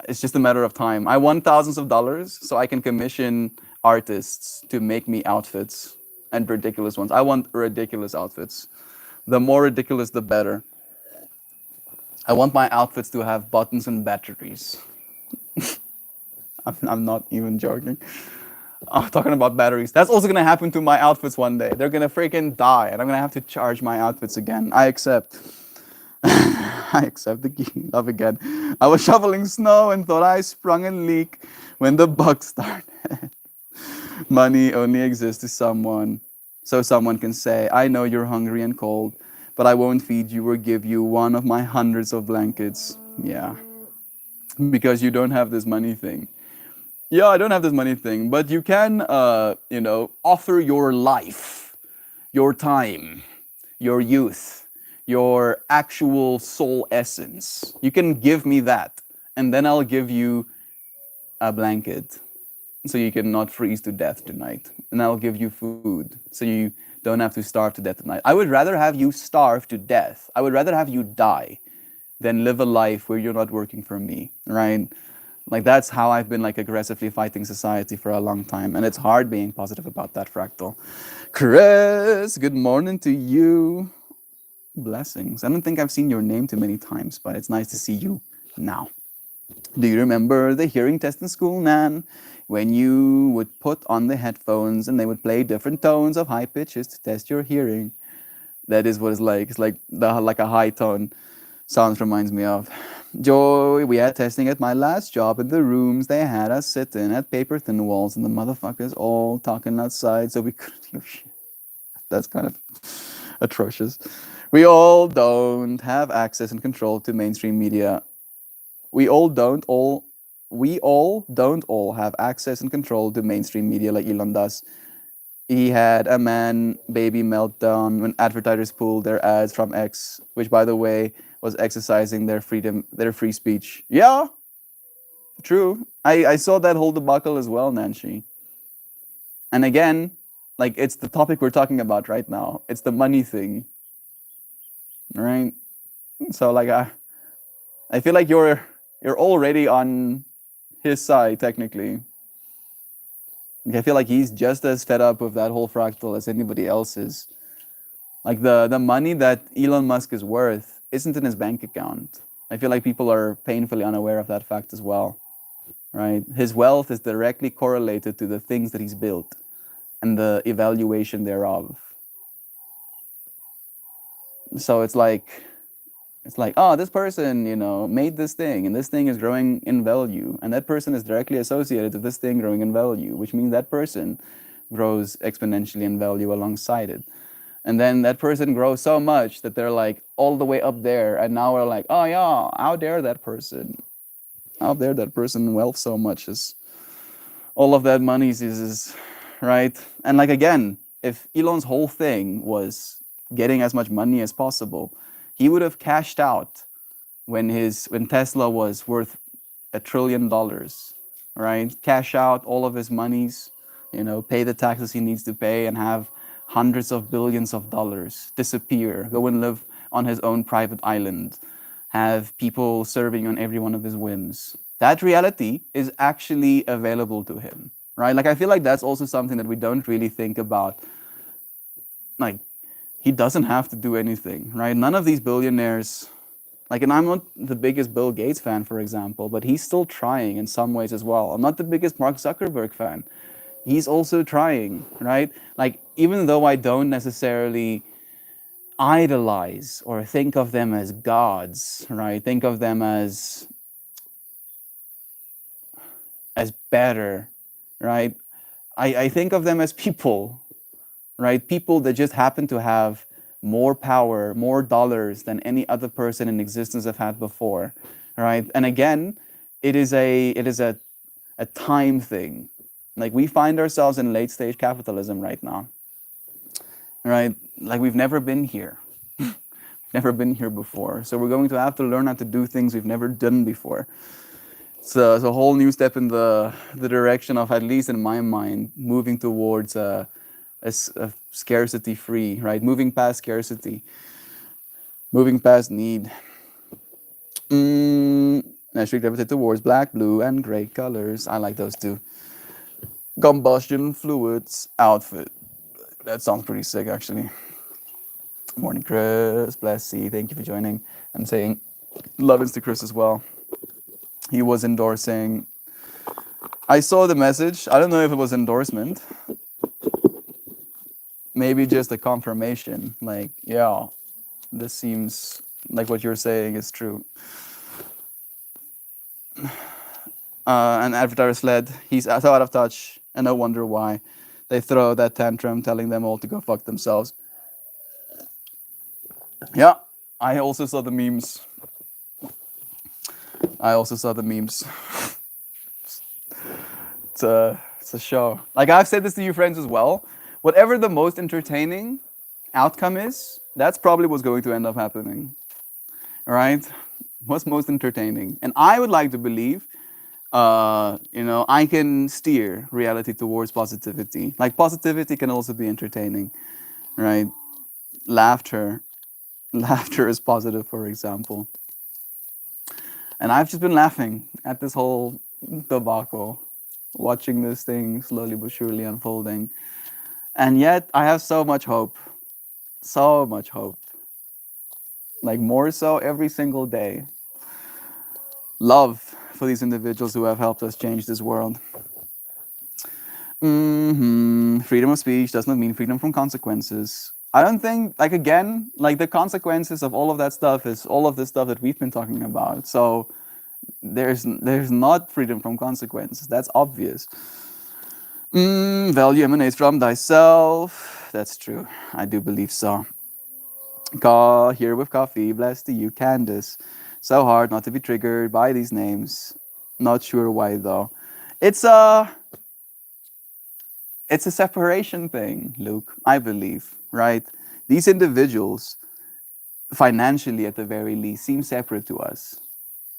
It's just a matter of time. I won thousands of dollars, so I can commission artists to make me outfits and ridiculous ones. I want ridiculous outfits. The more ridiculous, the better. I want my outfits to have buttons and batteries. I'm not even joking. Oh, talking about batteries. That's also gonna happen to my outfits one day. They're gonna freaking die, and I'm gonna have to charge my outfits again. I accept. I accept the key. Love again. I was shoveling snow and thought I sprung a leak when the buck started. Money only exists to someone, so someone can say, I know you're hungry and cold, but I won't feed you or give you one of my hundreds of blankets. Yeah, because you don't have this money thing. Yeah, I don't have this money thing, but you can, offer your life, your time, your youth, your actual soul essence. You can give me that, and then I'll give you a blanket so you can not freeze to death tonight. And I'll give you food so you don't have to starve to death tonight. I would rather have you starve to death. I would rather have you die than live a life where you're not working for me, right? Like that's how I've been like aggressively fighting society for a long time. And it's hard being positive about that, Fractal. Chris, good morning to you. Blessings. I don't think I've seen your name too many times, but it's nice to see you now. Do you remember the hearing test in school, Nan? When you would put on the headphones and they would play different tones of high pitches to test your hearing. That is what it's like. It's like a high tone. Sounds reminds me of. Joy, we had testing at my last job in the rooms they had us sit in at paper thin walls and the motherfuckers all talking outside so we couldn't hear shit. That's kind of atrocious. We all don't have access and control to mainstream media. We all don't all have access and control to mainstream media like Elon does. He had a man baby meltdown when advertisers pulled their ads from X, which by the way was exercising their freedom, their free speech. Yeah, true. I saw that whole debacle as well, Nancy. And again, like it's the topic we're talking about right now. It's the money thing. Right? So like I feel like you're already on his side technically. I feel like he's just as fed up with that whole fractal as anybody else is. Like the money that Elon Musk is worth isn't in his bank account. I feel like people are painfully unaware of that fact as well. Right? His wealth is directly correlated to the things that he's built and the evaluation thereof. So it's like, oh, this person, made this thing, and this thing is growing in value, and that person is directly associated with this thing growing in value, which means that person grows exponentially in value alongside it. And then that person grows so much that they're like all the way up there, and now we're like, oh yeah, how dare that person? How dare that person wealth so much is all of that money is right? And like again, if Elon's whole thing was getting as much money as possible, he would have cashed out when Tesla was worth $1 trillion, right? Cash out all of his monies, pay the taxes he needs to pay, and have hundreds of billions of dollars disappear, go and live on his own private island, have people serving on every one of his whims. That reality is actually available to him, right? Like I feel like that's also something that we don't really think about. Like he doesn't have to do anything, right? None of these billionaires, and I'm not the biggest Bill Gates fan, for example, but he's still trying in some ways as well. I'm not the biggest Mark Zuckerberg fan. He's also trying, right? Like, even though I don't necessarily idolize or think of them as gods, right? Think of them as better, right? I think of them as people, right? People that just happen to have more power, more dollars than any other person in existence have had before, right? And again, it is a time thing. Like we find ourselves in late stage capitalism right now. right? Like we've never been here. Never been here before. So we're going to have to learn how to do things we've never done before. So it's a whole new step in the direction of, at least in my mind, moving towards a scarcity free, right? Moving past scarcity, moving past need. I should gravitate towards black, blue, and gray colors. I like those too. Combustion fluids outfit. That sounds pretty sick, actually. Morning, Chris. Bless you. Thank you for joining. I'm saying love is to Chris as well. He was endorsing. I saw the message. I don't know if it was endorsement. Maybe just a confirmation. Like, yeah, this seems like what you're saying is true. An advertiser said he's so out of touch, and no wonder why. They throw that tantrum telling them all to go fuck themselves. Yeah, I also saw the memes. It's a show. Like I've said this to you friends as well. Whatever the most entertaining outcome is, that's probably what's going to end up happening. All right? What's most entertaining? And I would like to believe, I can steer reality towards positivity. Like positivity can also be entertaining, right? Laughter is positive, for example. And I've just been laughing at this whole debacle, watching this thing slowly but surely unfolding. And yet I have so much hope. So much hope. Like more so every single day. Love for these individuals who have helped us change this world. Freedom of speech does not mean freedom from consequences. I don't think, like again, like the consequences of all of that stuff is all of the stuff that we've been talking about. So there's not freedom from consequences. That's obvious. Value emanates from thyself. That's true. I do believe so. Here with coffee. Bless to you, Candace. So hard not to be triggered by these names. Not sure why though. It's a separation thing, Luke, I believe, right? These individuals, financially at the very least, seem separate to us,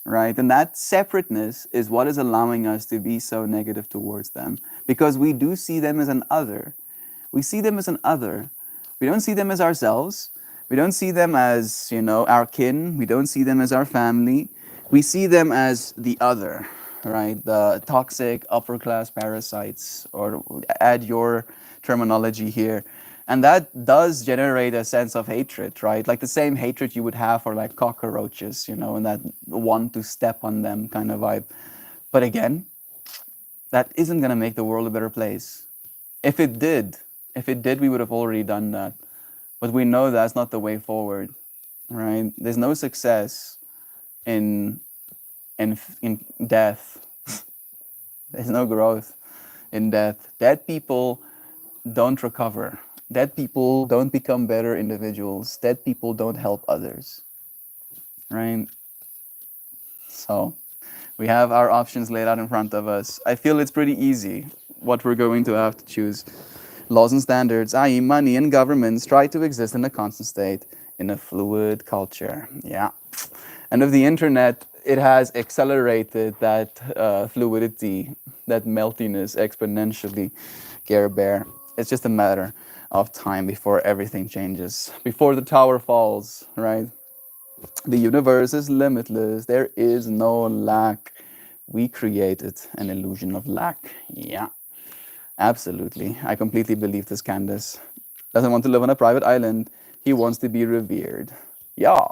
right? And that separateness is what is allowing us to be so negative towards them, because we do see them as an other. We see them as an other. We don't see them as ourselves. We don't see them as, our kin. We don't see them as our family. We see them as the other, right? The toxic upper class parasites, or add your terminology here. And that does generate a sense of hatred, right? Like the same hatred you would have for like cockroaches, and that want to step on them kind of vibe. But again, that isn't going to make the world a better place. If it did, we would have already done that. But we know that's not the way forward, right? There's no success in death. There's no growth in death. Dead people don't recover. Dead people don't become better individuals. Dead people don't help others, right? So we have our options laid out in front of us. I feel it's pretty easy what we're going to have to choose. Laws and standards, i.e. money and governments, try to exist in a constant state in a fluid culture. Yeah. And with the internet, it has accelerated that fluidity, that meltiness exponentially. Care Bear. It's just a matter of time before everything changes, before the tower falls, right? The universe is limitless. There is no lack. We created an illusion of lack. Yeah, absolutely. I completely believe this, Candace. Doesn't want to live on a private island. He wants to be revered. Yeah.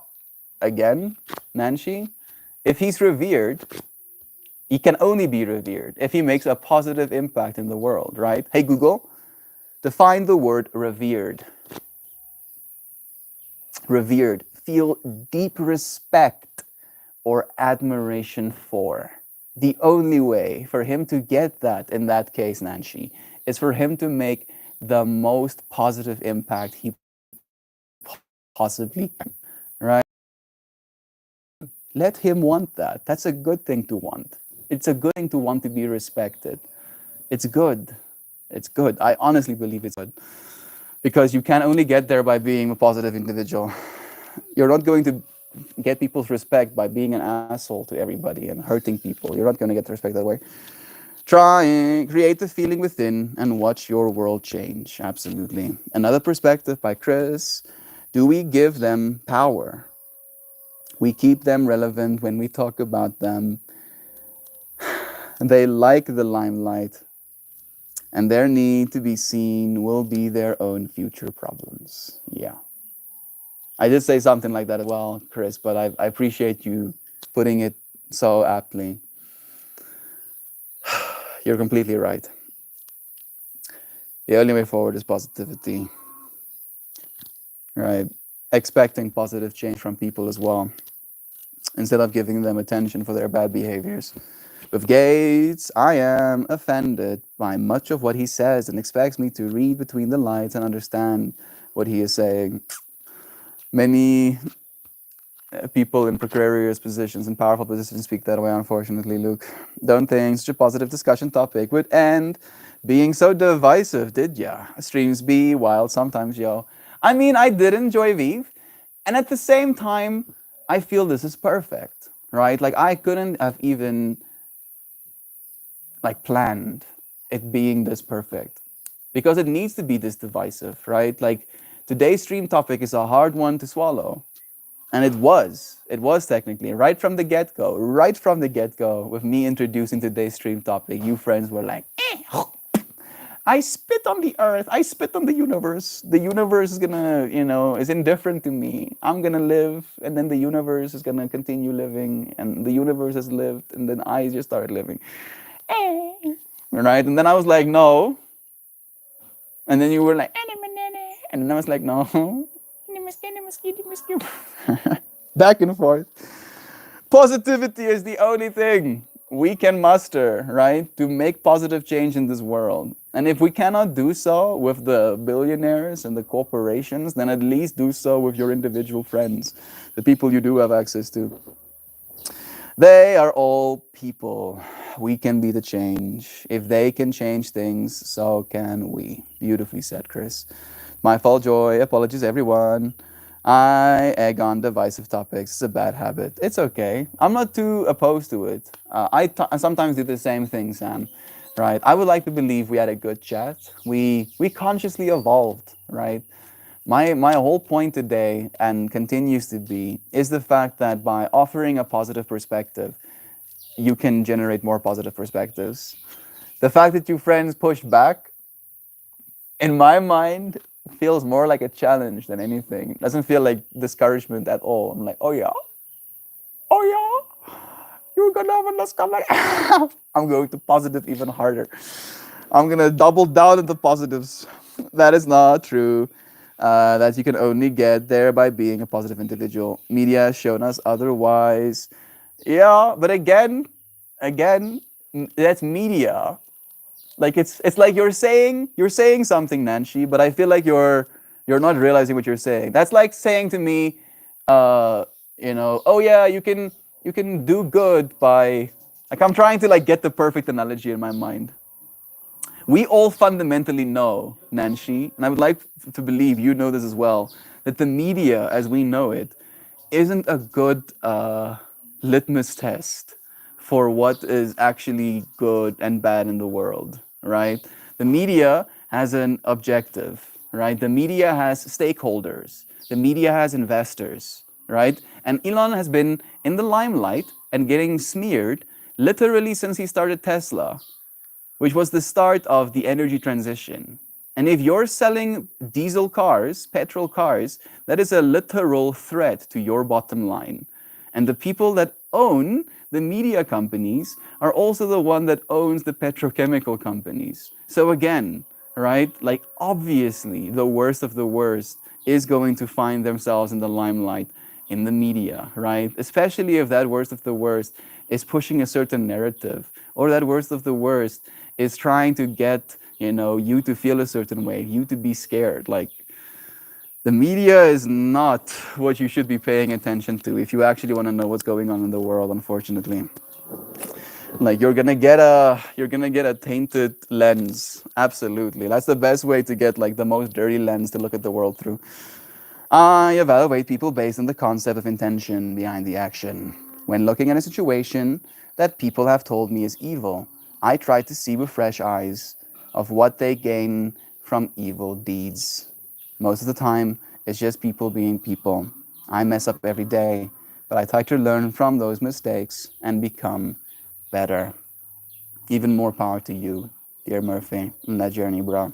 Again, Nancy, if he's revered, he can only be revered if he makes a positive impact in the world, right? Hey, Google, define the word revered. Revered. Feel deep respect or admiration for. The only way for him to get that, in that case, Nancy, is for him to make the most positive impact he possibly can, right? Let him want that. That's a good thing to want. It's a good thing to want to be respected. It's good. It's good. I honestly believe it's good. because you can only get there by being a positive individual. You're not going to get people's respect by being an asshole to everybody and hurting people. You're not going to get the respect that way. Trying, create the feeling within and watch your world change. Absolutely. Another perspective by Chris. Do we give them power? We keep them relevant when we talk about them. They like the limelight, and their need to be seen will be their own future problems. Yeah. I did say something like that as well, Chris, but I appreciate you putting it so aptly. You're completely right. The only way forward is positivity, right? Expecting positive change from people as well, instead of giving them attention for their bad behaviors. With Gates, I am offended by much of what he says and expects me to read between the lines and understand what he is saying. Many people in precarious positions and powerful positions speak that way, unfortunately, Luke. Don't think such a positive discussion topic would end being so divisive, did ya? Streams be wild sometimes, yo. I mean, I did enjoy Vive, and at the same time, I feel this is perfect, right? Like, I couldn't have even planned it being this perfect, because it needs to be this divisive, right? Like, today's stream topic is a hard one to swallow. And it was technically right from the get-go, with me introducing today's stream topic, you friends were like, I spit on the earth, I spit on the universe. The universe is gonna, is indifferent to me. I'm gonna live, and then the universe is gonna continue living, and the universe has lived, and then I just started living. Right? And then I was like, no. And then you were like, and then I was like, no. Back and forth. Positivity is the only thing we can muster, right, to make positive change in this world. And if we cannot do so with the billionaires and the corporations, then at least do so with your individual friends, the people you do have access to. They are all people. We can be the change. If they can change things, so can we. Beautifully said, Chris. My fault, Joy. Apologies, everyone. I egg on divisive topics. It's a bad habit. It's okay. I'm not too opposed to it. I sometimes do the same thing, Sam. Right? I would like to believe we had a good chat. We consciously evolved, right? My whole point today, and continues to be, is the fact that by offering a positive perspective, you can generate more positive perspectives. The fact that you friends pushed back, in my mind, feels more like a challenge than anything. It doesn't feel like discouragement at all. I'm like, oh yeah, you're gonna have us come like, I'm going to positive even harder. I'm gonna double down on the positives. That is not true. That you can only get there by being a positive individual. Media has shown us otherwise. Yeah, but again, that's media. Like it's like you're saying something, Nancy, but I feel like you're not realizing what you're saying. That's like saying to me, oh yeah, you can do good by, like, I'm trying to get the perfect analogy in my mind. We all fundamentally know, Nancy, and I would like to believe you know this as well, that the media as we know it isn't a good litmus test for what is actually good and bad in the world, right? The media has an objective, right? The media has stakeholders. The media has investors, right? And Elon has been in the limelight and getting smeared literally since he started Tesla, which was the start of the energy transition. And if you're selling diesel cars, petrol cars, that is a literal threat to your bottom line. And the people that own the media companies are also the one that owns the petrochemical companies. So again, right, like obviously the worst of the worst is going to find themselves in the limelight in the media, right? Especially if that worst of the worst is pushing a certain narrative, or that worst of the worst is trying to get, you to feel a certain way, you to be scared. Like, the media is not what you should be paying attention to if you actually want to know what's going on in the world, unfortunately. Like you're gonna get a tainted lens. Absolutely. That's the best way to get like the most dirty lens to look at the world through. I evaluate people based on the concept of intention behind the action. When looking at a situation that people have told me is evil, I try to see with fresh eyes of what they gain from evil deeds. Most of the time, it's just people being people. I mess up every day, but I try to learn from those mistakes and become better. Even more power to you, dear Murphy, in that journey, bro.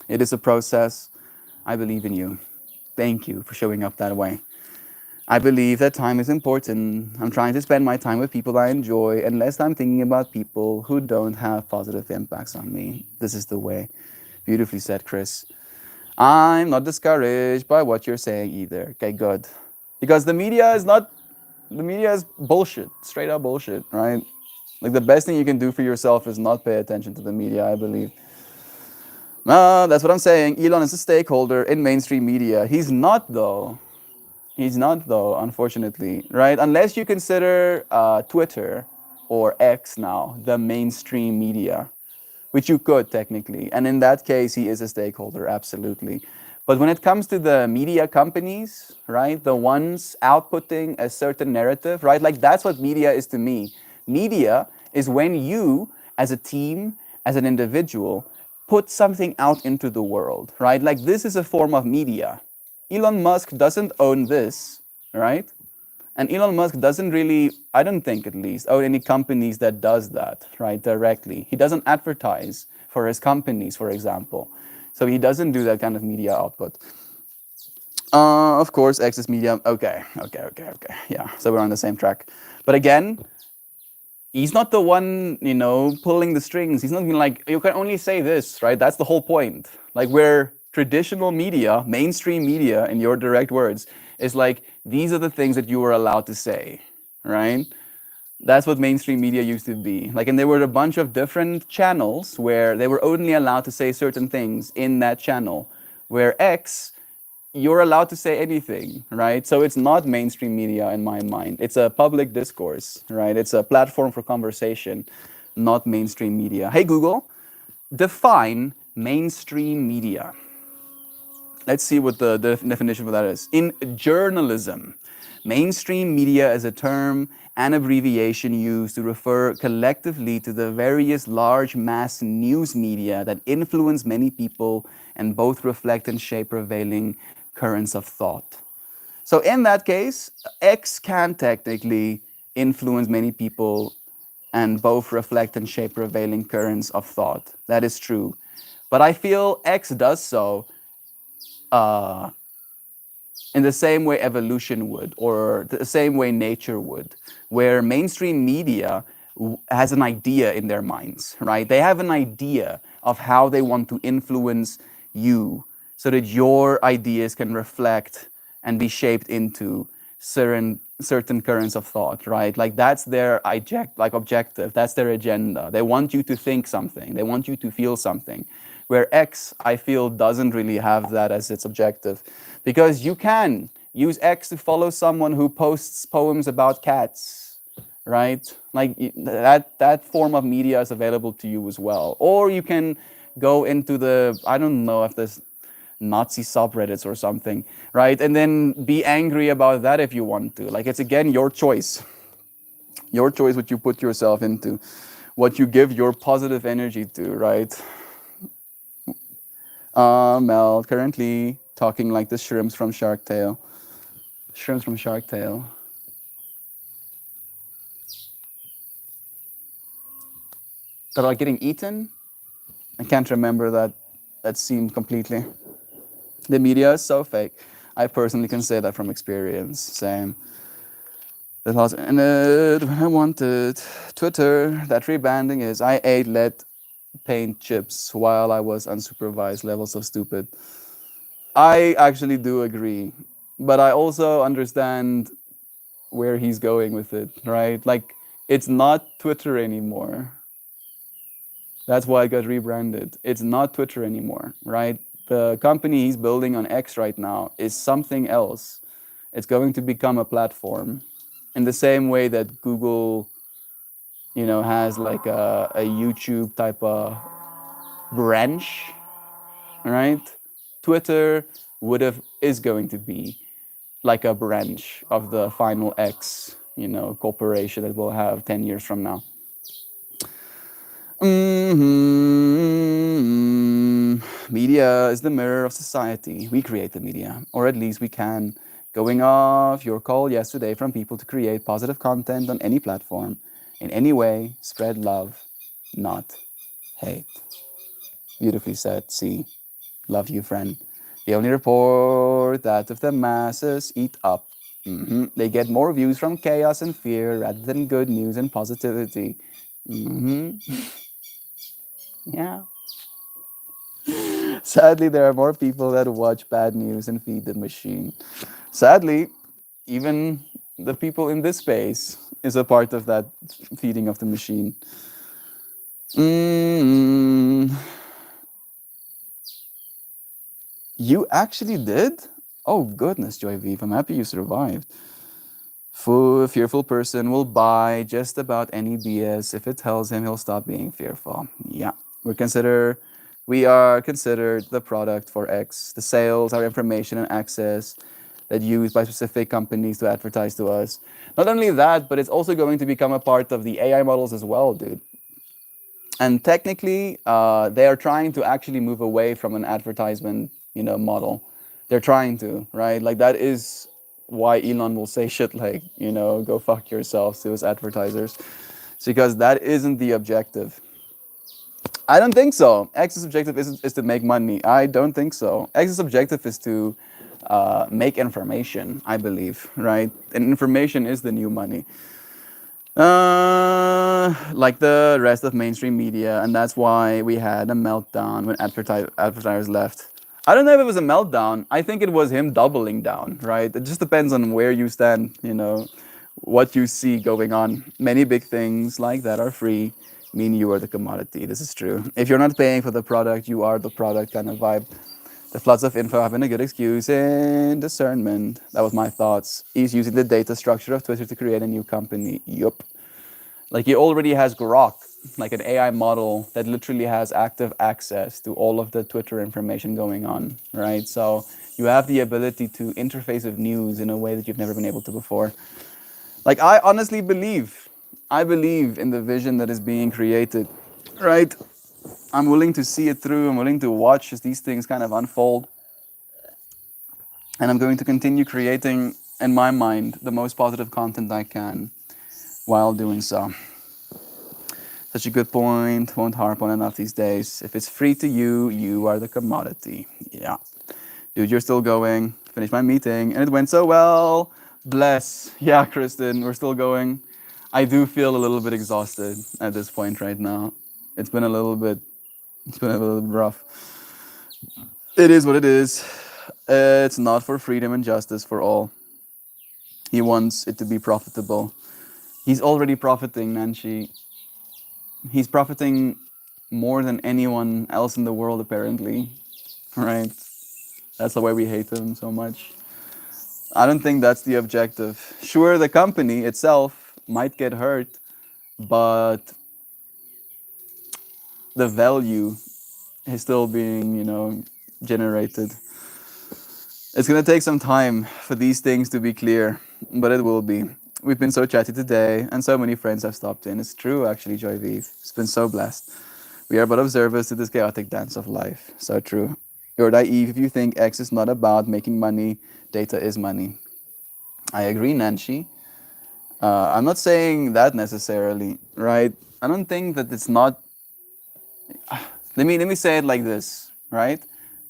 It is a process. I believe in you. Thank you for showing up that way. I believe that time is important. I'm trying to spend my time with people I enjoy, unless I'm thinking about people who don't have positive impacts on me. This is the way. Beautifully said, Chris. I'm not discouraged by what you're saying either. Okay, good. Because the media is bullshit, straight up bullshit, right? Like the best thing you can do for yourself is not pay attention to the media, I believe. That's what I'm saying. Elon is a stakeholder in mainstream media. He's not, though. He's not, though, unfortunately, right? Unless you consider Twitter or X now the mainstream media, which you could technically. And in that case, he is a stakeholder, absolutely. But when it comes to the media companies, right, the ones outputting a certain narrative, right, like that's what media is to me. Media is when you, as a team, as an individual, put something out into the world, right? Like this is a form of media. Elon Musk doesn't own this, right? And Elon Musk doesn't really, I don't think at least, own any companies that does that, right, directly. He doesn't advertise for his companies, for example. So he doesn't do that kind of media output. Of course, Access Media. Okay. Yeah, so we're on the same track. But again, he's not the one, pulling the strings. He's not even like, you can only say this, right? That's the whole point. Like, where traditional media, mainstream media, in your direct words, is like, these are the things that you were allowed to say, right? That's what mainstream media used to be. Like, and there were a bunch of different channels where they were only allowed to say certain things in that channel. Where X, you're allowed to say anything, right? So it's not mainstream media in my mind. It's a public discourse, right? It's a platform for conversation, not mainstream media. Hey, Google, define mainstream media. Let's see what the definition for that is. In journalism, mainstream media is a term and abbreviation used to refer collectively to the various large mass news media that influence many people and both reflect and shape prevailing currents of thought. So in that case, X can technically influence many people and both reflect and shape prevailing currents of thought. That is true. But I feel X does so uh, in the same way evolution would, or the same way nature would, where mainstream media has an idea in their minds, right? They have an idea of how they want to influence you so that your ideas can reflect and be shaped into certain currents of thought, right? Like that's their objective, that's their agenda. They want you to think something, they want you to feel something. Where X, I feel, doesn't really have that as its objective. Because you can use X to follow someone who posts poems about cats, right? Like that form of media is available to you as well. Or you can go into the, I don't know if there's Nazi subreddits or something, right? And then be angry about that if you want to. Like it's again your choice. Your choice what you put yourself into, what you give your positive energy to, right? Mel, currently talking like the shrimps from Shark Tale. Shrimps from Shark Tale. That are getting eaten? I can't remember that scene completely. The media is so fake. I personally can say that from experience. Same. The lost in it when I wanted. Twitter, that rebanding is I ate lead paint chips while I was unsupervised. Levels of stupid. I actually do agree. But I also understand where he's going with it, right? Like, it's not Twitter anymore. That's why it got rebranded. It's not Twitter anymore, right? The company he's building on X right now is something else. It's going to become a platform in the same way that Google has like a YouTube type of branch, right? Twitter is going to be like a branch of the final X, corporation that we'll have 10 years from now. Media is the mirror of society. We create the media, or at least we can. Going off your call yesterday from people to create positive content on any platform, in any way, spread love, not hate. Beautifully said. See, love you, friend. They only report that if the masses eat up. They get more views from chaos and fear rather than good news and positivity. Yeah. Sadly, there are more people that watch bad news and feed the machine. Sadly, even the people in this space is a part of that feeding of the machine. You actually did? Oh goodness, Joy Vive, I'm happy you survived. Fearful person will buy just about any BS if it tells him he'll stop being fearful. Yeah, we are considered the product for X. The sales, our information and access that used by specific companies to advertise to us. Not only that, but it's also going to become a part of the AI models as well, dude. And technically, they are trying to actually move away from an advertisement, model. They're trying to, right? Like that is why Elon will say shit like, go fuck yourselves to his advertisers. It's because that isn't the objective. I don't think so. X's objective is to make money. I don't think so. X's objective is to make information, I believe, right? And information is the new money. Like the rest of mainstream media, and that's why we had a meltdown when advertisers left. I don't know if it was a meltdown. I think it was him doubling down, right? It just depends on where you stand, what you see going on. Many big things like that are free, mean you are the commodity. This is true. If you're not paying for the product, you are the product kind of vibe. The floods of info having a good excuse in discernment. That was my thoughts. He's using the data structure of Twitter to create a new company. Yup. Like he already has Grok, like an AI model that literally has active access to all of the Twitter information going on, right? So you have the ability to interface with news in a way that you've never been able to before. Like I honestly I believe in the vision that is being created, right? I'm willing to see it through. I'm willing to watch as these things kind of unfold. And I'm going to continue creating, in my mind, the most positive content I can while doing so. Such a good point. Won't harp on enough these days. If it's free to you, you are the commodity. Yeah. Dude, you're still going. Finished my meeting and it went so well. Bless. Yeah, Kristen, we're still going. I do feel a little bit exhausted at this point right now. It's been a little bit rough. It is what it is. It's not for freedom and justice for all. He wants it to be profitable. He's already profiting, Nancy. He's profiting more than anyone else in the world, apparently. Right? That's why we hate him so much. I don't think that's the objective. Sure, the company itself might get hurt, but the value is still being, generated. It's gonna take some time for these things to be clear, but it will be. We've been so chatty today, and so many friends have stopped in. It's true, actually, Joy Vive. It's been so blessed. We are but observers to this chaotic dance of life. So true. You're naive if you think X is not about making money. Data is money. I agree, Nancy. I'm not saying that necessarily, right? I don't think that it's not. Let me say it like this, right?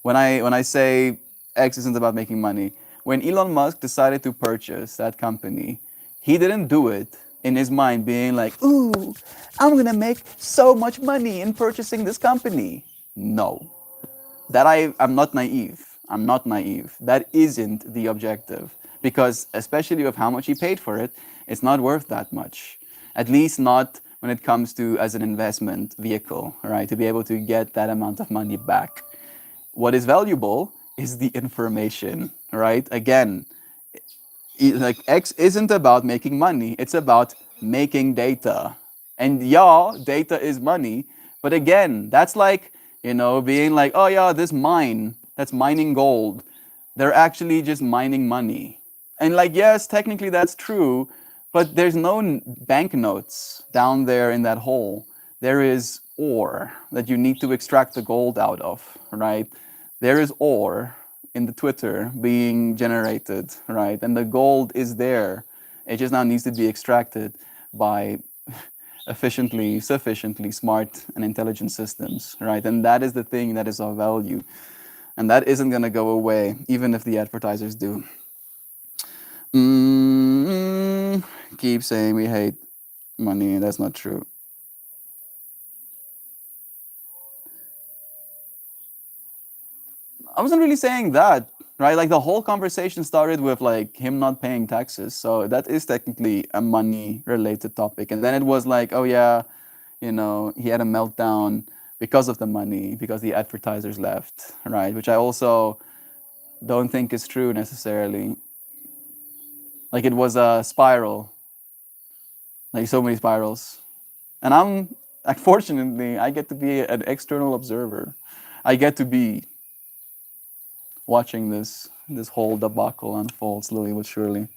When I say X isn't about making money, when Elon Musk decided to purchase that company, he didn't do it in his mind being like, "Ooh, I'm gonna make so much money in purchasing this company." No, I'm not naive. I'm not naive. That isn't the objective because, especially with how much he paid for it, it's not worth that much. At least not when it comes to as an investment vehicle, right? To be able to get that amount of money back. What is valuable is the information, right? Again, like X isn't about making money. It's about making data. And yeah, data is money. But again, that's like, being like, oh yeah, this mine that's mining gold, they're actually just mining money. And like, yes, technically that's true, but there's no banknotes down there in that hole. There is ore that you need to extract the gold out of, right? There is ore in the Twitter being generated, right? And the gold is there. It just now needs to be extracted by efficiently, sufficiently smart and intelligent systems, right? And that is the thing that is of value. And that isn't going to go away, even if the advertisers do. Mm, keep saying we hate money. That's not true. I wasn't really saying that, right? Like the whole conversation started with like him not paying taxes. So that is technically a money related topic. And then it was like, oh yeah, he had a meltdown because of the money, because the advertisers left, right? Which I also don't think is true necessarily. Like it was a spiral, like so many spirals. And like, fortunately, I get to be an external observer. I get to be watching this whole debacle unfold slowly but surely,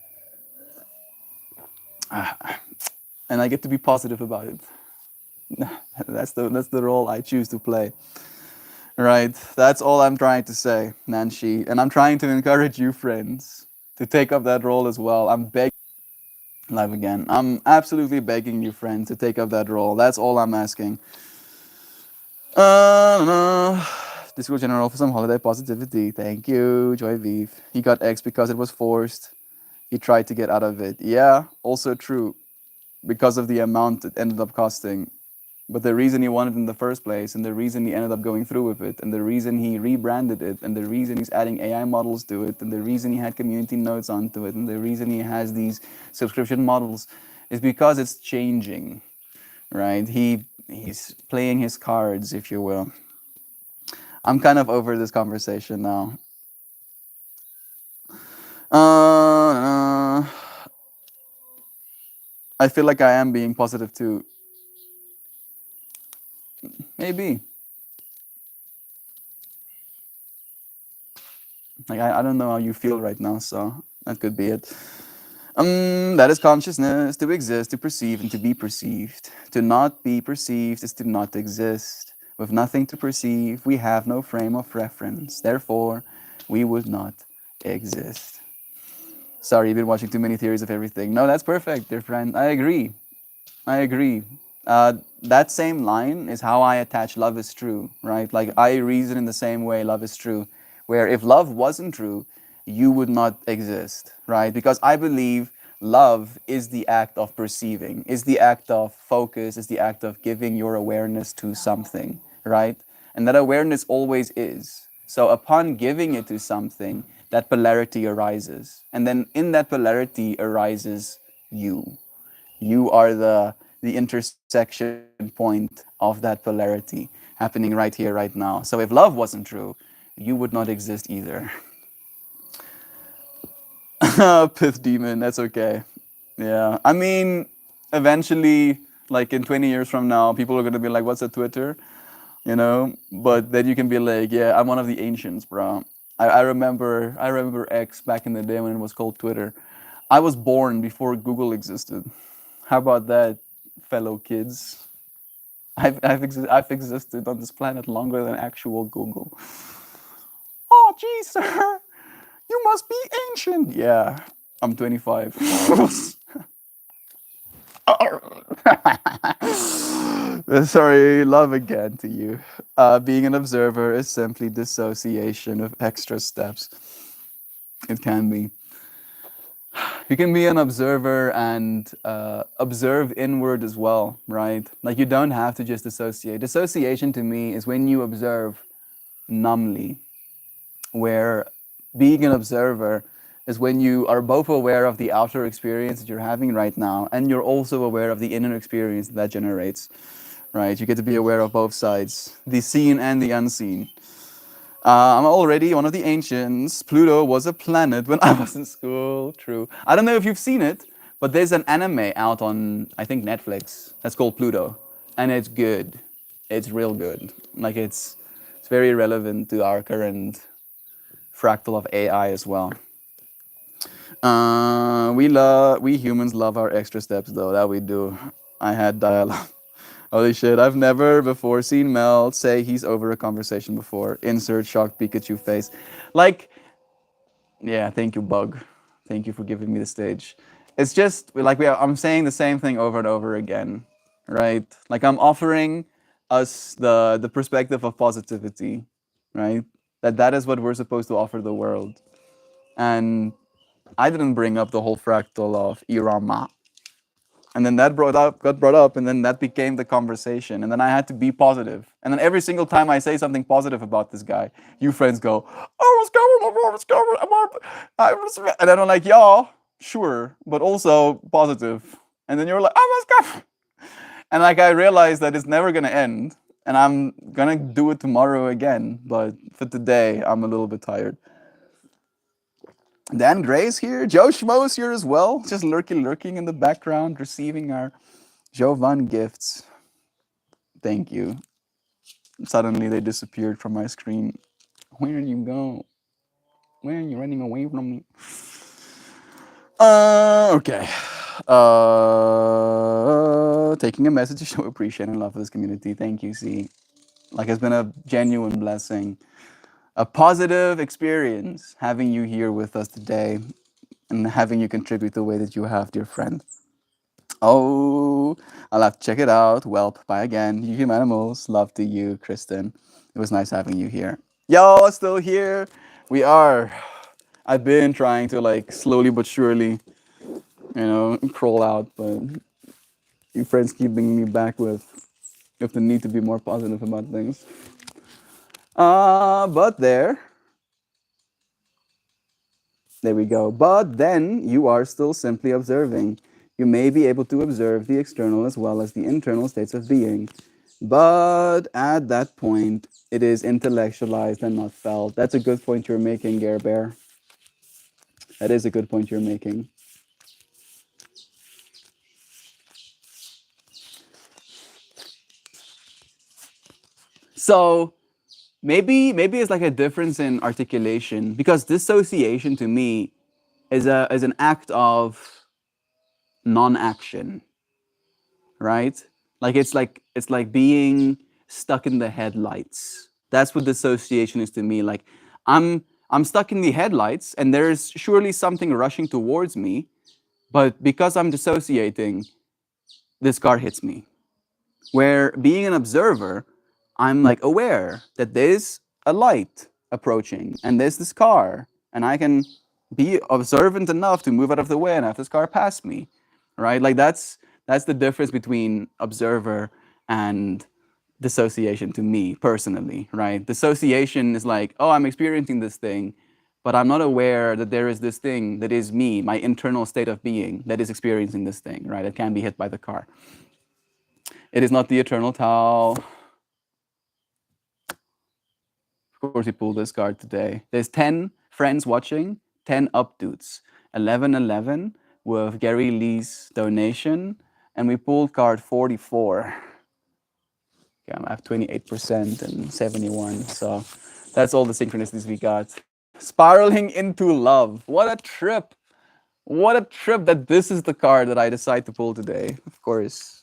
and I get to be positive about it. That's the role I choose to play. Right. That's all I'm trying to say, Nancy. And I'm trying to encourage you, friends, to take up that role as well. I'm begging live again. I'm absolutely begging you, friends, to take up that role. That's all I'm asking. No. Disco General for some holiday positivity. Thank you, Joy Vive. He got X because it was forced. He tried to get out of it. Yeah, also true. Because of the amount it ended up costing. But the reason he wanted it in the first place, and the reason he ended up going through with it, and the reason he rebranded it, and the reason he's adding AI models to it, and the reason he had community notes onto it, and the reason he has these subscription models is because it's changing, right? He's playing his cards, if you will. I'm kind of over this conversation now. I feel like I am being positive too. Maybe. Like I don't know how you feel right now, so that could be it. That is consciousness, to exist, to perceive, and to be perceived. To not be perceived is to not exist. With nothing to perceive, we have no frame of reference. Therefore, we would not exist. Sorry, you've been watching too many theories of everything. No, that's perfect, dear friend. I agree. I agree. That same line is how I attach love is true, right? Like I reason in the same way love is true, where if love wasn't true, you would not exist, right? Because I believe love is the act of perceiving, is the act of focus, is the act of giving your awareness to something, right? And that awareness always is. So upon giving it to something, that polarity arises. And then in that polarity arises you. You are the intersection point of that polarity happening right here, right now. So if love wasn't true, you would not exist either. Pith demon, that's okay. Yeah. I mean, eventually, like in 20 years from now, people are going to be like, what's a Twitter? But then you can be like, yeah, I'm one of the ancients, bro. I remember X back in the day when it was called Twitter. I was born before Google existed. How about that, fellow kids? I've existed on this planet longer than actual Google. Oh, geez, sir, you must be ancient. Yeah, I'm 25. Sorry, love again to you. Being an observer is simply dissociation of extra steps. It can be. You can be an observer and observe inward as well, right? Like you don't have to just dissociate. Dissociation to me is when you observe numbly, where being an observer is when you are both aware of the outer experience that you're having right now, and you're also aware of the inner experience that generates, right? You get to be aware of both sides, the seen and the unseen. I'm already one of the ancients. Pluto was a planet when I was in school. True. I don't know if you've seen it, But there's an anime out on, I think, Netflix that's called Pluto, and it's good. It's real good. Like it's very relevant to our current fractal of AI as well. We humans love our extra steps though. That we do. I had dialogue. Holy shit! I've never before seen Mel say he's over a conversation before. Insert shocked Pikachu face. Like, yeah, thank you, Bug. Thank you for giving me the stage. It's just like I'm saying the same thing over and over again, right? Like I'm offering us the perspective of positivity, right? That is what we're supposed to offer the world. And I didn't bring up the whole fractal of Irama. And then that got brought up, and then that became the conversation. And then I had to be positive. And then every single time I say something positive about this guy, you friends go, "Oh, what's going on? And then I'm like, "Yeah, sure, but also positive." And then you're like, "Oh, what's going?" And like I realized that it's never gonna end, and I'm gonna do it tomorrow again. But for today, I'm a little bit tired. Dan Gray's here. Joe Schmo's here as well, just lurking in the background, receiving our Jovan gifts. Thank you. Suddenly they disappeared from my screen. Where did you go? Where are you running away from me? Okay. Taking a message to show appreciation and love for this community. Thank you, C. Like it's been a genuine blessing, a positive experience having you here with us today and having you contribute the way that you have, dear friend. Oh, I'll have to check it out. Welp, bye again. You humanimals, love to you, Kristen. It was nice having you here. Y'all still here? We are. I've been trying to like slowly but surely, crawl out, but you friends keep bringing me back with the need to be more positive about things. But there we go. But then you are still simply observing. You may be able to observe the external as well as the internal states of being. But at that point, it is intellectualized and not felt. That's a good point you're making, Gare Bear. That is a good point you're making. So maybe it's like a difference in articulation because dissociation to me is an act of non-action, right? Like it's like being stuck in the headlights. That's what dissociation is to me. Like I'm stuck in the headlights and there's surely something rushing towards me, but because I'm dissociating, this car hits me. Where being an observer, I'm like aware that there's a light approaching and there's this car and I can be observant enough to move out of the way and have this car pass me, right? Like that's the difference between observer and dissociation to me personally, right? Dissociation is like, oh, I'm experiencing this thing, but I'm not aware that there is this thing that is me, my internal state of being that is experiencing this thing, right? It can be hit by the car. It is not the eternal Tao. Of course, we pulled this card today. There's 10 friends watching, 10 updudes. 1111 with Gary Lee's donation, and we pulled card 44. Okay, I have 28% and 71, so that's all the synchronicities we got. Spiraling into love. What a trip. What a trip that this is the card that I decide to pull today. Of course,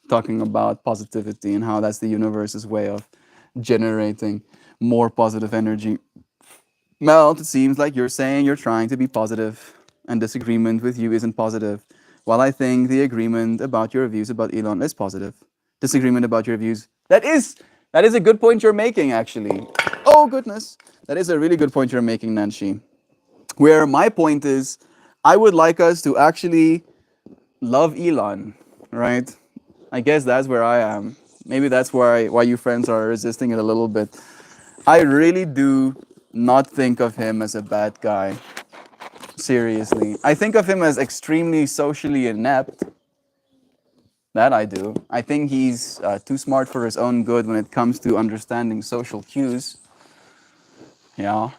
talking about positivity and how that's the universe's way of generating more positive energy. Mel, it seems like you're saying you're trying to be positive and disagreement with you isn't positive. While I think the agreement about your views about Elon is positive. Disagreement about your views. That is a good point you're making, actually. Oh goodness. That is a really good point you're making, Nancy. Where my point is, I would like us to actually love Elon, right? I guess that's where I am. Maybe that's why you friends are resisting it a little bit. I really do not think of him as a bad guy. Seriously. I think of him as extremely socially inept. That I do. I think he's too smart for his own good when it comes to understanding social cues. Yeah.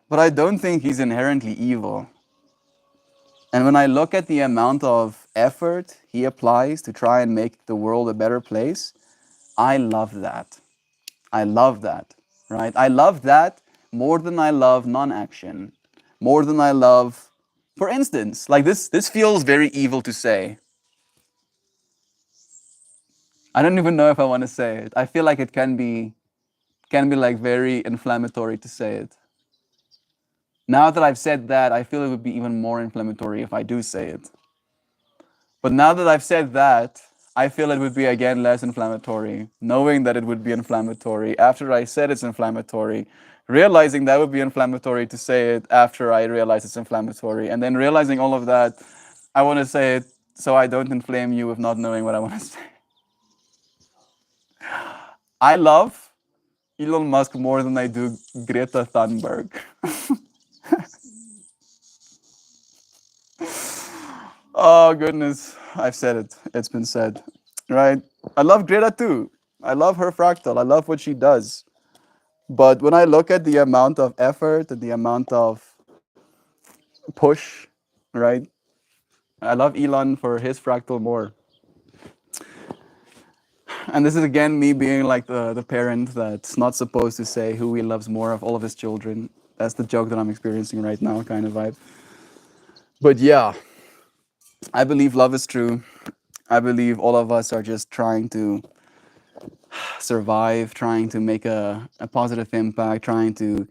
But I don't think he's inherently evil. And when I look at the amount of effort he applies to try and make the world a better place, I love that. I love that, right? I love that more than I love non-action, more than I love, for instance, like this feels very evil to say. I don't even know if I want to say it. I feel like it can be like very inflammatory to say it. Now that I've said that, I feel it would be even more inflammatory if I do say it. But now that I've said that, I feel it would be again less inflammatory, knowing that it would be inflammatory after I said it's inflammatory, realizing that would be inflammatory to say it after I realize it's inflammatory, and then realizing all of that, I want to say it so I don't inflame you with not knowing what I want to say. I love Elon Musk more than I do Greta Thunberg. Oh goodness, I've said it. It's been said, right? I love Greta too. I love her fractal. I love what she does. But when I look at the amount of effort and the amount of push, right? I love Elon for his fractal more. And this is again me being like the parent that's not supposed to say who he loves more of all of his children. That's the joke that I'm experiencing right now, kind of vibe. But yeah, I believe love is true. I believe all of us are just trying to survive, trying to make a positive impact, trying to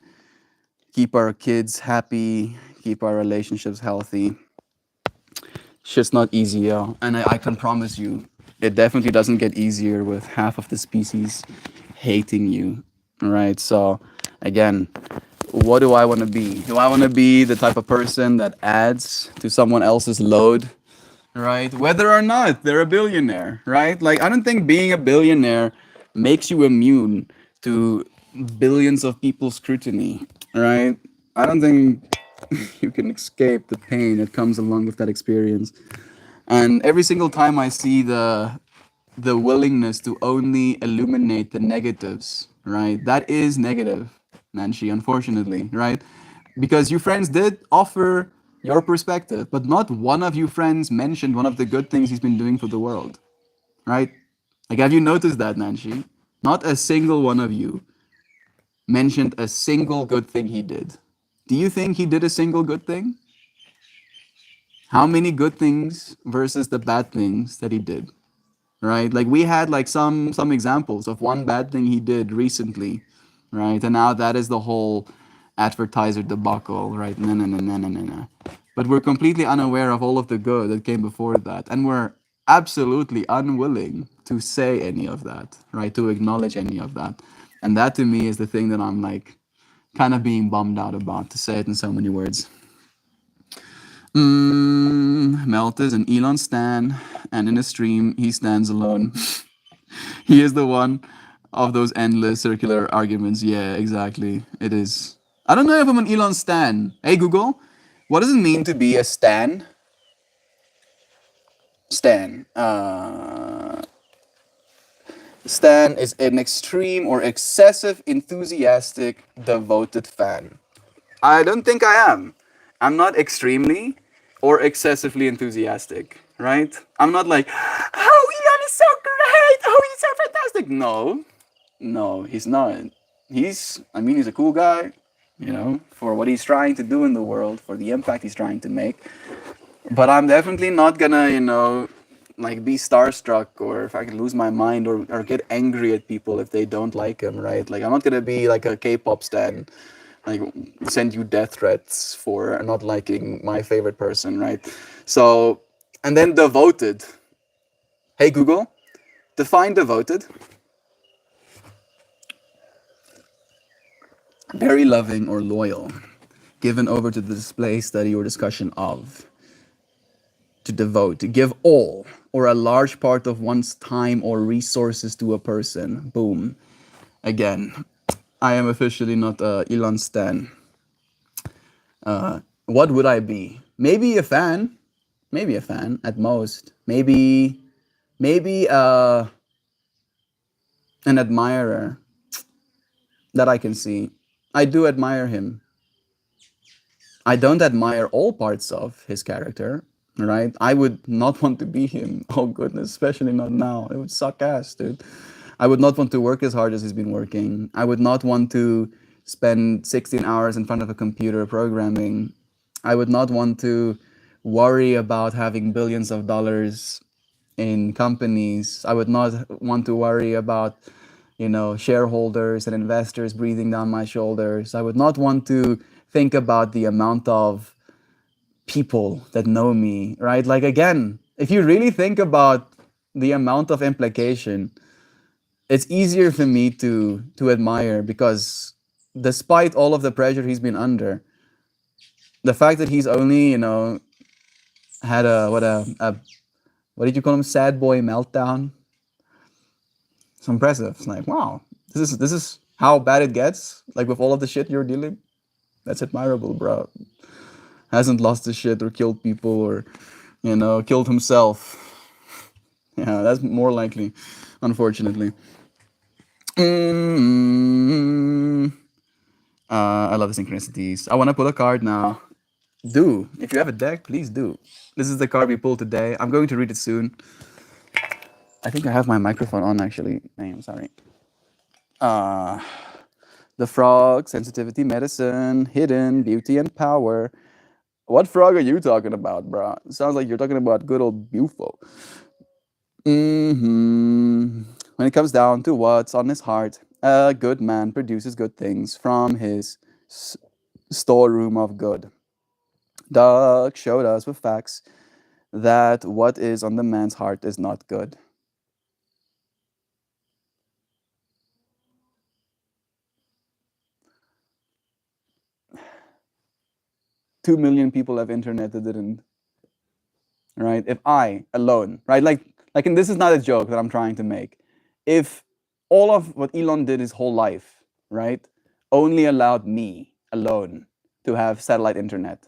keep our kids happy, keep our relationships healthy. It's just not easy, yo. And I can promise you, it definitely doesn't get easier with half of the species hating you, right? So, again, what do I want to be? Do I want to be the type of person that adds to someone else's load, right? Whether or not they're a billionaire, right? Like, I don't think being a billionaire makes you immune to billions of people's scrutiny, right? I don't think you can escape the pain that comes along with that experience. And every single time I see the willingness to only illuminate the negatives, right? That is negative, Nanshi, unfortunately, right? Because you friends did offer your perspective, but not one of you friends mentioned one of the good things he's been doing for the world, right? Like, have you noticed that, Nanshi? Not a single one of you mentioned a single good thing he did. Do you think he did a single good thing? How many good things versus the bad things that he did? Right? Like we had like some examples of one bad thing he did recently, right? And now that is the whole advertiser debacle, right? No, no, no, no, no, no, no. But we're completely unaware of all of the good that came before that, and we're absolutely unwilling to say any of that, right? To acknowledge any of that, and that to me is the thing that I'm like kind of being bummed out about, to say it in so many words. Melt is an Elon stan, and in a stream he stands alone. He is the one of those endless circular arguments. Yeah, exactly. It is. I don't know if I'm an Elon stan. Hey Google, what does it mean to be a stan? Stan. Stan is an extreme or excessive enthusiastic devoted fan. I don't think I am. I'm not extremely or excessively enthusiastic, right? I'm not like, oh, Elon is so great. Oh, he's so fantastic. No, no, he's not. I mean, he's a cool guy, for what he's trying to do in the world, for the impact he's trying to make. But I'm definitely not gonna, like be starstruck, or if I can lose my mind, or get angry at people if they don't like him, right? Like, I'm not gonna be like a K-pop stan, like send you death threats for not liking my favorite person, right? So, and then devoted. Hey Google, define devoted. Very loving or loyal, given over to the display, study, or discussion of. To devote, to give all or a large part of one's time or resources to a person. Boom. Again, I am officially not Elon Stan. What would I be? Maybe a fan. Maybe a fan at most. Maybe an admirer that I can see. I do admire him. I don't admire all parts of his character, right? I would not want to be him. Oh goodness, especially not now. It would suck ass, dude. I would not want to work as hard as he's been working. I would not want to spend 16 hours in front of a computer programming. I would not want to worry about having billions of dollars in companies. I would not want to worry about, shareholders and investors breathing down my shoulders. I would not want to think about the amount of people that know me, right? Like, again, if you really think about the amount of implication, it's easier for me to admire, because despite all of the pressure he's been under, the fact that he's only, had a what did you call him, sad boy meltdown, it's impressive. It's like, wow, this is how bad it gets, like with all of the shit you're dealing. That's admirable, bro. Hasn't lost his shit or killed people or, killed himself. Yeah, that's more likely, unfortunately. I love the synchronicities. I want to pull a card now. Do. If you have a deck, please do. This is the card we pulled today. I'm going to read it soon. I think I have my microphone on, actually. I'm sorry. The frog, sensitivity, medicine, hidden, beauty, and power. What frog are you talking about, bro? Sounds like you're talking about good old Bufo. When it comes down to what's on his heart, a good man produces good things from his storeroom of good. Doug showed us with facts that what is on the man's heart is not good. Two million people have internet that didn't, right? If I alone, right? Like, and this is not a joke that I'm trying to make. If all of what Elon did his whole life, right, only allowed me alone to have satellite internet,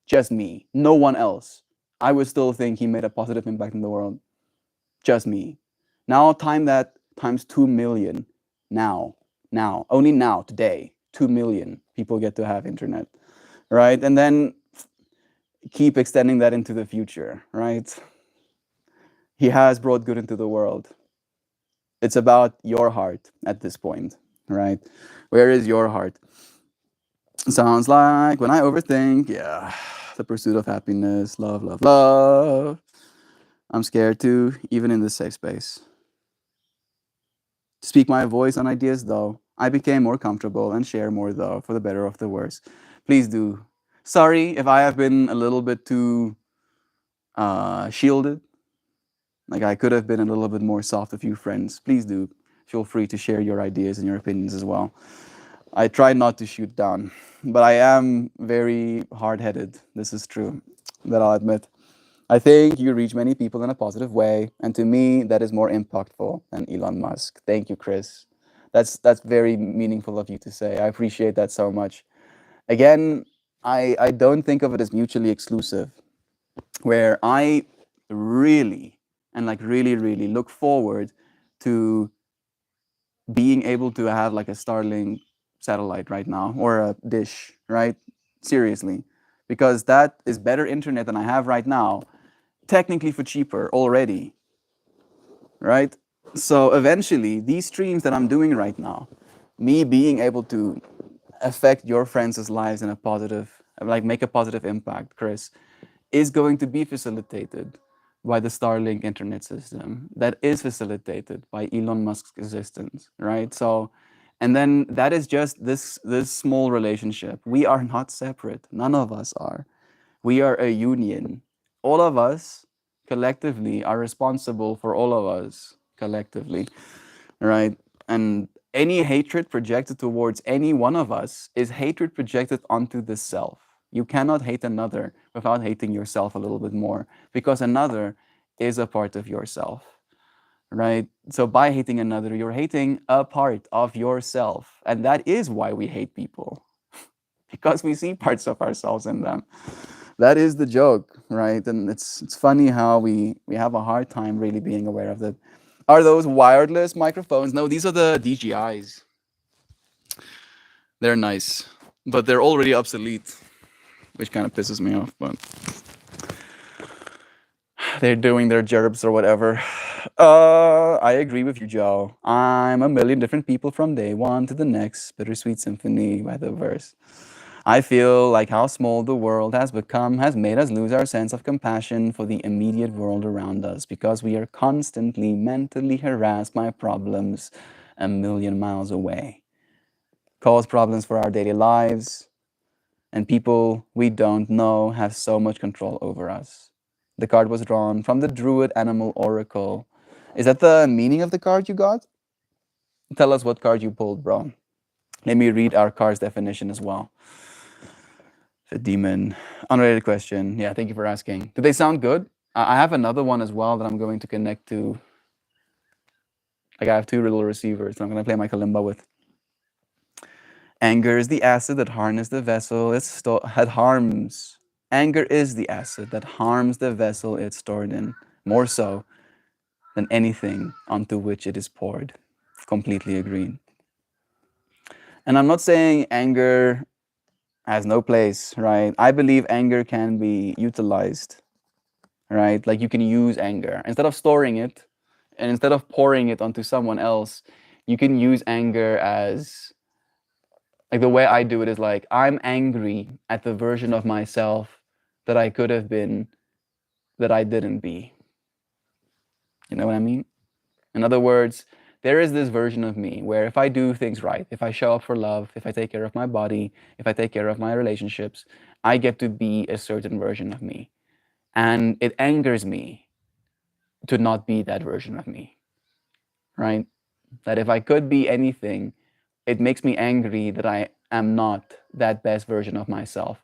just me, no one else, I would still think he made a positive impact in the world. Just me. Now time that times 2 million. Only now, today, 2 million people get to have internet, right? And then keep extending that into the future, right? He has brought good into the world. It's about your heart at this point, right? Where is your heart? Sounds like when I overthink, yeah, the pursuit of happiness, love, love, love. I'm scared too, even in this safe space. To speak my voice on ideas, though, I became more comfortable and share more, though, for the better of the worse. Please do. Sorry if I have been a little bit too shielded. Like, I could have been a little bit more soft with you friends. Please do. Feel free to share your ideas and your opinions as well. I try not to shoot down, but I am very hard-headed. This is true, that I'll admit. I think you reach many people in a positive way, and to me, that is more impactful than Elon Musk. Thank you, Chris. That's very meaningful of you to say. I appreciate that so much. Again, I don't think of it as mutually exclusive, where I really, and like really, really look forward to being able to have like a Starlink satellite right now, or a dish, right? Seriously, because that is better internet than I have right now, technically for cheaper already, right? So eventually, these streams that I'm doing right now, me being able to affect your friends' lives in a positive, like make a positive impact, Chris, is going to be facilitated by the Starlink internet system that is facilitated by Elon Musk's existence, right? So, and then that is just this small relationship. We are not separate. None of us are. We are a union. All of us collectively are responsible for all of us collectively, right? And any hatred projected towards any one of us is hatred projected onto the self. You cannot hate another without hating yourself a little bit more, because another is a part of yourself, right? So by hating another, you're hating a part of yourself. And that is why we hate people, because we see parts of ourselves in them. That is the joke, right? And it's funny how we have a hard time really being aware of that. Are those wireless microphones? No, these are the DJIs. They're nice, but they're already obsolete. which kind of pisses me off, but they're doing their gerbs or whatever. I agree with you, Joe. I'm a million different people from day one to the next. Bittersweet Symphony by the verse. I feel like how small the world has become has made us lose our sense of compassion for the immediate world around us because we are constantly mentally harassed by problems a million miles away. Cause problems for our daily lives, and people we don't know have so much control over us. The card was drawn from the Druid Animal Oracle. Is that the meaning of the card you got? Tell us what card you pulled, bro. Let me read our card's definition as well. The demon. Unrelated question. Yeah, thank you for asking. Do they sound good? I have another one as well that I'm going to connect to. Like I have two little receivers that I'm going to play my kalimba with. Anger is the acid that harnesses the vessel. It harms. Anger is the acid that harms the vessel it's stored in, more so than anything onto which it is poured. Completely agreed. And I'm not saying anger has no place, right? I believe anger can be utilized, right? Like you can use anger. Instead of storing it and instead of pouring it onto someone else, you can use anger as, like the way I do it is like, I'm angry at the version of myself that I could have been, that I didn't be. You know what I mean? In other words, there is this version of me where if I do things right, if I show up for love, if I take care of my body, if I take care of my relationships, I get to be a certain version of me. And it angers me to not be that version of me, right? That if I could be anything, it makes me angry that I am not that best version of myself.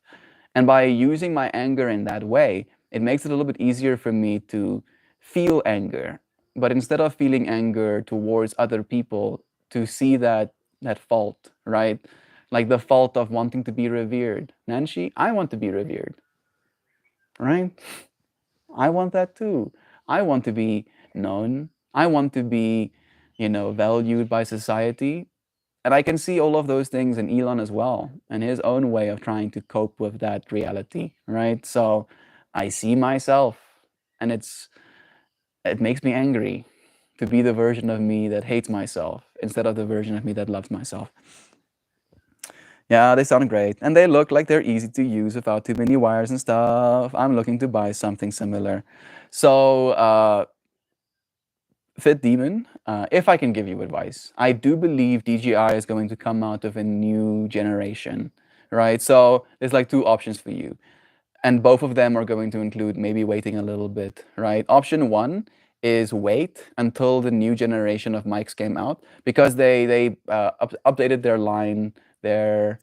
And by using my anger in that way, it makes it a little bit easier for me to feel anger. But instead of feeling anger towards other people, to see that fault, right? Like the fault of wanting to be revered. Nancy, I want to be revered, right? I want that too. I want to be known. I want to be, valued by society. And I can see all of those things in Elon as well, and his own way of trying to cope with that reality, right? So I see myself, and it makes me angry to be the version of me that hates myself instead of the version of me that loves myself. Yeah, they sound great, and they look like they're easy to use without too many wires and stuff. I'm looking to buy something similar. So, Fit Demon, if I can give you advice, I do believe DJI is going to come out of a new generation, right? So there's like two options for you, and both of them are going to include maybe waiting a little bit, right? Option one is wait until the new generation of mics came out because they updated their line, their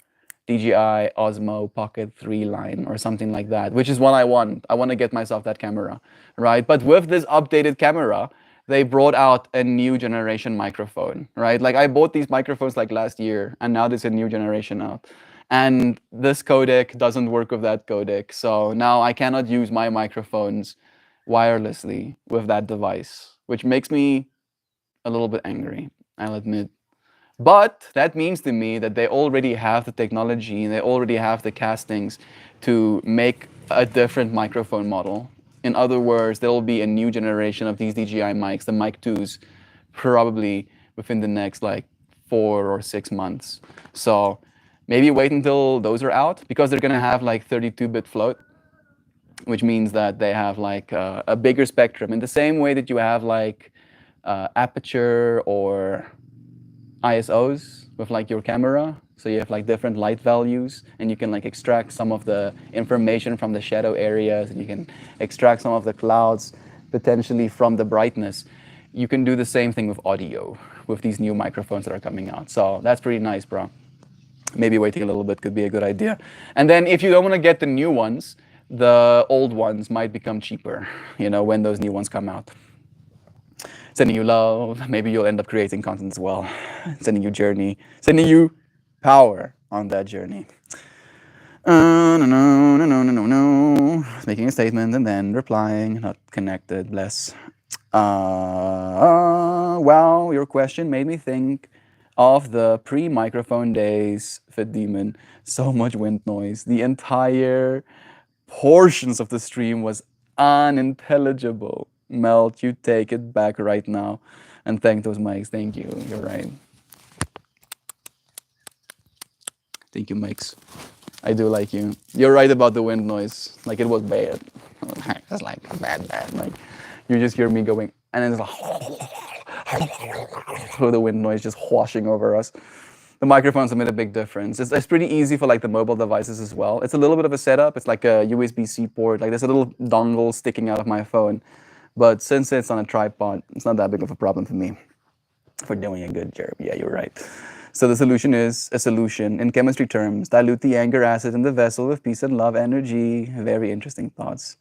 DJI Osmo Pocket 3 line or something like that, which is what I want. I want to get myself that camera, right? But with this updated camera, they brought out a new generation microphone, right? Like I bought these microphones like last year, and now there's a new generation out. And this codec doesn't work with that codec. So now I cannot use my microphones wirelessly with that device, which makes me a little bit angry, I'll admit. But that means to me that they already have the technology and they already have the castings to make a different microphone model. In other words, there will be a new generation of these DJI mics, the Mic 2s, probably within the next like 4 or 6 months. So maybe wait until those are out because they're gonna have like 32-bit float, which means that they have like a bigger spectrum in the same way that you have like aperture or ISOs with like your camera. So you have like different light values and you can like extract some of the information from the shadow areas and you can extract some of the clouds potentially from the brightness. You can do the same thing with audio with these new microphones that are coming out. So that's pretty nice, bro. Maybe waiting a little bit could be a good idea. And then if you don't want to get the new ones, the old ones might become cheaper, when those new ones come out. Sending you love. Maybe you'll end up creating content as well. Sending you journey. Sending you power on that journey. No. Making a statement and then replying. Not connected. Bless. Wow, your question made me think of the pre-microphone days, Fit Demon. So much wind noise. The entire portions of the stream was unintelligible. Melt, you take it back right now. And thank those mics. Thank you. You're right. Thank you, mics. I do like you. You're right about the wind noise. Like, it was bad. It's like bad. Like, you just hear me going, and then it's like the wind noise just washing over us. The microphones have made a big difference. It's pretty easy for like the mobile devices as well. It's a little bit of a setup. It's like a USB-C port. Like, there's a little dongle sticking out of my phone. But since it's on a tripod, it's not that big of a problem for me for doing a good job. Yeah, you're right. So the solution is a solution in chemistry terms. Dilute the anger acid in the vessel with peace and love energy. Very interesting thoughts.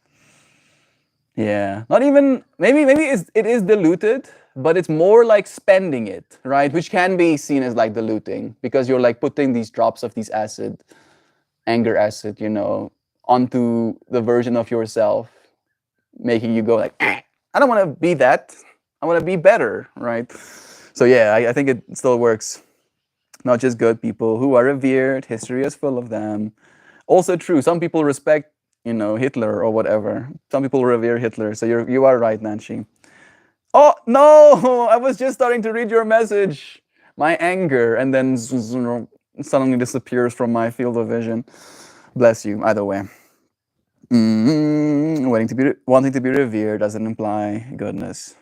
Yeah, not even, maybe it is diluted, but it's more like spending it, right? Which can be seen as like diluting, because you're like putting these drops of these acid, anger acid, you know, onto the version of yourself, making you go like, I don't want to be that. I want to be better, right? So yeah, I think it still works. Not just good people who are revered. History is full of them. Also true. Some people respect, you know, Hitler or whatever. Some people revere Hitler. So you are right, Nancy. Oh no! I was just starting to read your message. My anger, and then suddenly disappears from my field of vision. Bless you. Either way. Wanting to be revered doesn't imply goodness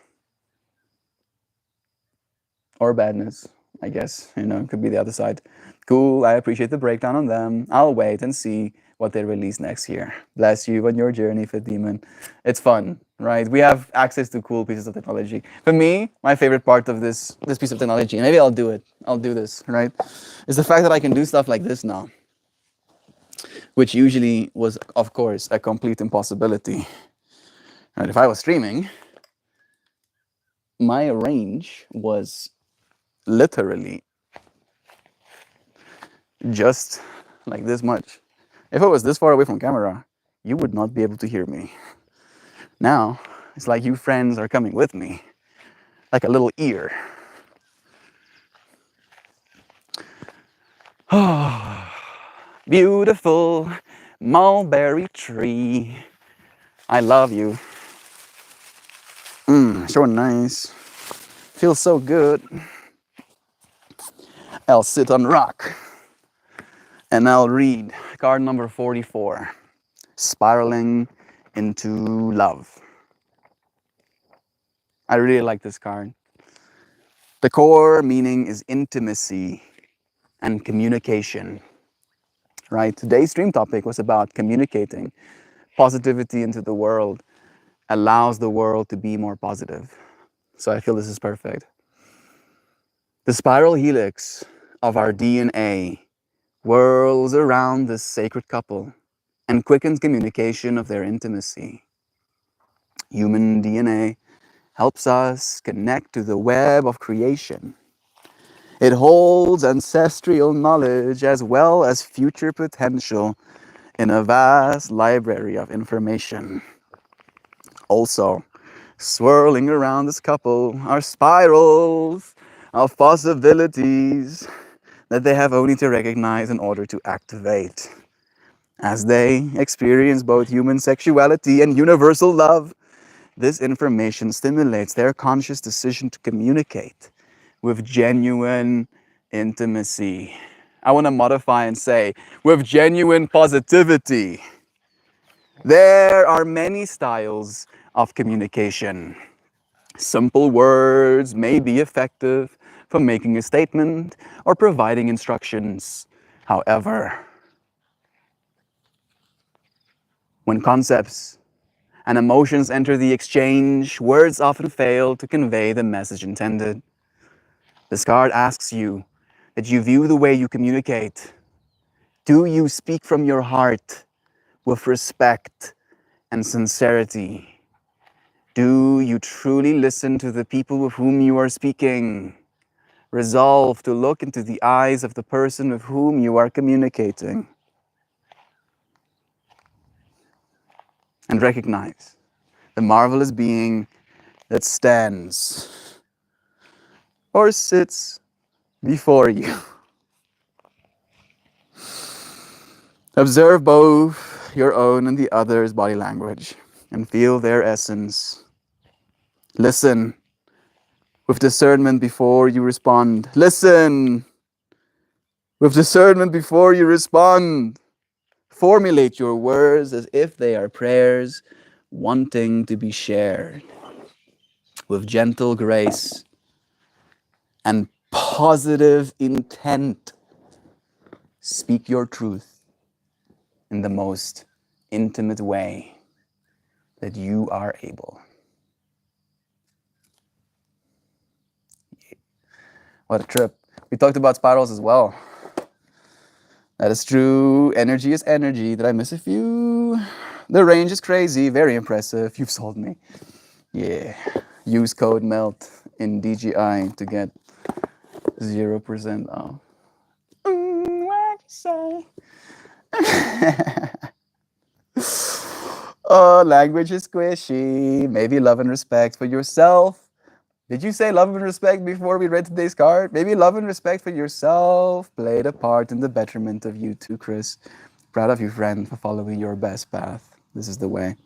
or badness, I guess. You know, it could be the other side. Cool, I appreciate the breakdown on them. I'll wait and see what they release next year. Bless you on your journey, Fit Demon. It's fun, right? We have access to cool pieces of technology. For me, my favorite part of this piece of technology, and maybe I'll do it, I'll do this, right? Is the fact that I can do stuff like this now, which usually was, of course, a complete impossibility. Right? If I was streaming, my range was literally just like this much. If I was this far away from camera, you would not be able to hear me. Now, it's like you friends are coming with me, like a little ear. Beautiful mulberry tree. I love you. So nice. Feels so good. I'll sit on rock and I'll read card number 44, Spiraling into Love. I really like this card. The core meaning is intimacy and communication, right? Today's stream topic was about communicating. Positivity into the world allows the world to be more positive. So I feel this is perfect. The spiral helix of our DNA whirls around this sacred couple and quickens communication of their intimacy. Human DNA helps us connect to the web of creation. It holds ancestral knowledge as well as future potential in a vast library of information. Also, swirling around this couple are spirals of possibilities that they have only to recognize in order to activate. As they experience both human sexuality and universal love, this information stimulates their conscious decision to communicate with genuine intimacy. I want to modify and say, with genuine positivity. There are many styles of communication. Simple words may be effective for making a statement or providing instructions. However, when concepts and emotions enter the exchange, words often fail to convey the message intended. This card asks you that you view the way you communicate. Do you speak from your heart with respect and sincerity? Do you truly listen to the people with whom you are speaking? Resolve to look into the eyes of the person with whom you are communicating. And recognize the marvelous being that stands or sits before you. Observe both your own and the other's body language and feel their essence. Listen with discernment before you respond. Listen with discernment before you respond. Formulate your words as if they are prayers wanting to be shared. With gentle grace and positive intent, speak your truth in the most intimate way that you are able. What a trip. We talked about spirals as well. That is true. Energy is energy. Did I miss a few? The range is crazy. Very impressive. You've sold me. Yeah. Use code MELT in DGI to get 0% off. What'd you say? Oh, language is squishy. Maybe love and respect for yourself. Did you say love and respect before we read today's card? Maybe love and respect for yourself played a part in the betterment of you too, Chris. Proud of you, friend, for following your best path. This is the way.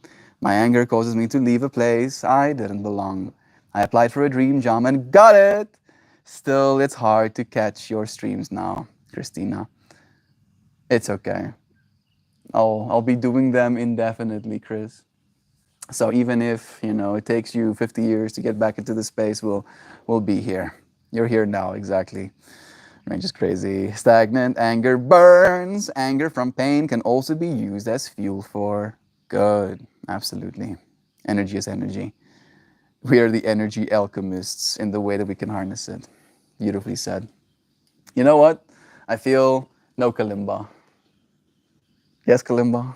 My anger causes me to leave a place I didn't belong. I applied for a dream job and got it. Still, it's hard to catch your streams now, Christina. It's okay. I'll be doing them indefinitely, Chris. So even if it takes you 50 years to get back into the space, we'll be here. You're here now, exactly. Range is crazy. Stagnant anger burns. Anger from pain can also be used as fuel for good. Absolutely. Energy is energy. We are the energy alchemists in the way that we can harness it. Beautifully said. You know what? I feel no kalimba. Yes, kalimba.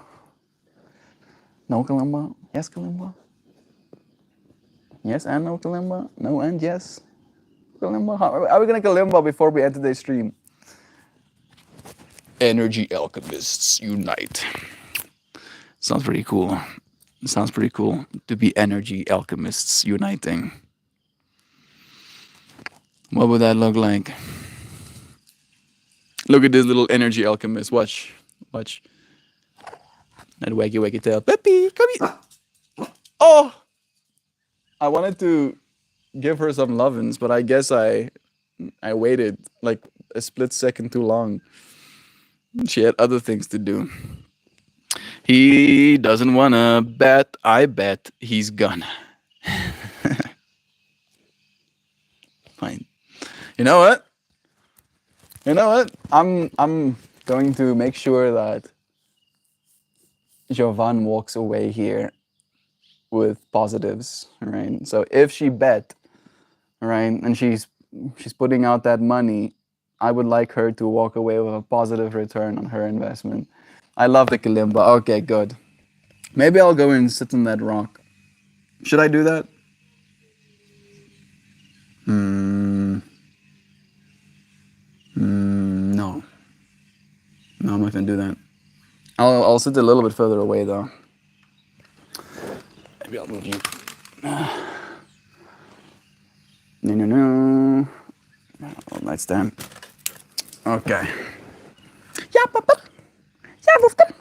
No kalimba. Yes, kalimba. Yes and no kalimba. No and yes. Kalimba. Are we gonna kalimba before we end today's stream? Energy alchemists unite. Sounds pretty cool. Sounds pretty cool to be energy alchemists uniting. What would that look like? Look at this little energy alchemist. Watch. Watch. That waggy tail. Peppy, come here. Oh! I wanted to give her some lovin's, but I guess I waited like a split second too long. She had other things to do. He doesn't wanna bet. I bet he's gonna. Fine. You know what? You know what? I'm going to make sure that Jovan walks away here with positives, right? So if she bet, right, and she's putting out that money, I would like her to walk away with a positive return on her investment. I love the kalimba. Okay, good. Maybe I'll go and sit on that rock. Should I do that? No. No, I'm not gonna do that. I'll sit a little bit further away though. Maybe I'll move you. No. Oh, nightstand. Okay. Ja, papa. Ja, woefke.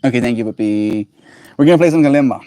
Okay, thank you, puppy. We're gonna play some kalimba.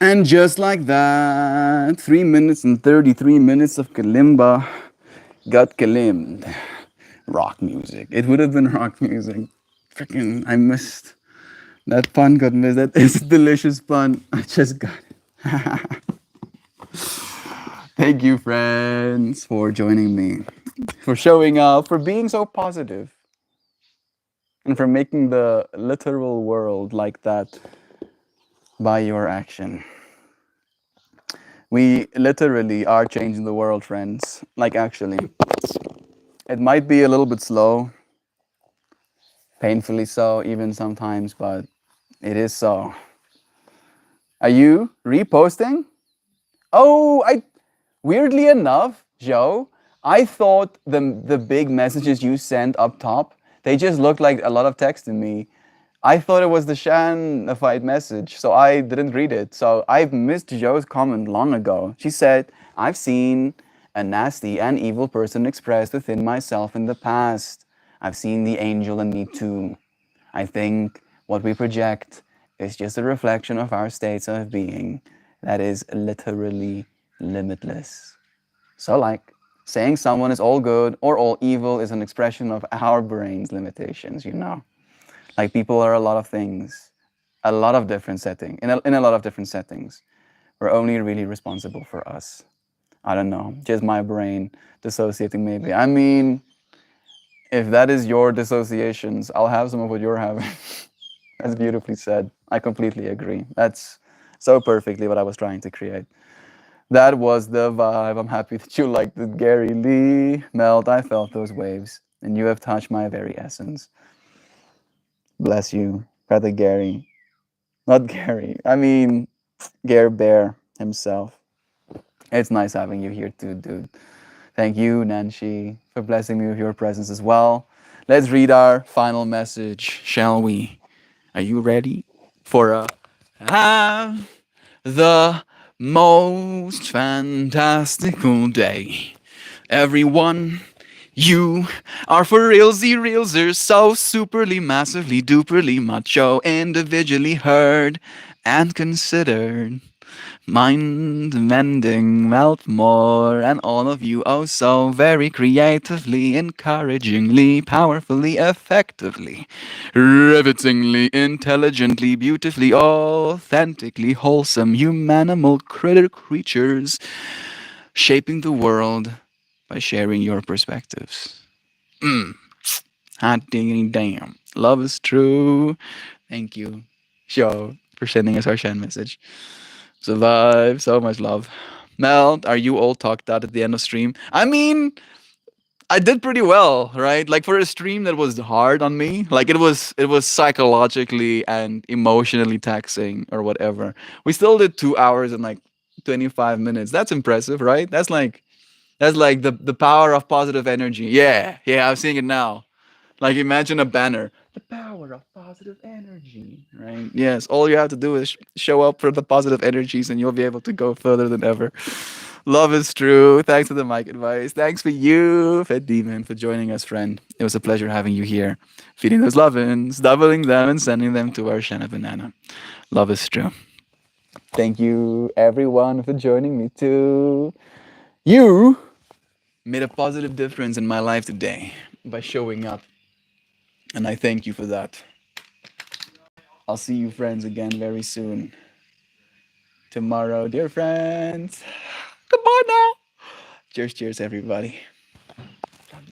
And just like that, 3 minutes and 33 minutes of kalimba got kalimmed. Rock music. It would have been rock music. Freaking, I missed. That pun got missed. That is a delicious pun. I just got it. Thank you, friends, for joining me, for showing up, for being so positive, and for making the literal world like that by your action. We literally are changing the world, friends. Like, actually, it might be a little bit slow, painfully so, even sometimes, but it is so. Are you reposting? Oh, I weirdly enough, Joe, I thought the big messages you sent up top, they just looked like a lot of text to me. I thought it was the Shanified message, so I didn't read it. So I've missed Joe's comment long ago. She said, I've seen a nasty and evil person expressed within myself in the past. I've seen the angel in me too. I think what we project is just a reflection of our states of being that is literally limitless. So, like, saying someone is all good or all evil is an expression of our brain's limitations, you know? Like, people are a lot of things, a lot of different settings, in a lot of different settings. We're only really responsible for us. I don't know, just my brain dissociating maybe. I mean, if that is your dissociations, I'll have some of what you're having. That's beautifully said. I completely agree. That's so perfectly what I was trying to create. That was the vibe. I'm happy that you liked it, Gary Lee. Melt, I felt those waves, and you have touched my very essence. Bless you, brother Gary. Not Gary. I mean, Gare Bear himself. It's nice having you here too, dude. Thank you, Nancy, for blessing me with your presence as well. Let's read our final message, shall we? Are you ready for a have the most fantastical day? Everyone, you are for realsy realsers, so superly, massively, duperly macho, individually heard and considered. Mind mending, melt more, and all of you oh so very creatively, encouragingly, powerfully, effectively, rivetingly, intelligently, beautifully, authentically wholesome, humanimal critter creatures, shaping the world by sharing your perspectives. Hot diggity damn. Love is true. Thank you, Joe, for sending us our Shan message. Survive. So much love. Mel, are you all talked out at the end of stream? I mean, I did pretty well, right? Like for a stream that was hard on me, like it was psychologically and emotionally taxing or whatever. We still did 2 hours and like 25 minutes. That's impressive, right? That's like the power of positive energy. Yeah, yeah, I'm seeing it now. Like imagine a banner. The power of positive energy, right? Yes, all you have to do is show up for the positive energies and you'll be able to go further than ever. Love is true. Thanks for the mic advice. Thanks for you, Fed Demon, for joining us, friend. It was a pleasure having you here. Feeding those lovins, doubling them, and sending them to our Shana Banana. Love is true. Thank you, everyone, for joining me too. You made a positive difference in my life today by showing up, and I thank you for that. I'll see you friends again very soon. Tomorrow, dear friends. Goodbye now. Cheers, cheers, everybody.